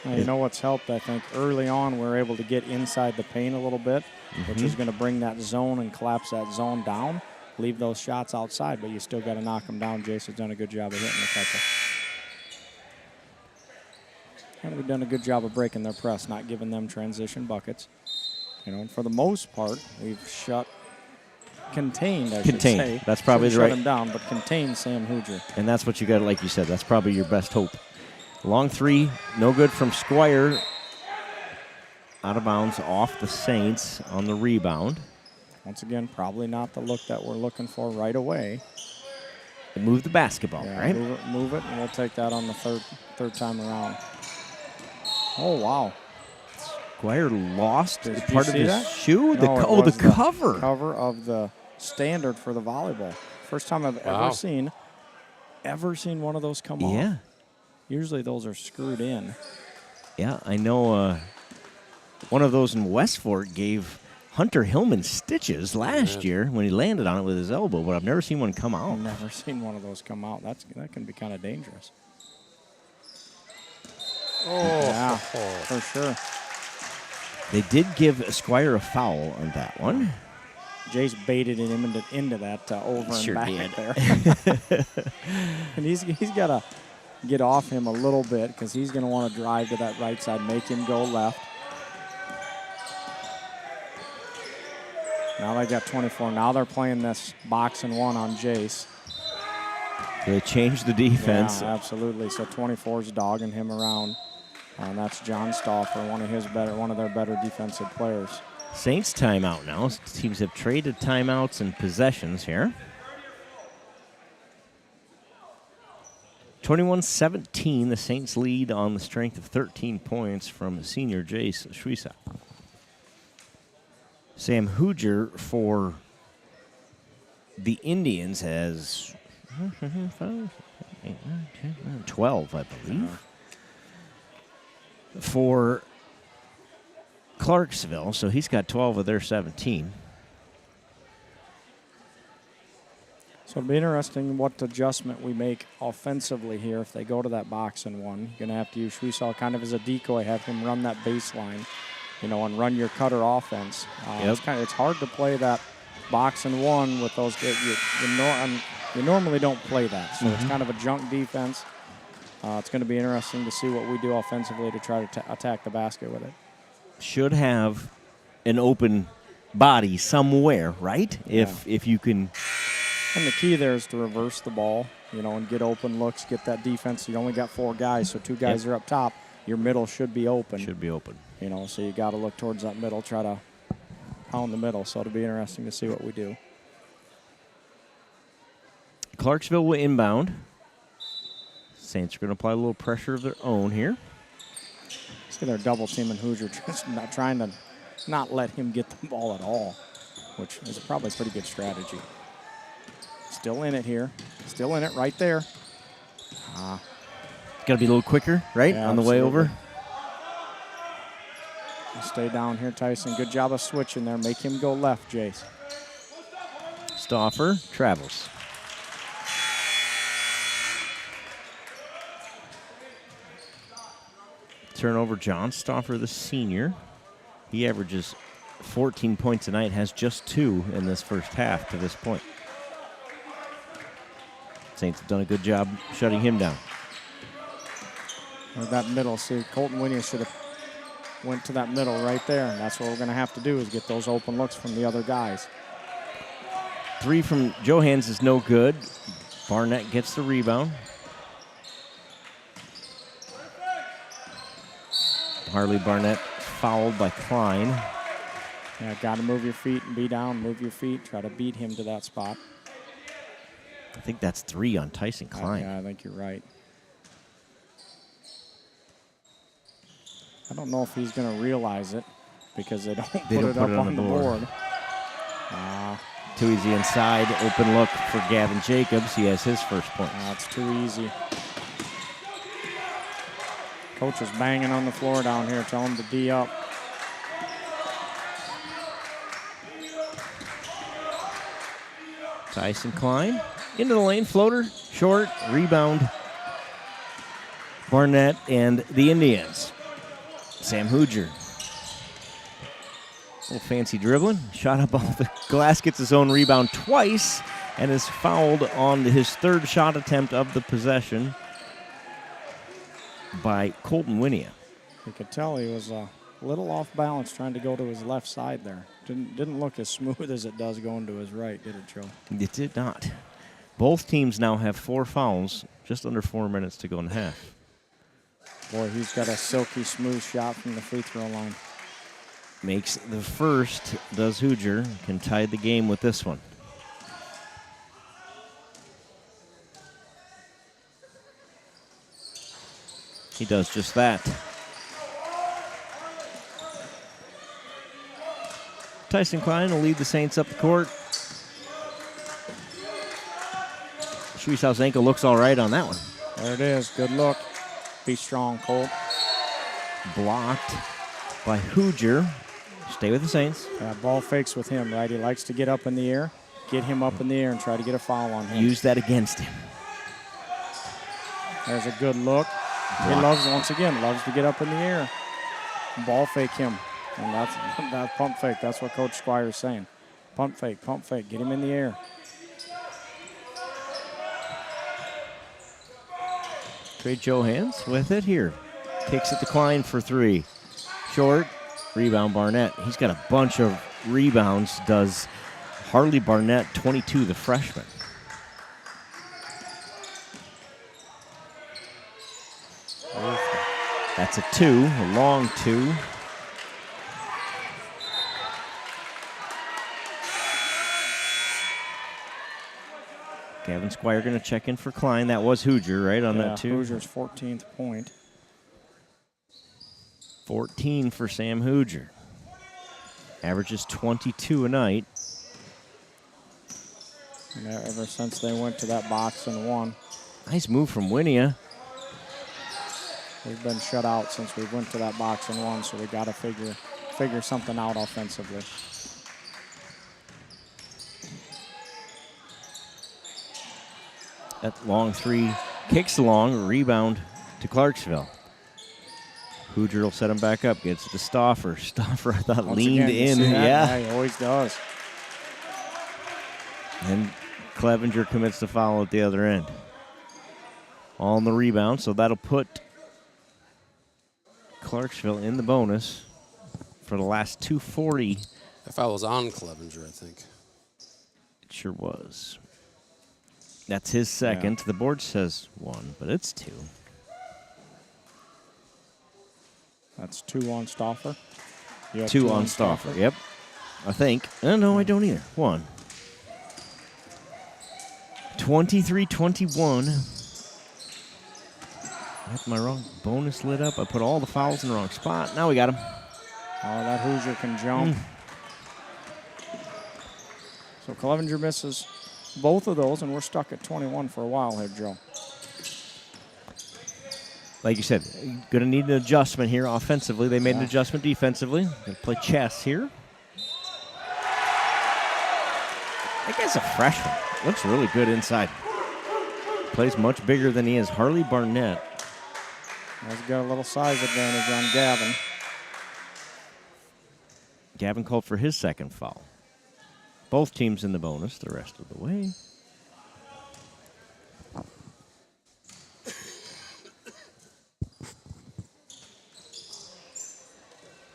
You know what's helped, I think, early on we're able to get inside the paint a little bit, which is going to bring that zone and collapse that zone down, leave those shots outside, but you still got to knock them down. Jason's done a good job of hitting a couple. And we've done a good job of breaking their press, not giving them transition buckets. And for the most part, we've contained, I should say. That's probably the shut right. him down, but contained Sam Huger. And that's what you got, like you said, that's probably your best hope. Long three, no good from Squire. Out of bounds off the Saints on the rebound. Once again, probably not the look that we're looking for right away. Move the basketball, yeah, right? Move it, and we'll take that on the third time around. Oh, wow. Squire lost Did part you of see his that? shoe. No, The cover. Cover of the standard for the volleyball. First time I've ever seen one of those come off. Yeah. Usually those are screwed in. Yeah, I know one of those in West Fork gave Hunter Hillman stitches last year when he landed on it with his elbow, but I've never seen one come out. I've never seen one of those come out. That can be kind of dangerous. Oh, yeah, for sure. They did give Squire a foul on that one. Jace baited him into that over and Sure back did. there. And he's got to get off him a little bit because he's going to want to drive to that right side, make him go left. Now they got 24. Now they're playing this box and one on Jace. They changed the defense. Yeah, absolutely. So 24's dogging him around. And that's John Stauffer, one of their better defensive players. Saints timeout now. Teams have traded timeouts and possessions here. 21-17, the Saints lead on the strength of 13 points from senior Jace Schwiesack. Sam Huger for the Indians has 12, I believe. For Clarksville, so he's got 12 of their 17. So it'll be interesting what adjustment we make offensively here if they go to that box and one. You're going to have to use Schwiesel kind of as a decoy, have him run that baseline, and run your cutter offense. It's hard to play that box and one with those. You normally don't play that, so it's kind of a junk defense. It's going to be interesting to see what we do offensively to try to attack the basket with it. Should have an open body somewhere, right? Yeah. If you can. And the key there is to reverse the ball, and get open looks, get that defense. You only got 4 guys, so 2 guys are up top. Your middle should be open. So you got to look towards that middle, try to pound the middle. So it'll be interesting to see what we do. Clarksville will inbound. Saints are going to apply a little pressure of their own here. See, they're double teaming Hoosier, just not trying to not let him get the ball at all, which is probably a pretty good strategy. Still in it here. Still in it right there. Got to be a little quicker, right, Yeah, on the way over. Stay down here, Tyson. Good job of switching there. Make him go left, Jace. Stauffer travels. Turnover, John Stauffer, the senior. He averages 14 points a night, has just 2 in this first half to this point. Saints have done a good job shutting him down. With that middle, see, Colton Winnie should have went to that middle right there, and that's what we're going to have to do is get those open looks from the other guys. 3 from Johans is no good. Barnett gets the rebound. Harley Barnett fouled by Klein. Yeah, got to move your feet and be down. Move your feet. Try to beat him to that spot. I think that's 3 on Tyson Klein. Yeah, I think you're right. I don't know if he's going to realize it because they don't put it up on the board. Too easy inside. Open look for Gavin Jacobs. He has his first point. It's too easy. Coach is banging on the floor down here. Tell him to D up. Tyson Klein into the lane. Floater. Short. Rebound. Barnett and the Indians. Sam Hooger. A little fancy dribbling. Shot up off the glass, gets his own rebound twice, and is fouled on his third shot attempt of the possession by Colton Winia. You could tell he was a little off balance trying to go to his left side there. Didn't look as smooth as it does going to his right, did it, Joe? It did not. Both teams now have 4 fouls, just under 4 minutes to go in half. Boy, he's got a silky smooth shot from the free throw line. Makes the first, does Hooger, can tie the game with this one. He does just that. Tyson Klein will lead the Saints up the court. Schwiesau's ankle looks all right on that one. There it is. Good look. Be strong, Colt. Blocked by Hooger. Stay with the Saints. Ball fakes with him, right? He likes to get up in the air. Get him up in the air and try to get a foul on him. Use that against him. There's a good look. He loves to get up in the air. Ball fake him. And that's pump fake. That's what Coach Squire's saying. Pump fake, get him in the air. Trey Johans with it here. Kicks it to Klein for 3. Short. Rebound Barnett. He's got a bunch of rebounds, does Harley Barnett, 22, the freshman. That's a 2, a long 2. Gavin Squire going to check in for Klein. That was Hooger, right, on that 2? Hooger's 14th point. 14 for Sam Hooger. Averages 22 a night. And ever since they went to that box and won. Nice move from Winia. We've been shut out since we went to that box and won, so we got to figure something out offensively. That long 3 kicks along, rebound to Clarksville. Hooger will set him back up, gets it to Stauffer. Stauffer, I thought, Once leaned again, in. Yeah, he always does. And Clevenger commits the foul at the other end. On the rebound, so that'll put Clarksville in the bonus for the last 2:40. That foul was on Clevenger, I think. It sure was. That's his second. Yeah. The board says 1, but it's 2. That's 2 on Stauffer. 2 on Stauffer, yep. I think. No, I don't either. 1. 23-21. I had my wrong bonus lit up. I put all the fouls in the wrong spot. Now we got him. Oh, that Hooger can jump. So Clevenger misses both of those, and we're stuck at 21 for a while here, Joe. Like you said, going to need an adjustment here offensively. They made an adjustment defensively. Going to play chess here. That guy's a freshman. Looks really good inside. Plays much bigger than he is. Harley Barnett. He's got a little size advantage on Gavin. Gavin called for his second foul. Both teams in the bonus the rest of the way.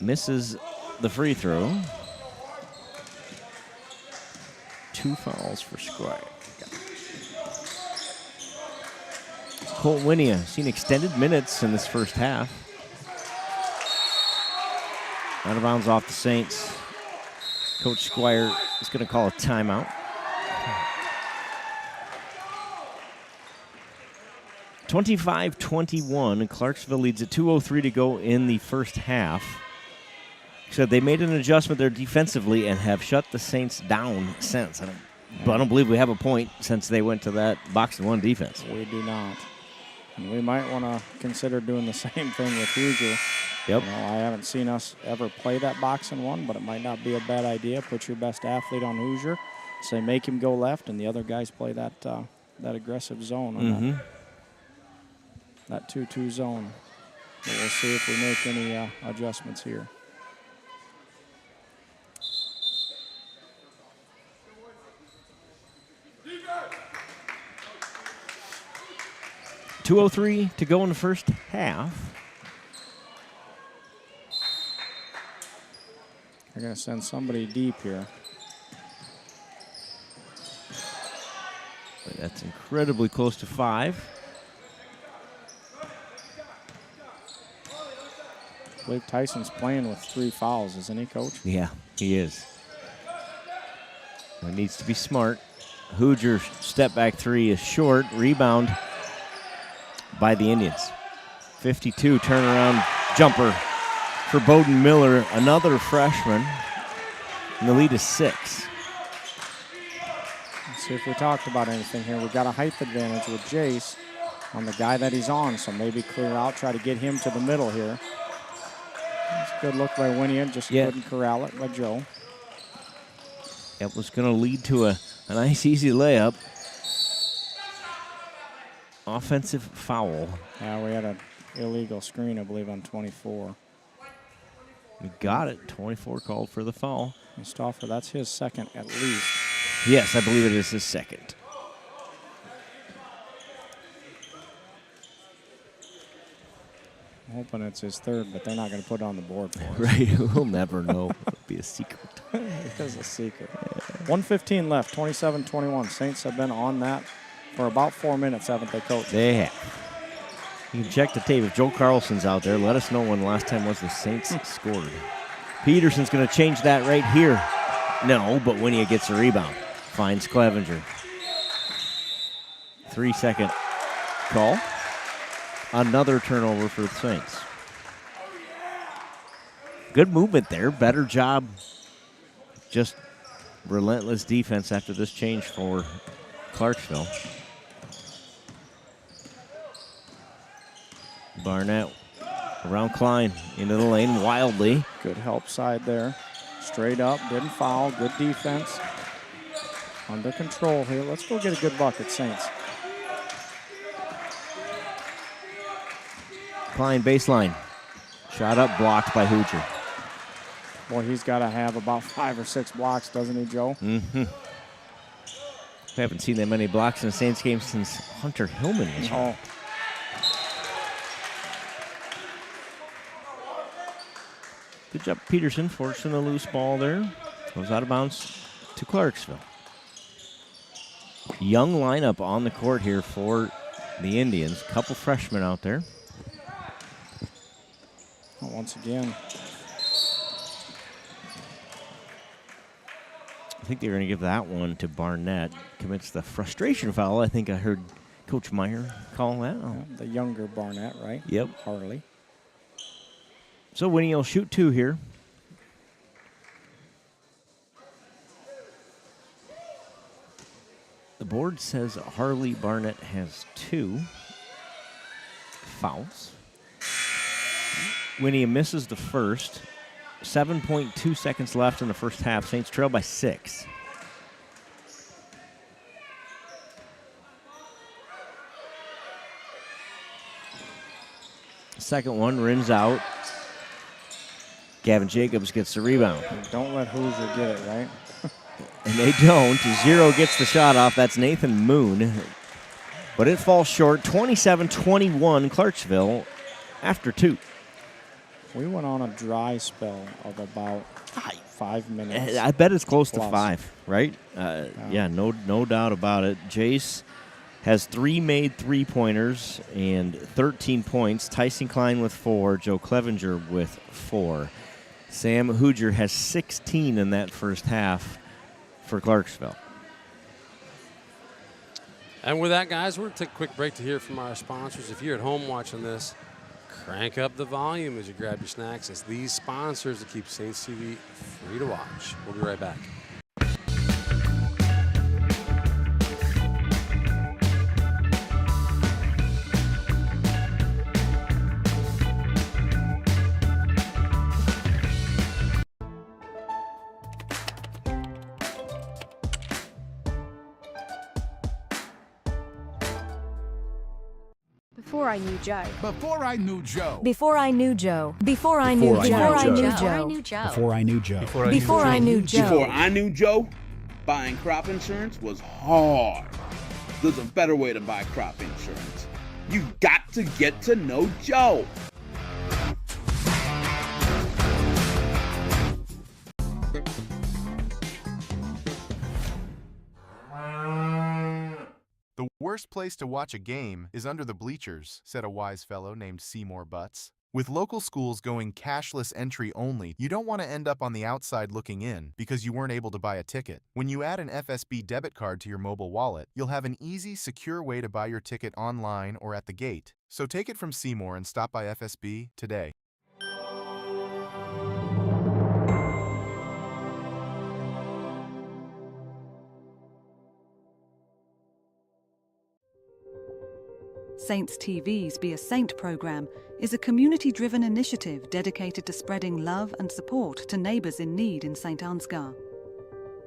Misses the free throw. 2 fouls for Squire. Colt Winia seen extended minutes in this first half. Out of bounds off the Saints. Coach Squire is going to call a timeout. 25-21, and Clarksville leads at 2:03 to go in the first half. So they made an adjustment there defensively and have shut the Saints down since. I don't believe we have a point since they went to that box and one defense. We do not. And we might want to consider doing the same thing with Hooger. Yep. You know, I haven't seen us ever play that box and one, but it might not be a bad idea. Put your best athlete on Hooger. Say make him go left, and the other guys play that aggressive zone on that 2-2 zone. But we'll see if we make any adjustments here. .203 to go in the first half. They're going to send somebody deep here. That's incredibly close to 5. I believe Tyson's playing with 3 fouls, isn't he, Coach? Yeah, he is. It needs to be smart. Hoosier step back 3 is short. Rebound by the Indians. 52 turnaround jumper for Bowden Miller, another freshman. And the lead is 6. Let's see if we talked about anything here. We've got a height advantage with Jace on the guy that he's on, so maybe clear out, try to get him to the middle here. It's a good look by Winnie, just couldn't corral it by Joe. It was going to lead to a nice, easy layup. Offensive foul. Yeah, we had an illegal screen, I believe, on 24. We got it. 24 called for the foul. And Stauffer, that's his second at least. Yes, I believe it is his second. I'm hoping it's his third, but they're not going to put it on the board for us. Right, we'll never know. It'll be a secret. It is a secret. 1:15 left, 27-21. Saints have been on that for about 4 minutes, haven't they, Coach? They have. You can check the tape. If Joe Carlson's out there, let us know when the last time was the Saints scored. Peterson's going to change that right here. No, but Winnie gets a rebound. Finds Clevenger. 3-second call. Another turnover for the Saints. Good movement there. Better job. Just relentless defense after this change for Clarksville. Barnett around Klein into the lane wildly. Good help side there. Straight up, didn't foul. Good defense. Under control here. Let's go get a good bucket, Saints. Klein baseline. Shot up, blocked by Hoosier. Boy, he's got to have about 5 or 6 blocks, doesn't he, Joe? Mm-hmm. We haven't seen that many blocks in a Saints game since Hunter Hillman was here. Good job, Peterson, forcing a loose ball there. Goes out of bounds to Clarksville. Young lineup on the court here for the Indians. Couple freshmen out there. Once again. I think they're going to give that one to Barnett. Commits the frustration foul. I think I heard Coach Meyer call that. Yeah, the younger Barnett, right? Yep. Harley. So Winnie will shoot 2 here. The board says Harley Barnett has 2 fouls. Winnie misses the first. 7.2 seconds left in the first half. Saints trail by 6. Second one rims out. Gavin Jacobs gets the rebound. Don't let Hoosier get it, right? And they don't. Zero gets the shot off. That's Nathan Moon. But it falls short. 27-21 Clarksville after 2. We went on a dry spell of about 5 minutes. I bet it's close to 5, right? Yeah, no doubt about it. Jace has 3 made three-pointers and 13 points. Tyson Klein with 4. Joe Clevenger with 4. Sam Hoosier has 16 in that first half for Clarksville. And with that, guys, we're going to take a quick break to hear from our sponsors. If you're at home watching this, crank up the volume as you grab your snacks. It's these sponsors that keep Saints TV free to watch. We'll be right back. Before I knew Joe. Before I knew Joe. Before I knew Joe. Before I knew Joe. Before I knew Joe. Before I knew Joe. Before I knew Joe. Before I knew Joe, buying crop insurance was hard. There's a better way to buy crop insurance. You got to get to know Joe. The worst place to watch a game is under the bleachers, said a wise fellow named Seymour Butts. With local schools going cashless entry only, you don't want to end up on the outside looking in because you weren't able to buy a ticket. When you add an FSB debit card to your mobile wallet, you'll have an easy, secure way to buy your ticket online or at the gate. So take it from Seymour and stop by FSB today. Saints TV's Be a Saint program is a community-driven initiative dedicated to spreading love and support to neighbours in need in St. Ansgar.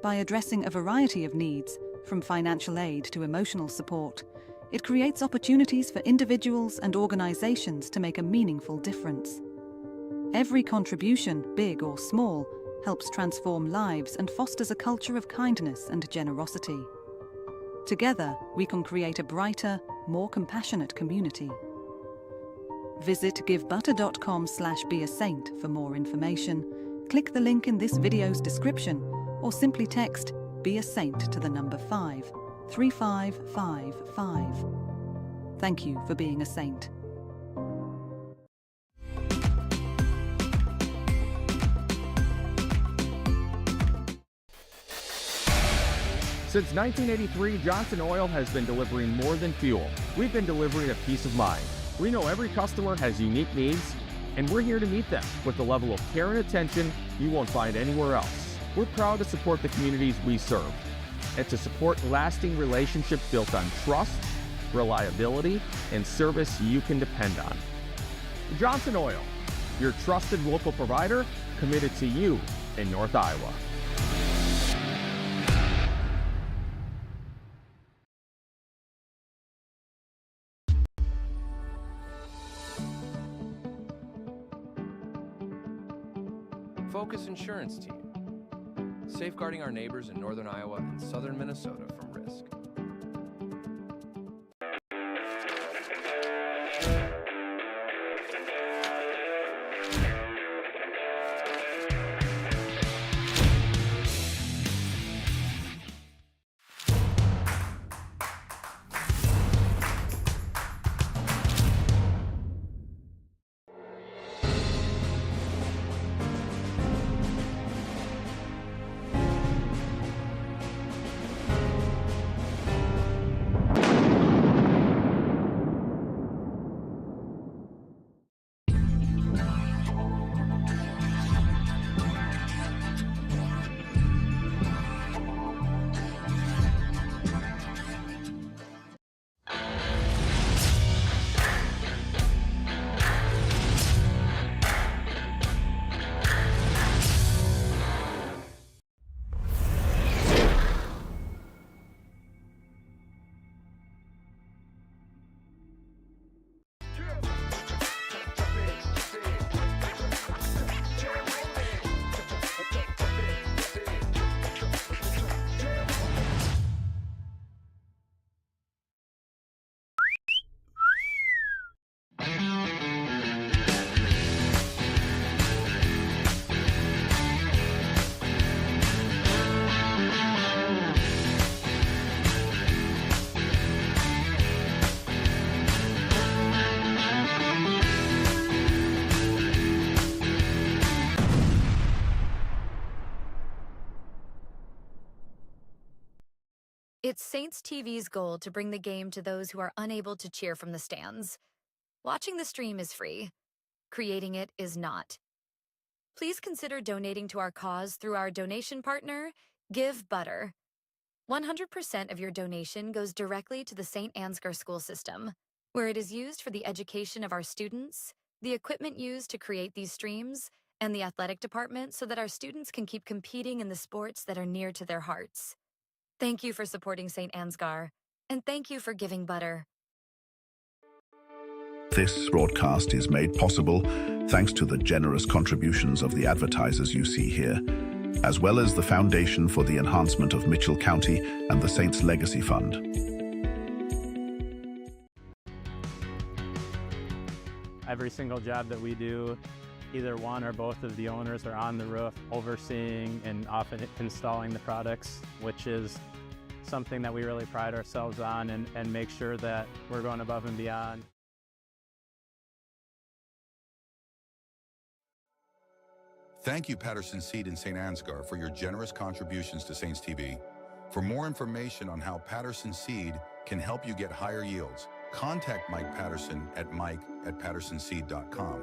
By addressing a variety of needs, from financial aid to emotional support, it creates opportunities for individuals and organisations to make a meaningful difference. Every contribution, big or small, helps transform lives and fosters a culture of kindness and generosity. Together, we can create a brighter, more compassionate community. Visit givebutter.com/beasaint for more information. Click the link in this video's description or simply text Be a Saint to the number 53555. Thank you for being a saint. Since 1983, Johnson Oil has been delivering more than fuel. We've been delivering a peace of mind. We know every customer has unique needs, and we're here to meet them with the level of care and attention you won't find anywhere else. We're proud to support the communities we serve and to support lasting relationships built on trust, reliability, and service you can depend on. Johnson Oil, your trusted local provider committed to you in North Iowa. Focus Insurance Team, safeguarding our neighbors in northern Iowa and southern Minnesota from risk. It's Saints TV's goal to bring the game to those who are unable to cheer from the stands. Watching the stream is free. Creating it is not. Please consider donating to our cause through our donation partner, Give Butter. 100% of your donation goes directly to the St. Ansgar school system, where it is used for the education of our students, the equipment used to create these streams, and the athletic department so that our students can keep competing in the sports that are near to their hearts. Thank you for supporting St. Ansgar, and thank you for giving butter. This broadcast is made possible thanks to the generous contributions of the advertisers you see here, as well as the Foundation for the Enhancement of Mitchell County and the Saints Legacy Fund. Every single job that we do, either one or both of the owners are on the roof overseeing and often installing the products, which is something that we really pride ourselves on and make sure that we're going above and beyond. Thank you, Patterson Seed in St. Ansgar, for your generous contributions to Saints TV. For more information on how Patterson Seed can help you get higher yields, contact Mike Patterson at mike@pattersonseed.com.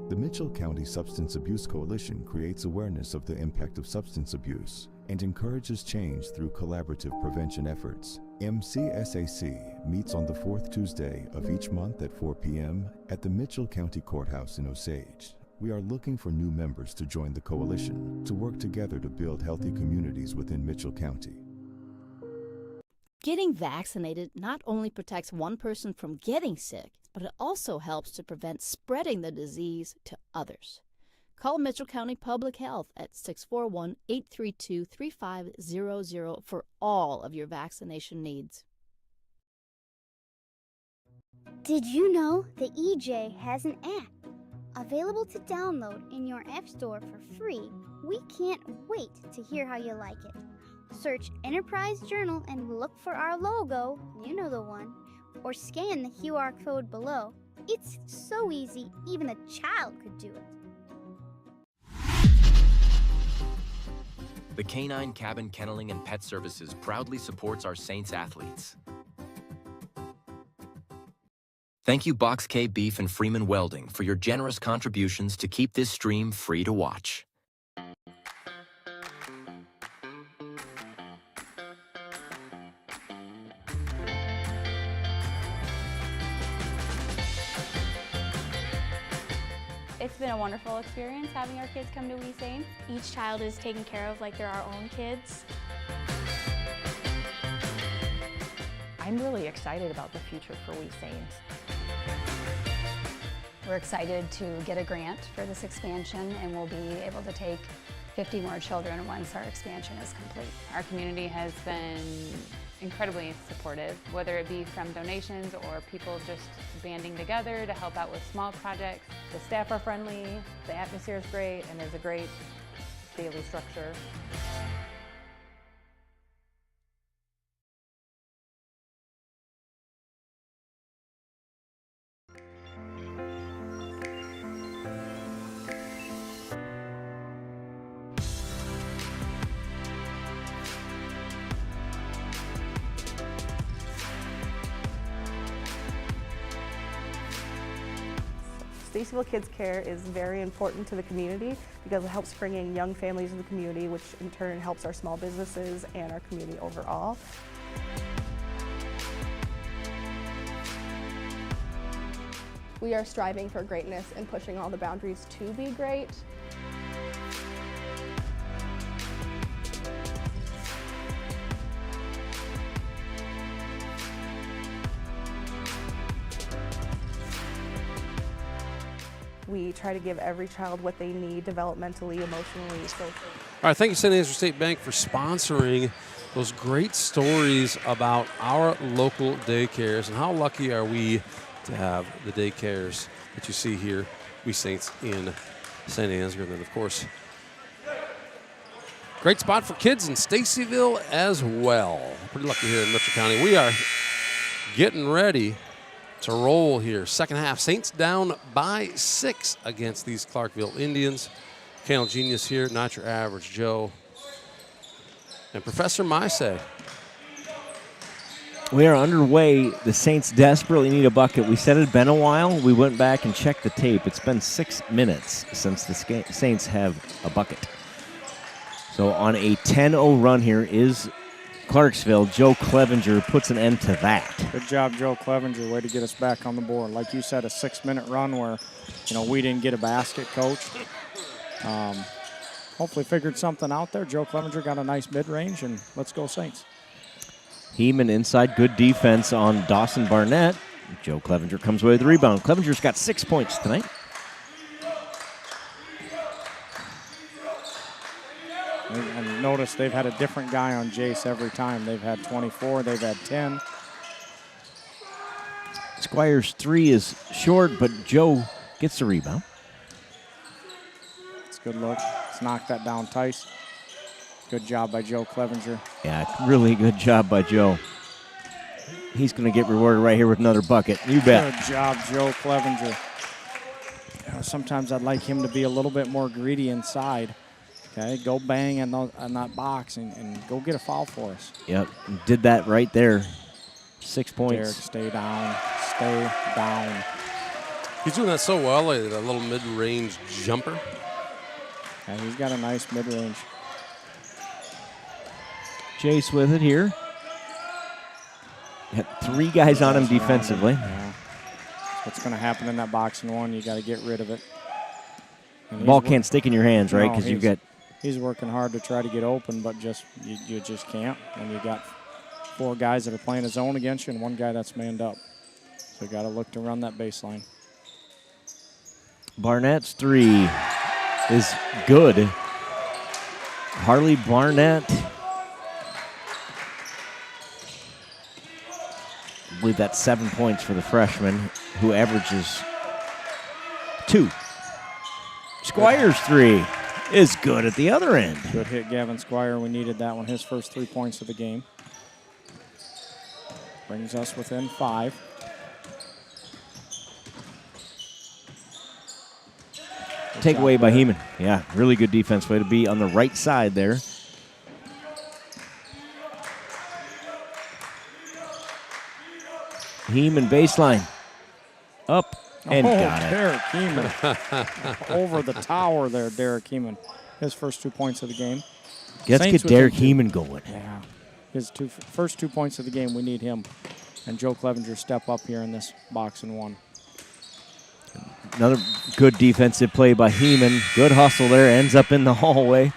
The Mitchell County Substance Abuse Coalition creates awareness of the impact of substance abuse and encourages change through collaborative prevention efforts. MCSAC meets on the fourth Tuesday of each month at 4 p.m. at the Mitchell County Courthouse in Osage. We are looking for new members to join the coalition to work together to build healthy communities within Mitchell County. Getting vaccinated not only protects one person from getting sick, but it also helps to prevent spreading the disease to others. Call Mitchell County Public Health at 641-832-3500 for all of your vaccination needs. Did you know the EJ has an app available to download in your app store for free? We can't wait to hear how you like it. Search Enterprise Journal and look for our logo, you know the one, or scan the QR code below. It's so easy, even a child could do it. The Canine Cabin Kenneling and Pet Services proudly supports our Saints athletes. Thank you Box K Beef and Freeman Welding for your generous contributions to keep this stream free to watch. It's been a wonderful experience having our kids come to We Saints. Each child is taken care of like they're our own kids. I'm really excited about the future for We Saints. We're excited to get a grant for this expansion, and we'll be able to take 50 more children once our expansion is complete. Our community has been incredibly supportive, whether it be from donations or people just banding together to help out with small projects. The staff are friendly, the atmosphere is great, and there's a great daily structure. Stacyville Kids Care is very important to the community because it helps bring in young families in the community, which in turn helps our small businesses and our community overall. We are striving for greatness and pushing all the boundaries to be great. We try to give every child what they need developmentally, emotionally, socially. All right, thank you, St. Andrews State Bank, for sponsoring those great stories about our local daycares. And how lucky are we to have the daycares that you see here, We Saints in St. Ansgar. And then, of course, great spot for kids in Stacyville as well. Pretty lucky here in Mitchell County. We are getting ready to roll here. Second half, Saints down by 6 against these Clarksville Indians. Candle Genius here, not your average Joe. And Professor Maisey. We are underway. The Saints desperately need a bucket. We said it had been a while. We went back and checked the tape. It's been 6 minutes since the Saints have a bucket. So on a 10-0 run here is Clarksville. Joe Clevenger puts an end to that. Good job, Joe Clevenger. Way to get us back on the board. Like you said, a 6-minute run where, we didn't get a basket, Coach. Hopefully figured something out there. Joe Clevenger got a nice mid-range, and let's go Saints. Heeman inside, good defense on Dawson Barnett. Joe Clevenger comes away with the rebound. Clevenger's got 6 points tonight. And notice they've had a different guy on Jace every time. They've had 24, they've had 10. Squire's 3 is short, but Joe gets the rebound. It's a good look. Let's knock that down, Tice. Good job by Joe Clevenger. Yeah, really good job by Joe. He's going to get rewarded right here with another bucket. You bet. Good job, Joe Clevenger. Sometimes I'd like him to be a little bit more greedy inside. Okay, go bang on that box and go get a foul for us. Yep, did that right there. 6 points. Derek, stay down. Stay down. He's doing that so well, like a little mid-range jumper. Yeah, he's got a nice mid-range. Jace with it here. Got 3 guys on him defensively. Yeah. What's going to happen in that box and one? You got to get rid of it. Ball can't stick in your hands, right? Because No, you got. He's working hard to try to get open, but you just can't. And you got 4 guys that are playing a zone against you and 1 guy that's manned up. So you got to look to run that baseline. Barnett's 3 is good. Harley Barnett. I believe that's 7 points for the freshman, who averages 2. Squire's 3 is good at the other end. Good hit, Gavin Squire. We needed that one. His first 3 points of the game. Brings us within 5. Take away by Heeman. Yeah, really good defense. Way to be on the right side there. Heeman baseline. Up and got it. Derek Heeman. Over the tower there, Derek Heeman. His first 2 points of the game. Let's Saints get Derek Heeman going. Yeah. His first 2 points of the game, we need him. And Joe Clevenger step up here in this box and one. Another good defensive play by Heeman. Good hustle there. Ends up in the hallway.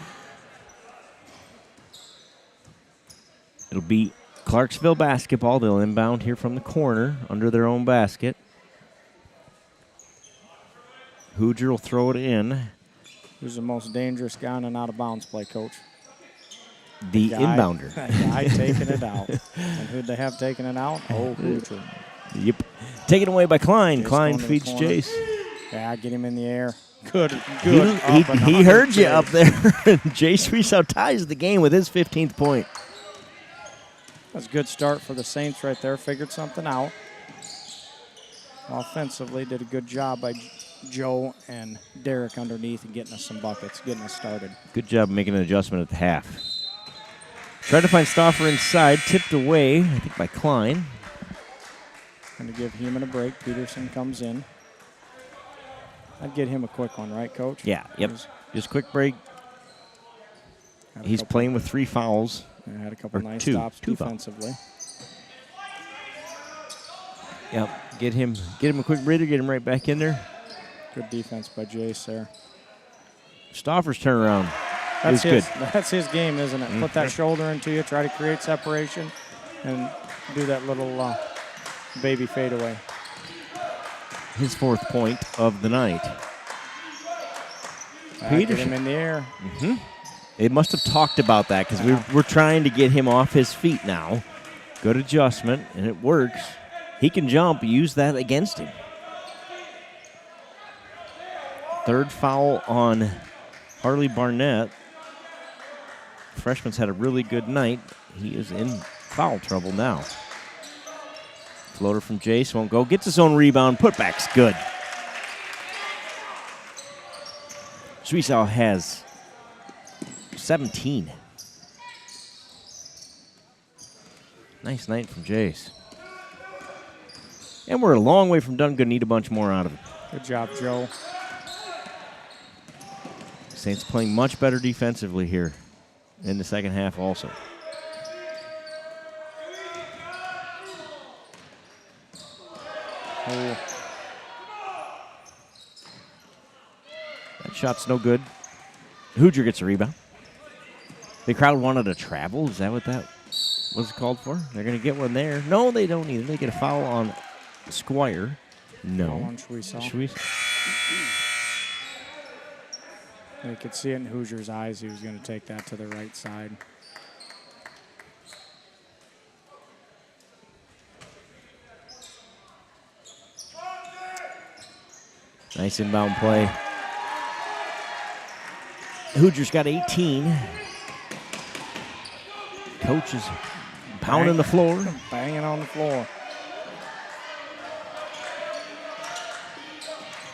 It'll be Clarksville basketball. They'll inbound here from the corner under their own basket. Hoosier will throw it in. Who's the most dangerous guy on an out-of-bounds play, Coach? The inbounder. The guy taking it out. And who'd they have taking it out? Oh, Hoosier. Yep. Taken away by Klein. Jace Klein going to the feeds corner. Jace. Yeah, get him in the air. Good. He heard you up there. Jace Reesow ties the game with his 15th point. That's a good start for the Saints right there. Figured something out. Offensively, did a good job by Joe and Derek underneath and getting us some buckets, getting us started. Good job making an adjustment at the half. Tried to find Stauffer inside. Tipped away, I think, by Klein. Going to give Heeman a break. Peterson comes in. I'd get him a quick one, right, Coach? Yeah, yep. Just quick break. He's playing with 3 fouls. Yeah, had a couple nice two stops fouls. defensively. Yep, get him a quick breather, get him right back in there. Good defense by Jace there. Stauffer's turnaround That's is good. That's his game, isn't it? Put that shoulder into you, try to create separation, and do that little baby fadeaway. His 4th point of the night. Get him in the air. Mm-hmm. They must have talked about that because we're trying to get him off his feet now. Good adjustment, and it works. He can jump. Use that against him. 3rd foul on Harley Barnett. Freshman's had a really good night. He is in foul trouble now. Floater from Jace won't go. Gets his own rebound. Putback's good. Suisau has 17. Nice night from Jace. And we're a long way from done. Gonna need a bunch more out of it. Good job, Joe. Saints playing much better defensively here in the second half also. That shot's no good. Hoosier gets a rebound. The crowd wanted a travel. Is that what that was called for? They're going to get one there. No, they don't either. They get a foul on Squire. No. Foul on Schwiesel. You could see it in Hoosier's eyes. He was going to take that to the right side. Nice inbound play. Hoosiers got 18. Coach is pounding the floor. Banging on the floor.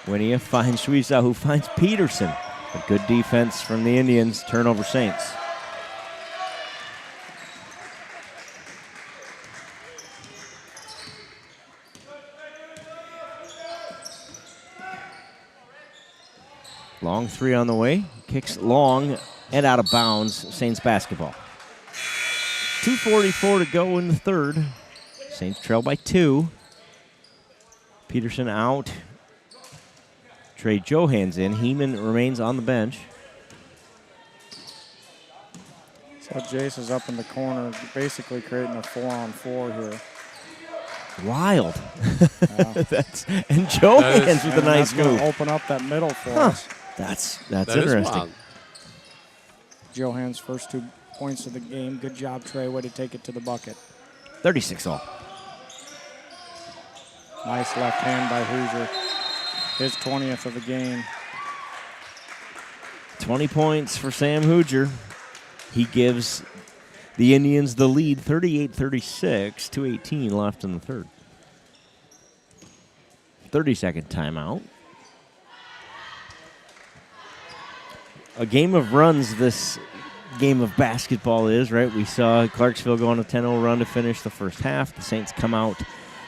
Winia finds Schwiesel, who finds Peterson. But good defense from the Indians. Turnover Saints. Long three on the way. Kicks long and out of bounds. Saints basketball. 2:44 to go in the third. Saints trail by 2. Peterson out. Trey Johans in. Heeman remains on the bench. So Jace is up in the corner, basically creating a 4-on-4 here. Wild. Yeah. And Johans with a nice move. Open up that middle for us. That's interesting. Johans' first 2 points of the game. Good job, Trey. Way to take it to the bucket. 36 all. Nice left hand by Hoosier. His 20th of the game. 20 points for Sam Hoosier. He gives the Indians the lead, 38-36, 2:18 left in the third. 30-second timeout. A game of runs this game of basketball is, right? We saw Clarksville go on a 10-0 run to finish the first half. The Saints come out,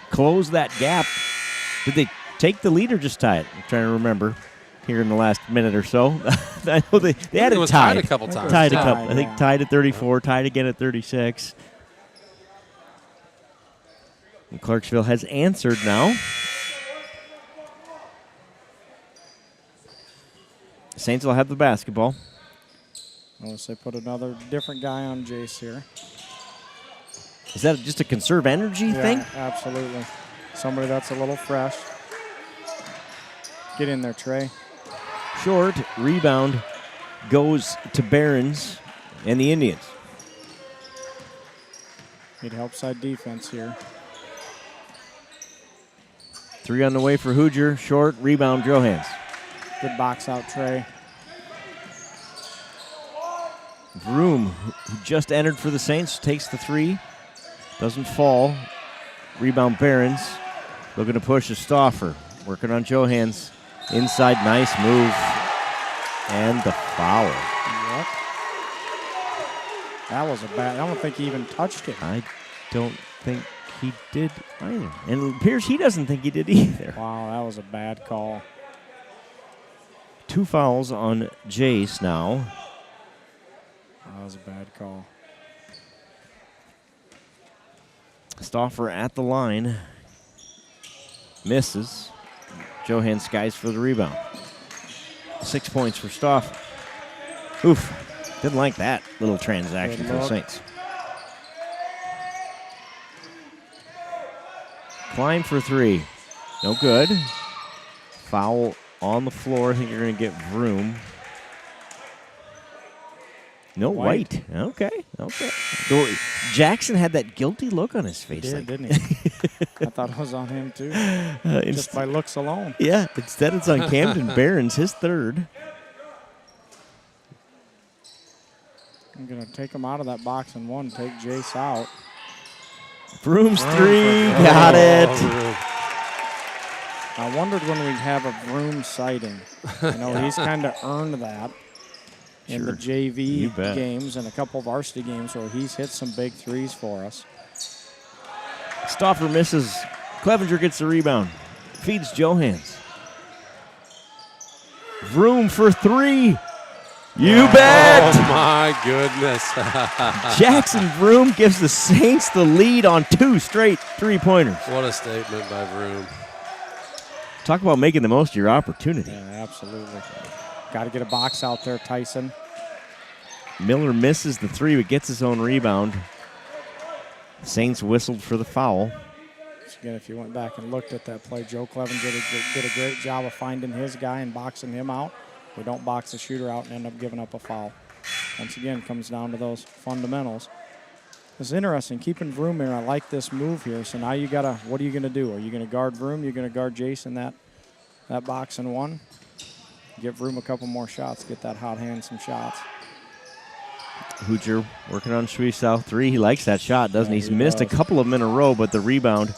close that gap. Did they take the lead or just tie it? I'm trying to remember here in the last minute or so. I know they had it tied a couple times. I think tied at 34, tied again at 36. And Clarksville has answered now. Saints will have the basketball. Unless they put another different guy on Jace here. Is that just a conserve energy thing? Absolutely. Somebody that's a little fresh. Get in there, Trey. Short rebound goes to Barons and the Indians. Need help side defense here. 3 on the way for Hoosier. Short rebound, Johans. Good box out, Trey. Vroom, who just entered for the Saints, takes the 3. Doesn't fall. Rebound Barons. Looking to push to Stauffer. Working on Johans. Inside, nice move. And the foul. Yep. That was a bad. I don't think he even touched it. I don't think he did either. And it appears he doesn't think he did either. Wow, that was a bad call. 2 fouls on Jace now. That was a bad call. Stauffer at the line. Misses. Johan skies for the rebound. 6 points for Stauffer. Oof. Didn't like that little transaction for the Saints. Klein for 3. No good. Foul on the floor. I think you're going to get Vroom. No white. Okay. Jackson had that guilty look on his face. He did, didn't he? I thought it was on him, too. Just by looks alone. Yeah, instead it's on Camden Barons, his 3rd. I'm going to take him out of that box and 1, take Jace out. Vroom's 3, got it. I wondered when we'd have a Vroom sighting. He's kind of earned that. In the JV games and a couple of varsity games where he's hit some big 3s for us. Stauffer misses. Clevenger gets the rebound. Feeds Johans. Vroom for 3. You bet. Oh, my goodness. Jackson Vroom gives the Saints the lead on 2 straight 3-pointers. What a statement by Vroom. Talk about making the most of your opportunity. Yeah, absolutely. Got to get a box out there, Tyson. Miller misses the three, but gets his own rebound. Saints whistled for the foul. Again, if you went back and looked at that play, Joe Clevenger did a great job of finding his guy and boxing him out. We don't box the shooter out and end up giving up a foul. Once again, comes down to those fundamentals. It's interesting, keeping Vroom here. I like this move here. So now you gotta, what are you gonna do? Are you gonna guard Vroom? You're gonna guard Jason that box and one? Give Vroom a couple more shots, get that hot hand some shots. Hoosier working on Schwiesau. 3, he likes that shot, doesn't he? He's missed a couple of them in a row, but the rebound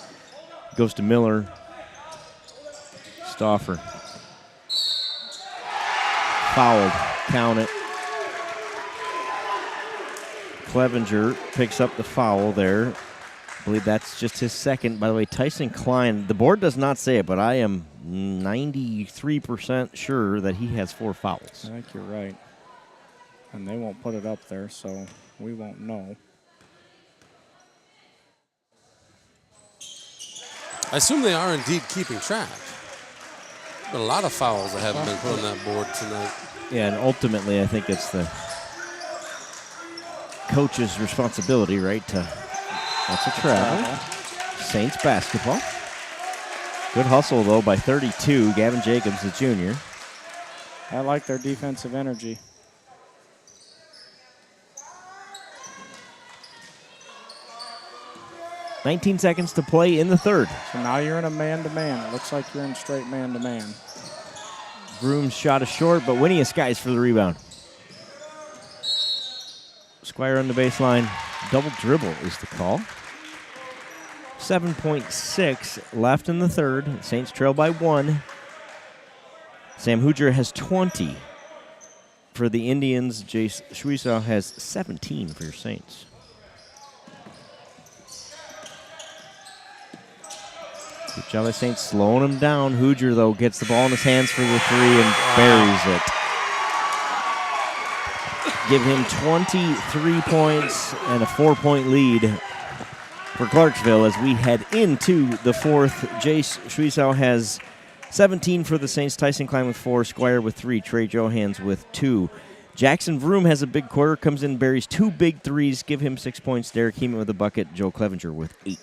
goes to Miller. Stauffer. Fouled, count it. Clevenger picks up the foul there. I believe that's just his second. By the way, Tyson Klein, the board does not say it, but I am 93% sure that he has 4 fouls. I think you're right. And they won't put it up there, so we won't know. I assume they are indeed keeping track. But a lot of fouls that haven't been put on that board tonight. Yeah, and ultimately I think it's the coach's responsibility, right? That's a travel. Saints basketball. Good hustle, though, by 32. Gavin Jacobs, the junior. I like their defensive energy. $19 seconds to play in the third. So now you're in a man-to-man. It looks like you're in straight man-to-man. Vroom's shot is short, but Winnie skies for the rebound. Squire on the baseline. Double dribble is the call. 7.6 left in the third. Saints trail by 1. Sam Hoosier has 20 for the Indians. Jace Schwiesau has 17 for your Saints. Good job by Saints slowing him down. Hoosier, though, gets the ball in his hands for the 3 and buries it. Give him 23 points and a 4-point lead for Clarksville as we head into the fourth. Jace Schwiesau has 17 for the Saints. Tyson Klein with 4. Squire with 3. Trey Johans with 2. Jackson Vroom has a big quarter. Comes in, buries 2 big threes. Give him 6 points. Derek Heeman with a bucket. Joe Clevenger with 8.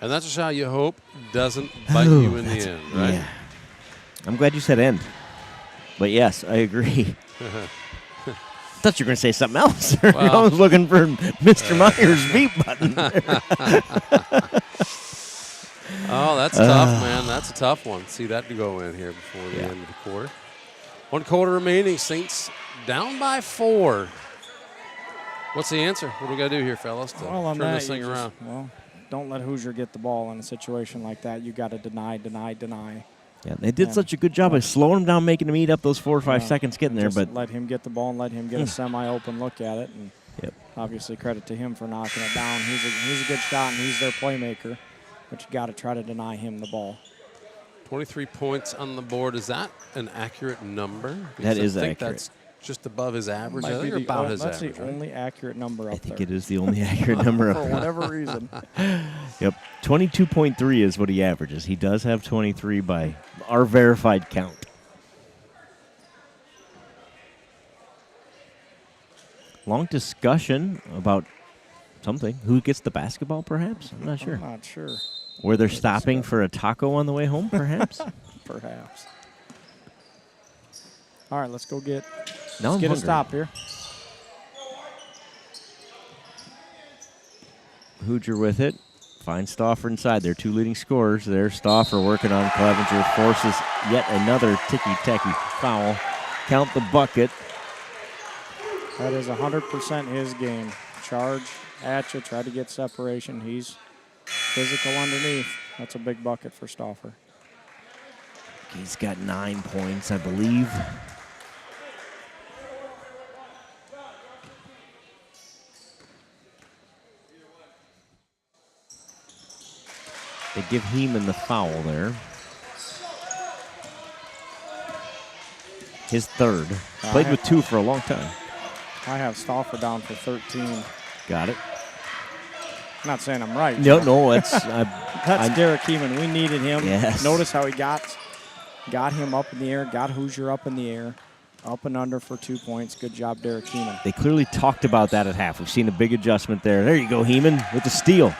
And that's a shot you hope doesn't bite you in the end, right? Yeah. I'm glad you said end. But yes, I agree. I thought you were going to say something else. Well, I was looking for Mr. Myers' beat button. Oh, that's tough, man. That's a tough one. See that to go in here before the end of the quarter. 1 quarter remaining. Saints down by 4. What's the answer? What do we got to do here, fellas, to turn this thing around? Well, don't let Hoosier get the ball in a situation like that. You got to deny. Yeah, they did such a good job of slowing him down, making him eat up those 4 or 5 seconds getting there. But let him get the ball and let him get a semi-open look at it. And obviously credit to him for knocking it down. He's a good shot, and he's their playmaker. But you got to try to deny him the ball. 23 points on the board. Is that an accurate number? That is accurate. That's just above his average. I think about his that's average. the only accurate number up there. I think it is the only accurate number up for there. whatever reason. Yep, 22.3 is what he averages. He does have 23 by our verified count. Long discussion about something. Who gets the basketball, perhaps? I'm not sure. I'm not sure. Where they're stopping for a taco on the way home, perhaps? Perhaps. All right, let's go get Now let's get I'm a stop here. Hoosier with it. Finds Stauffer inside. Their 2 leading scorers there. Stauffer working on Clevenger. Forces yet another ticky-tacky foul. Count the bucket. That is 100% his game. Charge at you, try to get separation. He's physical underneath. That's a big bucket for Stauffer. He's got 9 points, I believe. They give Heeman the foul there. His third. Played with 2 for a long time. I have Stauffer down for 13. Got it. I'm not saying I'm right. No, that's... That's Derek Heeman. We needed him. Yes. Notice how he got got him up in the air, got Hoosier up in the air, up and under for 2 points. Good job, Derek Heeman. They clearly talked about that at half. We've seen a big adjustment there. There you go, Heeman with the steal.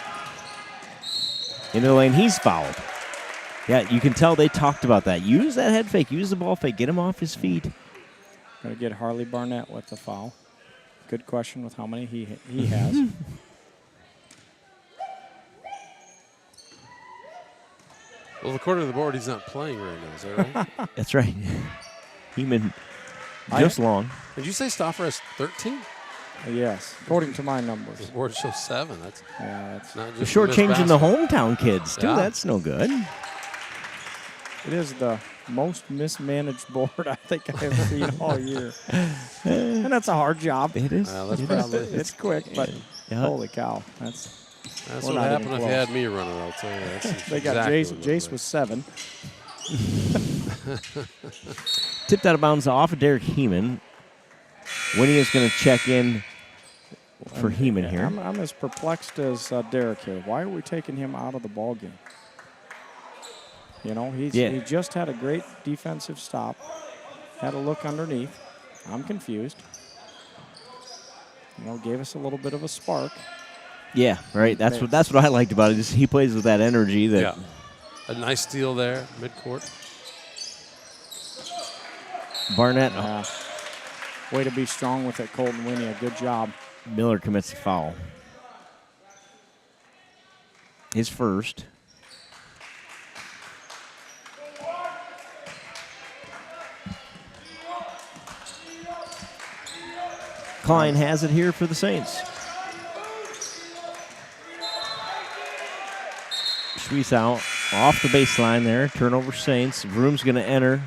Into the lane, he's fouled. Yeah, you can tell they talked about that. Use that head fake, use the ball fake, get him off his feet. Going to get Harley Barnett with the foul. Good question with how many he has. Well, according to the board, he's not playing right now. Is that right? That's right. Heeman just long. Did you say Stauffer has 13? Yes, according to my numbers. The board shows 7. That's not They're just shortchanging the hometown kids, too. Yeah. That's no good. It is the most mismanaged board I think I have seen all year. And that's a hard job. It is. It's quick, but holy cow. That's what happened if you had me running, I'll tell you. That's they got Jace with 7. Tipped out of bounds off of Derek Heeman. Winnie is going to check in for Heeman here. I'm as perplexed as Derek here. Why are we taking him out of the ball game? You know, he just had a great defensive stop. Had a look underneath. I'm confused. You know, gave us a little bit of a spark. Yeah, right. That's what I liked about it. Is he plays with that energy. That a nice steal there, midcourt. Barnett. Way to be strong with it, Colton Winnie. A good job. Miller commits a foul. His first. Klein has it here for the Saints. Schweiss out off the baseline there. Turnover Saints. Vroom's going to enter.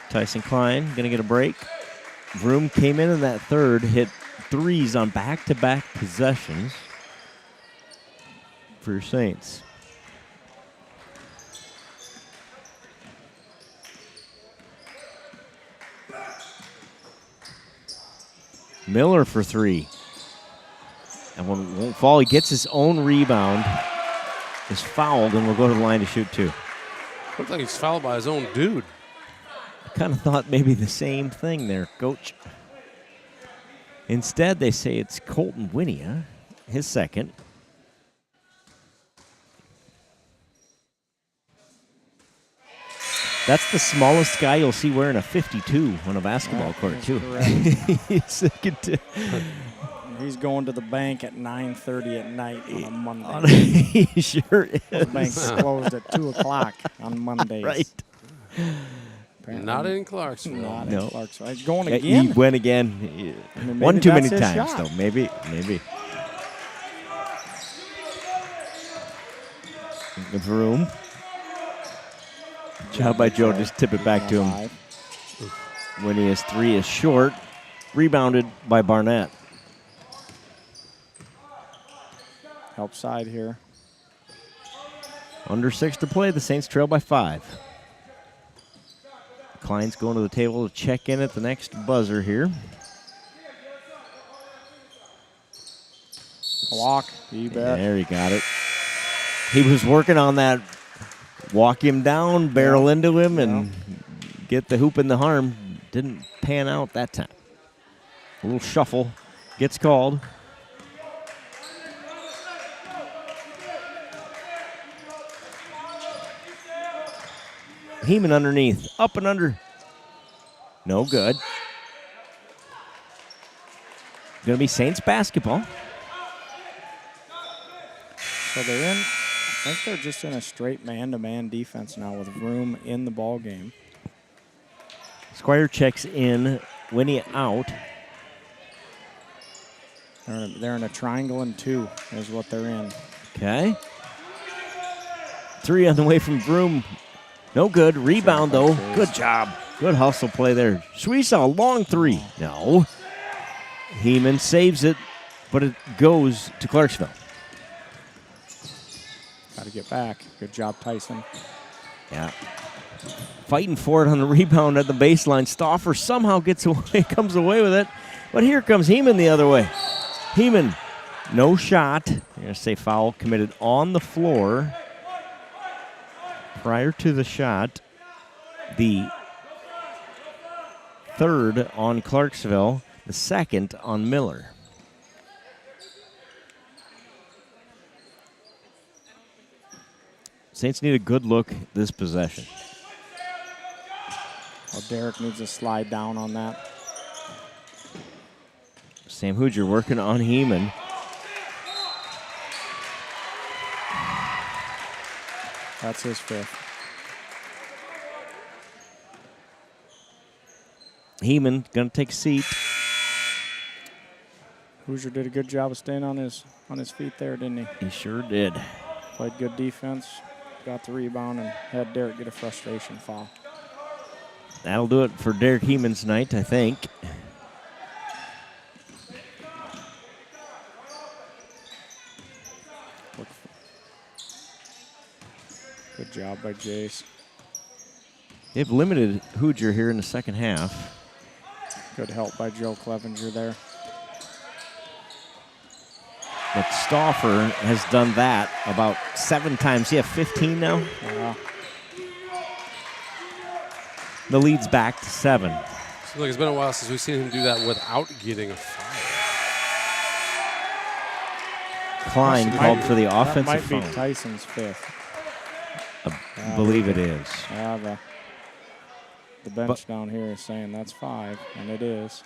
Tyson Klein going to get a break. Vroom came in that third, hit threes on back-to-back possessions for your Saints. Miller for 3. That one won't fall. He gets his own rebound. Is fouled and will go to the line to shoot 2. Looks like he's fouled by his own dude. I kind of thought maybe the same thing there, Coach. Instead, they say it's Colton Winnie, his second. That's the smallest guy you'll see wearing a 52 on a basketball court, too. He's going to the bank at 9:30 at night on a Monday. He sure is. The bank's closed at 2 o'clock on Mondays. Right. Apparently Not in Clarksville. Not in Clarksville. He's going again. He went again. I mean, One maybe too many that's his times, shot. though. Maybe. The room. Job by Joe. Just tip it back to him. When his 3 is short. Rebounded by Barnett. Help side here. Under 6 to play. The Saints trail by 5. Klein's going to the table to check in at the next buzzer here. Walk. You bet. There he got it. He was working on that. Walk him down, barrel into him, and get the hoop in the arm. Didn't pan out that time. A little shuffle gets called. Heeman underneath, up and under. No good. Going to be Saints basketball. So they're in, I think they're just in a straight man-to-man defense now with Vroom in the ball game. Squire checks in, Winnie out. They're in a triangle and 2 is what they're in. Okay. 3 on the way from Vroom. No good. Rebound, though. Good job. Good hustle play there. Schweiss, a long 3. No. Heeman saves it, but it goes to Clarksville. Got to get back. Good job, Tyson. Yeah. Fighting for it on the rebound at the baseline. Stauffer somehow gets away, comes away with it. But here comes Heeman the other way. Heeman, no shot. You're going to say foul committed on the floor. Prior to the shot, The third on Clarksville, the second on Miller. Saints need a good look this possession. Well, Derek needs to slide down on that. Sam Hoosier working on Heeman. That's his fifth. Heeman going to take a seat. Hoosier did a good job of staying on his feet there, didn't he? He sure did. Played good defense, got the rebound, and had Derek get a frustration foul. That'll do it for Derek Heeman's night, I think. Good job by Jace. They've limited Hoosier here in the second half. Good help by Joe Clevenger there. But Stauffer has done that about 7 times. He have 15 now. Yeah. The lead's back to 7. Seems like it's been a while since we've seen him do that without getting a foul. Klein called for the offensive foul. That might foul. be Tyson's fifth. I believe it is. Yeah, the bench down here is saying that's 5, and it is.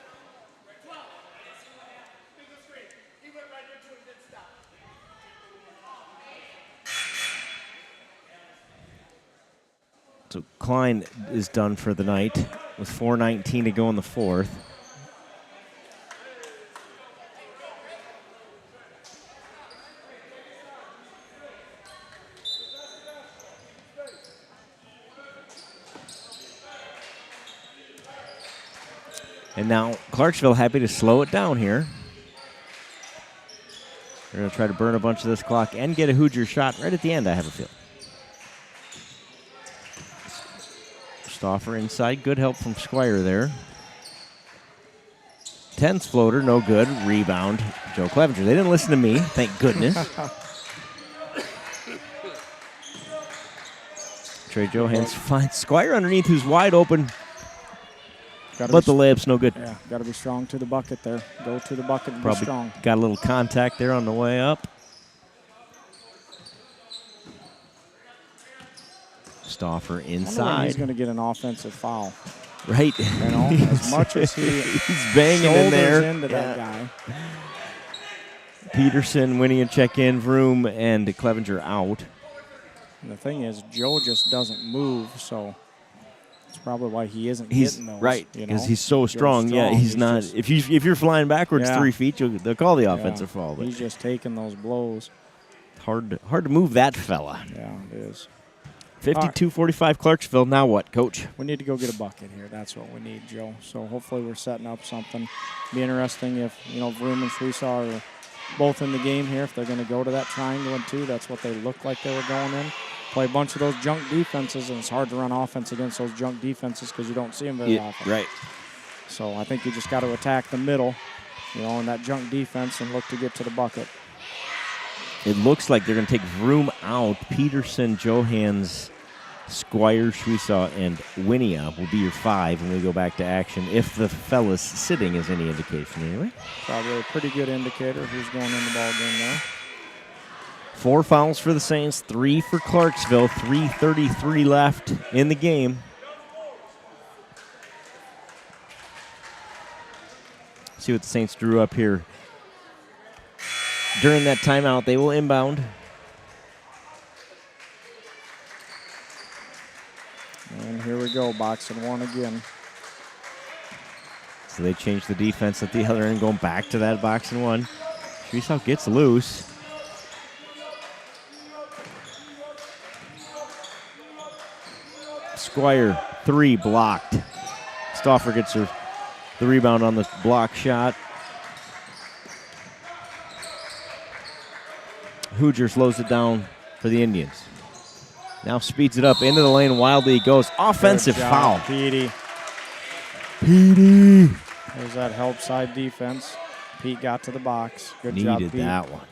So Klein is done for the night with 4:19 to go in the fourth. And now Clarksville happy to slow it down here. They're going to try to burn a bunch of this clock and get a Hoosier shot right at the end, I have a feeling. Stauffer inside. Good help from Squire there. 10's floater, no good. Rebound, Joe Clevenger. They didn't listen to me, thank goodness. Trey Johans finds Squire underneath, who's wide open. But the layup's no good. Yeah, got to be strong to the bucket there. Go to the bucket and Probably be strong. got a little contact there on the way up. Stauffer inside. He's going to get an offensive foul. Right. You know, as much as he's banging in there. Into that guy. Peterson winning a check-in, Vroom and Clevenger out. And the thing is, Joe just doesn't move, so that's probably why he isn't getting those. Right, because he's so strong. Joe's Yeah, he's not. just, if you're flying backwards 3 feet, they'll call the offensive foul. But he's just taking those blows. Hard to move that fella. Yeah, it is. 52-45 Clarksville. Now what, Coach? We need to go get a bucket here. That's what we need, Joe. So hopefully we're setting up something. Be interesting if, Vroom and Friesau are both in the game here. If they're going to go to that triangle and 2, that's what they look like they were going in. Play a bunch of those junk defenses, and it's hard to run offense against those junk defenses because you don't see them very often. Right. So I think you just got to attack the middle, in that junk defense and look to get to the bucket. It looks like they're going to take Vroom out. Peterson, Johans, Squire, Friesau, and Winia will be your 5 when we go back to action, if the fellas sitting is any indication anyway. Probably a pretty good indicator who's going in the ball game there. 4 fouls for the Saints, 3 for Clarksville, 3:33 left in the game. See what the Saints drew up here. During that timeout, they will inbound. And here we go, boxing 1 again. So they change the defense at the other end, going back to that boxing 1. Friesau gets loose. Squire, 3 blocked. Stauffer gets the rebound on the block shot. Hoosier slows it down for the Indians. Now speeds it up into the lane. Wildly goes. Offensive foul. Petey. Petey. There's that help side defense. Pete got to the box. Good job, Pete. Needed that one.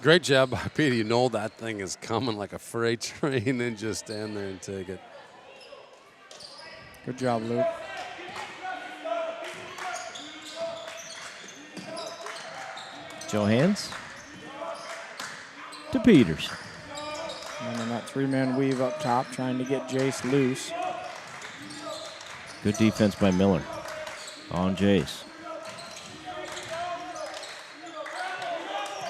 Great job by Petey. You know that thing is coming like a freight train and just stand there and take it. Good job, Luke. Johans to Peters. And then that three-man weave up top, trying to get Jace loose. Good defense by Miller on Jace.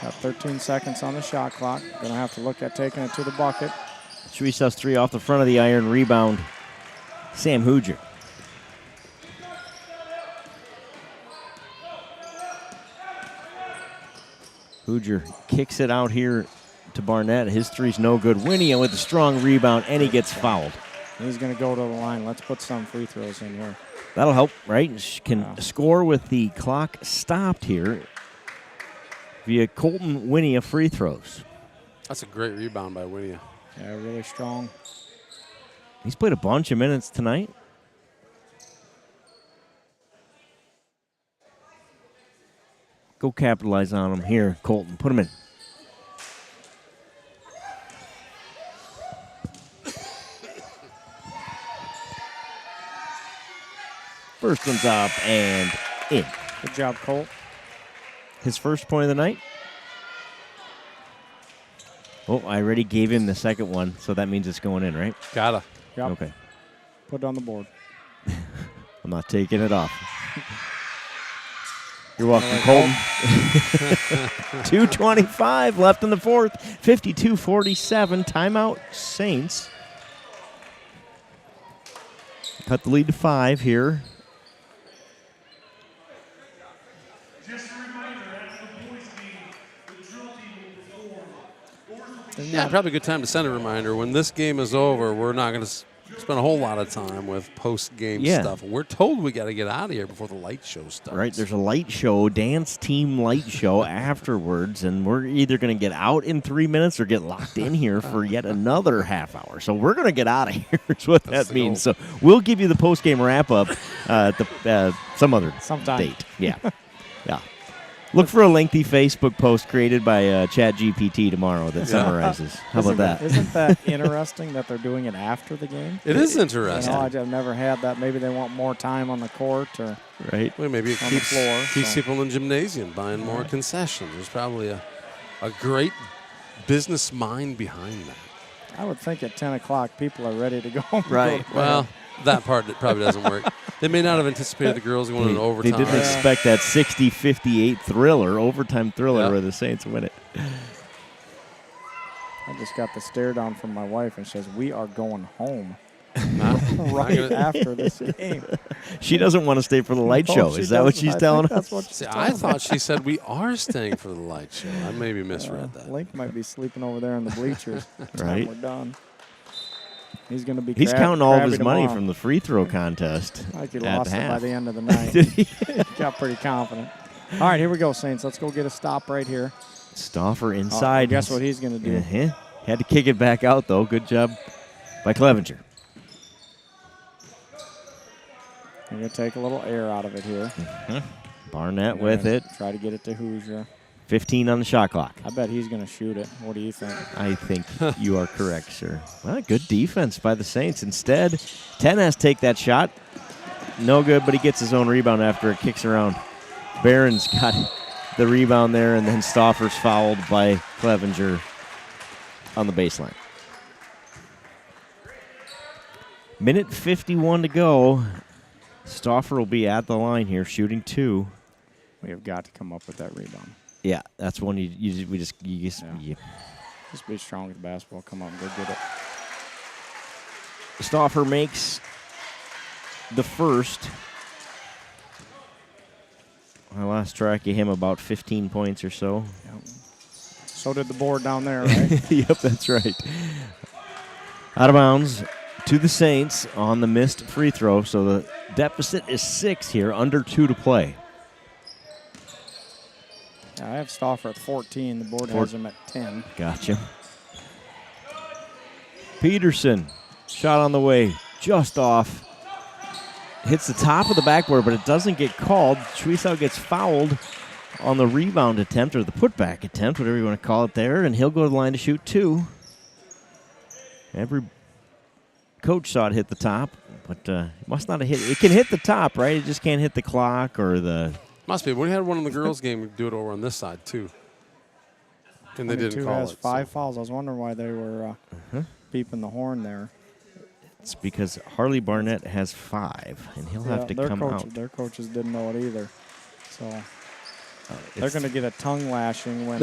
Got 13 seconds on the shot clock. Going to have to look at taking it to the bucket. Shreesto's three off the front of the iron. Rebound, Sam Hooger. Hooger kicks it out here to Barnett. His three's no good. Winia with a strong rebound, and he gets fouled. He's going to go to the line. Let's put some free throws in here. That'll help, right? She can score with the clock stopped here via Colton Winia free throws. That's a great rebound by Winia. Yeah, really strong. He's played a bunch of minutes tonight. Go capitalize on him here, Colton. Put him in. First one's up and in. Good job, Colt. His first point of the night. Oh, I already gave him the second one, so that means it's going in, right? Gotta. Yep. Okay. Put it on the board. I'm not taking it off. You're welcome, Colton. 2:25 left in the fourth. 52-47. Timeout, Saints. Cut the lead to 5 here. Yeah, probably a good time to send a reminder. When this game is over, we're not going to spend a whole lot of time with post-game stuff. We're told we got to get out of here before the light show starts. Right, there's a light show, dance team light show afterwards, and we're either going to get out in 3 minutes or get locked in here for yet another half hour. So we're going to get out of here is what that means. So we'll give you the post-game wrap-up at some other date. Yeah, yeah. Look for a lengthy Facebook post created by ChatGPT tomorrow that summarizes. How about that? Isn't that interesting that they're doing it after the game? It is interesting. You know, I've never had that. Maybe they want more time on the court or right. Well, maybe it on keeps, the floor. keeps people in the gymnasium buying more concessions. There's probably a great business mind behind that. I would think at 10 o'clock people are ready to go home. Right. Well, that part probably doesn't work. They may not have anticipated the girls going into overtime. They didn't expect that 60-58 thriller, overtime thriller where the Saints win it. I just got the stare down from my wife, and she says, "We are going home right after this game." She doesn't want to stay for the light show. Is that what she's telling us? That's what she's I thought she said we are staying for the light show. I maybe misread that. Link might be sleeping over there in the bleachers. Right. We're done. He's going to be. He's counting all of his money tomorrow. from the free throw contest. Like he at lost it by half. the end of the night. Did he? Got pretty confident. All right, here we go, Saints. Let's go get a stop right here. Stauffer inside. Guess what he's going to do? Uh-huh. Had to kick it back out, though. Good job by Clevenger. I'm going to take a little air out of it here. Barnett with it. Try to get it to Hoosier. 15 on the shot clock. I bet he's going to shoot it. What do you think? I think you are correct, sir. Well, good defense by the Saints. Instead, 10 has to take that shot. No good, but he gets his own rebound after it kicks around. Barron's got the rebound there, and then Stauffer's fouled by Clevenger on the baseline. Minute 51 to go. Stauffer will be at the line here, shooting 2. We have got to come up with that rebound. Yeah, that's one you just be strong with the basketball. Come on, go get it. Stauffer makes the first. I lost track of him about 15 points or so. Yep. So did the board down there, right? Yep, that's right. Out of bounds to the Saints on the missed free throw. So the deficit is 6 here, under 2 to play. I have Stauffer at 14. The board has him at 10. Gotcha. Peterson, shot on the way, just off. Hits the top of the backboard, but it doesn't get called. Schwiesau gets fouled on the rebound attempt, or the putback attempt, whatever you want to call it there, and he'll go to the line to shoot 2. Coach saw it hit the top, but it must not have hit. It can hit the top, right? It just can't hit the clock or the. Must be. We had one in the girls' game do it over on this side too, and they didn't call has it. 5 fouls. I was wondering why they were beeping the horn there. It's because Harley Barnett has 5, and he'll have to come out. Their coaches didn't know it either, so they're going to get a tongue lashing when.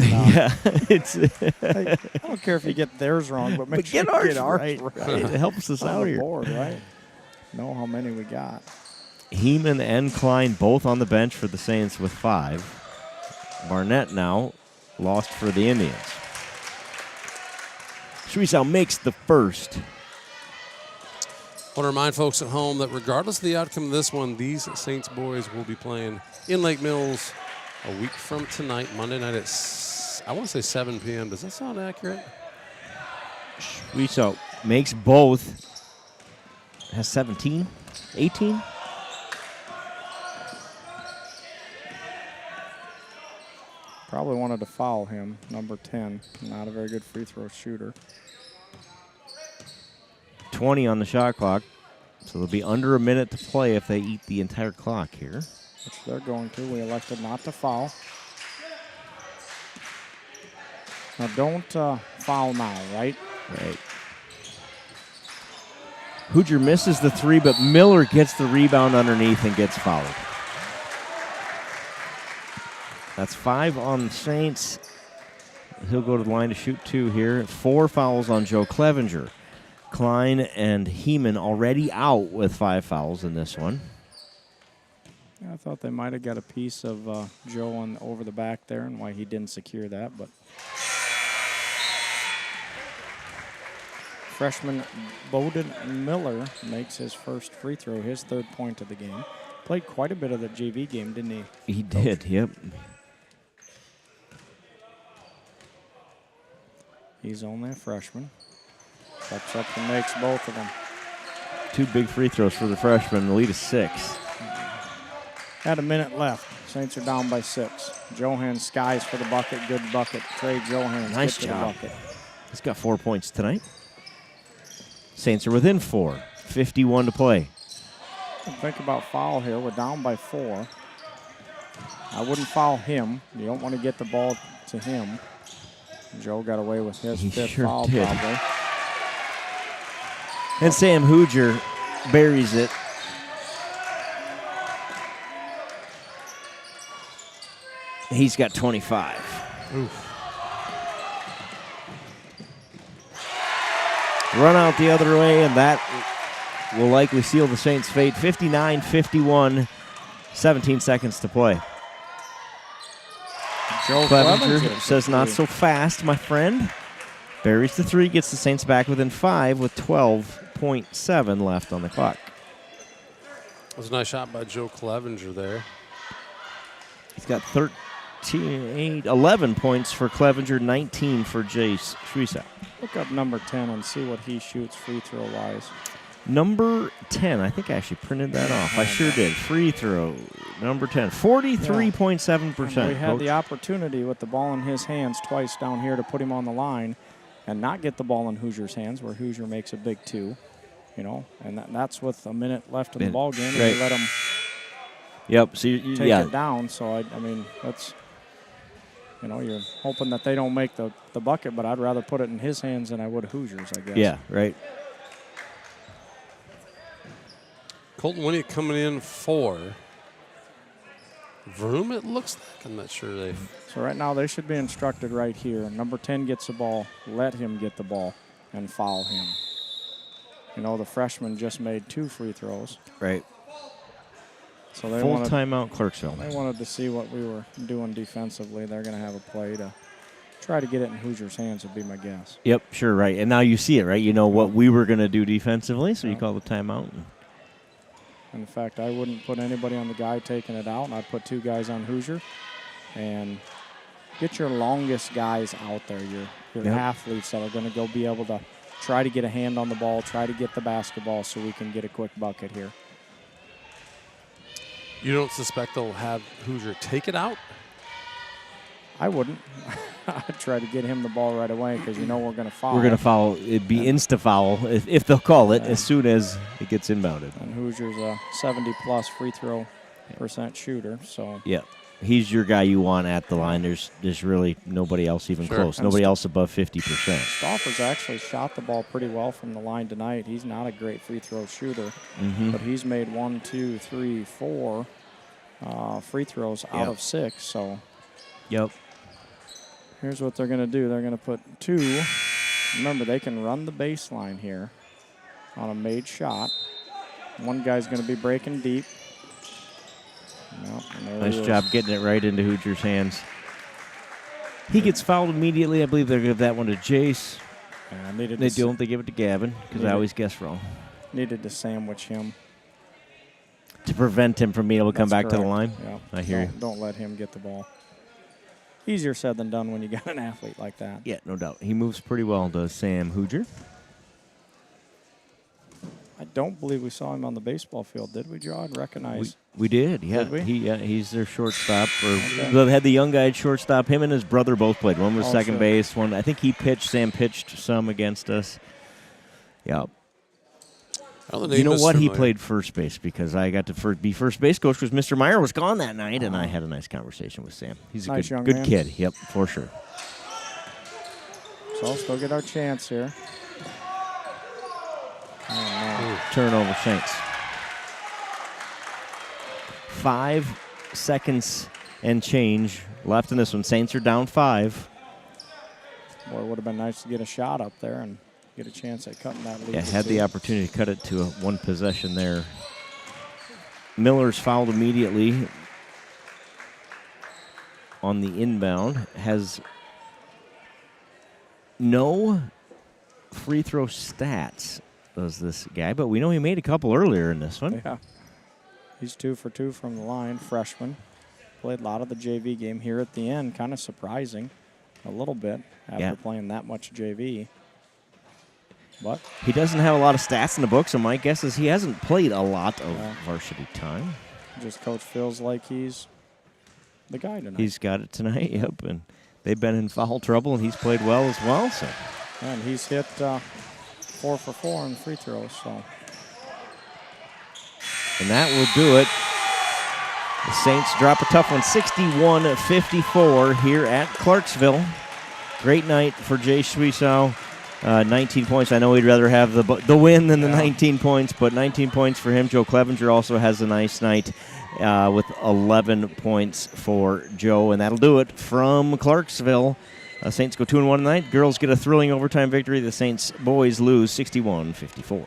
It's. I don't care if you get theirs wrong, but make sure get you get ours ours right. It helps us out here. Board, right? Know how many we got. Heeman and Klein both on the bench for the Saints with 5. Barnett now lost for the Indians. Schwiesau makes the first. I want to remind folks at home that regardless of the outcome of this one, these Saints boys will be playing in Lake Mills a week from tonight, Monday night at, I want to say 7 p.m. Does that sound accurate? Schwiesau makes both. Has 17, 18. Probably wanted to foul him, number 10. Not a very good free throw shooter. 20 on the shot clock. So they'll be under a minute to play if they eat the entire clock here. Which they're going to. We elected not to foul. Now don't foul now, right? Right. Hoosier misses the 3, but Miller gets the rebound underneath and gets fouled. That's 5 on the Saints. He'll go to the line to shoot 2 here. 4 fouls on Joe Clevenger. Klein and Heeman already out with 5 fouls in this one. I thought they might have got a piece of Joe on over the back there and why he didn't secure that, but freshman Bowden Miller makes his first free throw, his 3rd point of the game. Played quite a bit of the JV game, didn't he? He did, yep. He's only a freshman. Steps up and makes both of them. 2 big free throws for the freshman. The lead is 6. Had a minute left. Saints are down by 6. Johan skies for the bucket. Good bucket. Trey Johan. Nice job. He's got 4 points tonight. Saints are within 4. 51 to play. Think about foul here. We're down by 4. I wouldn't foul him. You don't want to get the ball to him. Joe got away with his 5th foul probably. And Sam Hoosier buries it. He's got 25. Oof. Run out the other way, and that will likely seal the Saints' fate. 59-51, 17 seconds to play. Joe Clevenger says not so fast, my friend. Buries the 3, gets the Saints back within 5 with 12.7 left on the clock. That was a nice shot by Joe Clevenger there. He's got 11 points for Clevenger, 19 for Jace Schwiesau. Look up number 10 and see what he shoots free throw-wise. Number 10, I think I actually printed that off. I sure did. Free throw, number 10, 43.7%. We had the opportunity with the ball in his hands twice down here to put him on the line and not get the ball in Hoosier's hands, where Hoosier makes a big 2, and that's with a minute left in the ball game, and you let him take it down. So, I mean, that's, you're hoping that they don't make the bucket, but I'd rather put it in his hands than I would Hoosiers, I guess. Yeah, right. Colton Winnick coming in for Vroom, it looks like. I'm not sure they. So right now they should be instructed right here. Number 10 gets the ball, let him get the ball, and foul him. The freshman just made 2 free throws. Right. So they full timeout, Clarksville. They wanted to see what we were doing defensively. They're going to have a play to try to get it in Hoosiers' hands would be my guess. Yep, sure, right. And now you see it, right? You know what we were going to do defensively, so you call the timeout. In fact, I wouldn't put anybody on the guy taking it out, and I'd put 2 guys on Hoosier. And get your longest guys out there, your athletes that are going to go be able to try to get a hand on the ball, try to get the basketball so we can get a quick bucket here. You don't suspect they'll have Hoosier take it out? I wouldn't. I'd try to get him the ball right away because you know we're going to foul. We're going to foul. It'd be insta-foul if they'll call it as soon as it gets inbounded. And Hoosier's a 70-plus free throw percent shooter. So yeah, he's your guy you want at the line. There's really nobody else even close. And Nobody else above 50%. Stauffer's actually shot the ball pretty well from the line tonight. He's not a great free throw shooter, but he's made 1, 2, 3, 4 free throws out of 6. So yep. Here's what they're going to do. They're going to put 2. Remember, they can run the baseline here on a made shot. One guy's going to be breaking deep. Nice job getting it right into Hoosier's hands. He gets fouled immediately. I believe they're going to give that one to Jace. They don't. They give it to Gavin because I always guess wrong. Needed to sandwich him. To prevent him from being able to come back to the line? Yeah. I hear you. Don't let him get the ball. Easier said than done when you got an athlete like that. Yeah, no doubt. He moves pretty well, does Sam Hoosier. I don't believe we saw him on the baseball field, did we, John? Recognize? We did, yeah. Did we? He's their shortstop. They had the young guy at shortstop. Him and his brother both played. One was second base. One, I think he pitched. Sam pitched some against us. Yeah. You know what? He played first base because I got to be first base coach because Mr. Meyer was gone that night, and I had a nice conversation with Sam. He's a nice good man. kid. Yep, for sure. So let's go get our chance here. Turnover, Saints. 5 seconds and change left in this one. Saints are down 5. Boy, it would have been nice to get a shot up there and get a chance at cutting that lead. Yeah, had the opportunity to cut it to one possession there. Miller's fouled immediately on the inbound. Has no free throw stats, does this guy, but we know he made a couple earlier in this one. Yeah. He's 2 for 2 from the line, freshman. Played a lot of the JV game here at the end. Kind of surprising a little bit after playing that much JV. But he doesn't have a lot of stats in the book, so my guess is he hasn't played a lot of varsity time. Just coach feels like he's the guy tonight. He's got it tonight, yep. And they've been in foul trouble, and he's played well as well. So, and he's hit 4 for 4 on free throws. So, and that will do it. The Saints drop a tough one, 61-54 here at Clarksville. Great night for Jay Suisow. 19 points. I know he'd rather have the win than the 19 points, but 19 points for him. Joe Clevenger also has a nice night with 11 points for Joe, and that'll do it from Clarksville. Saints go 2-1 tonight. Girls get a thrilling overtime victory. The Saints boys lose 61-54.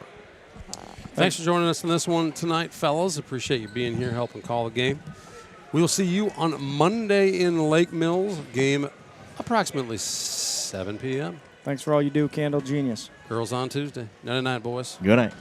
Thanks for joining us on this one tonight, fellas. Appreciate you being here, helping call the game. We will see you on Monday in Lake Mills. Game approximately 7 p.m. Thanks for all you do, Candle Genius. Girls on Tuesday. Night-night, boys. Good night.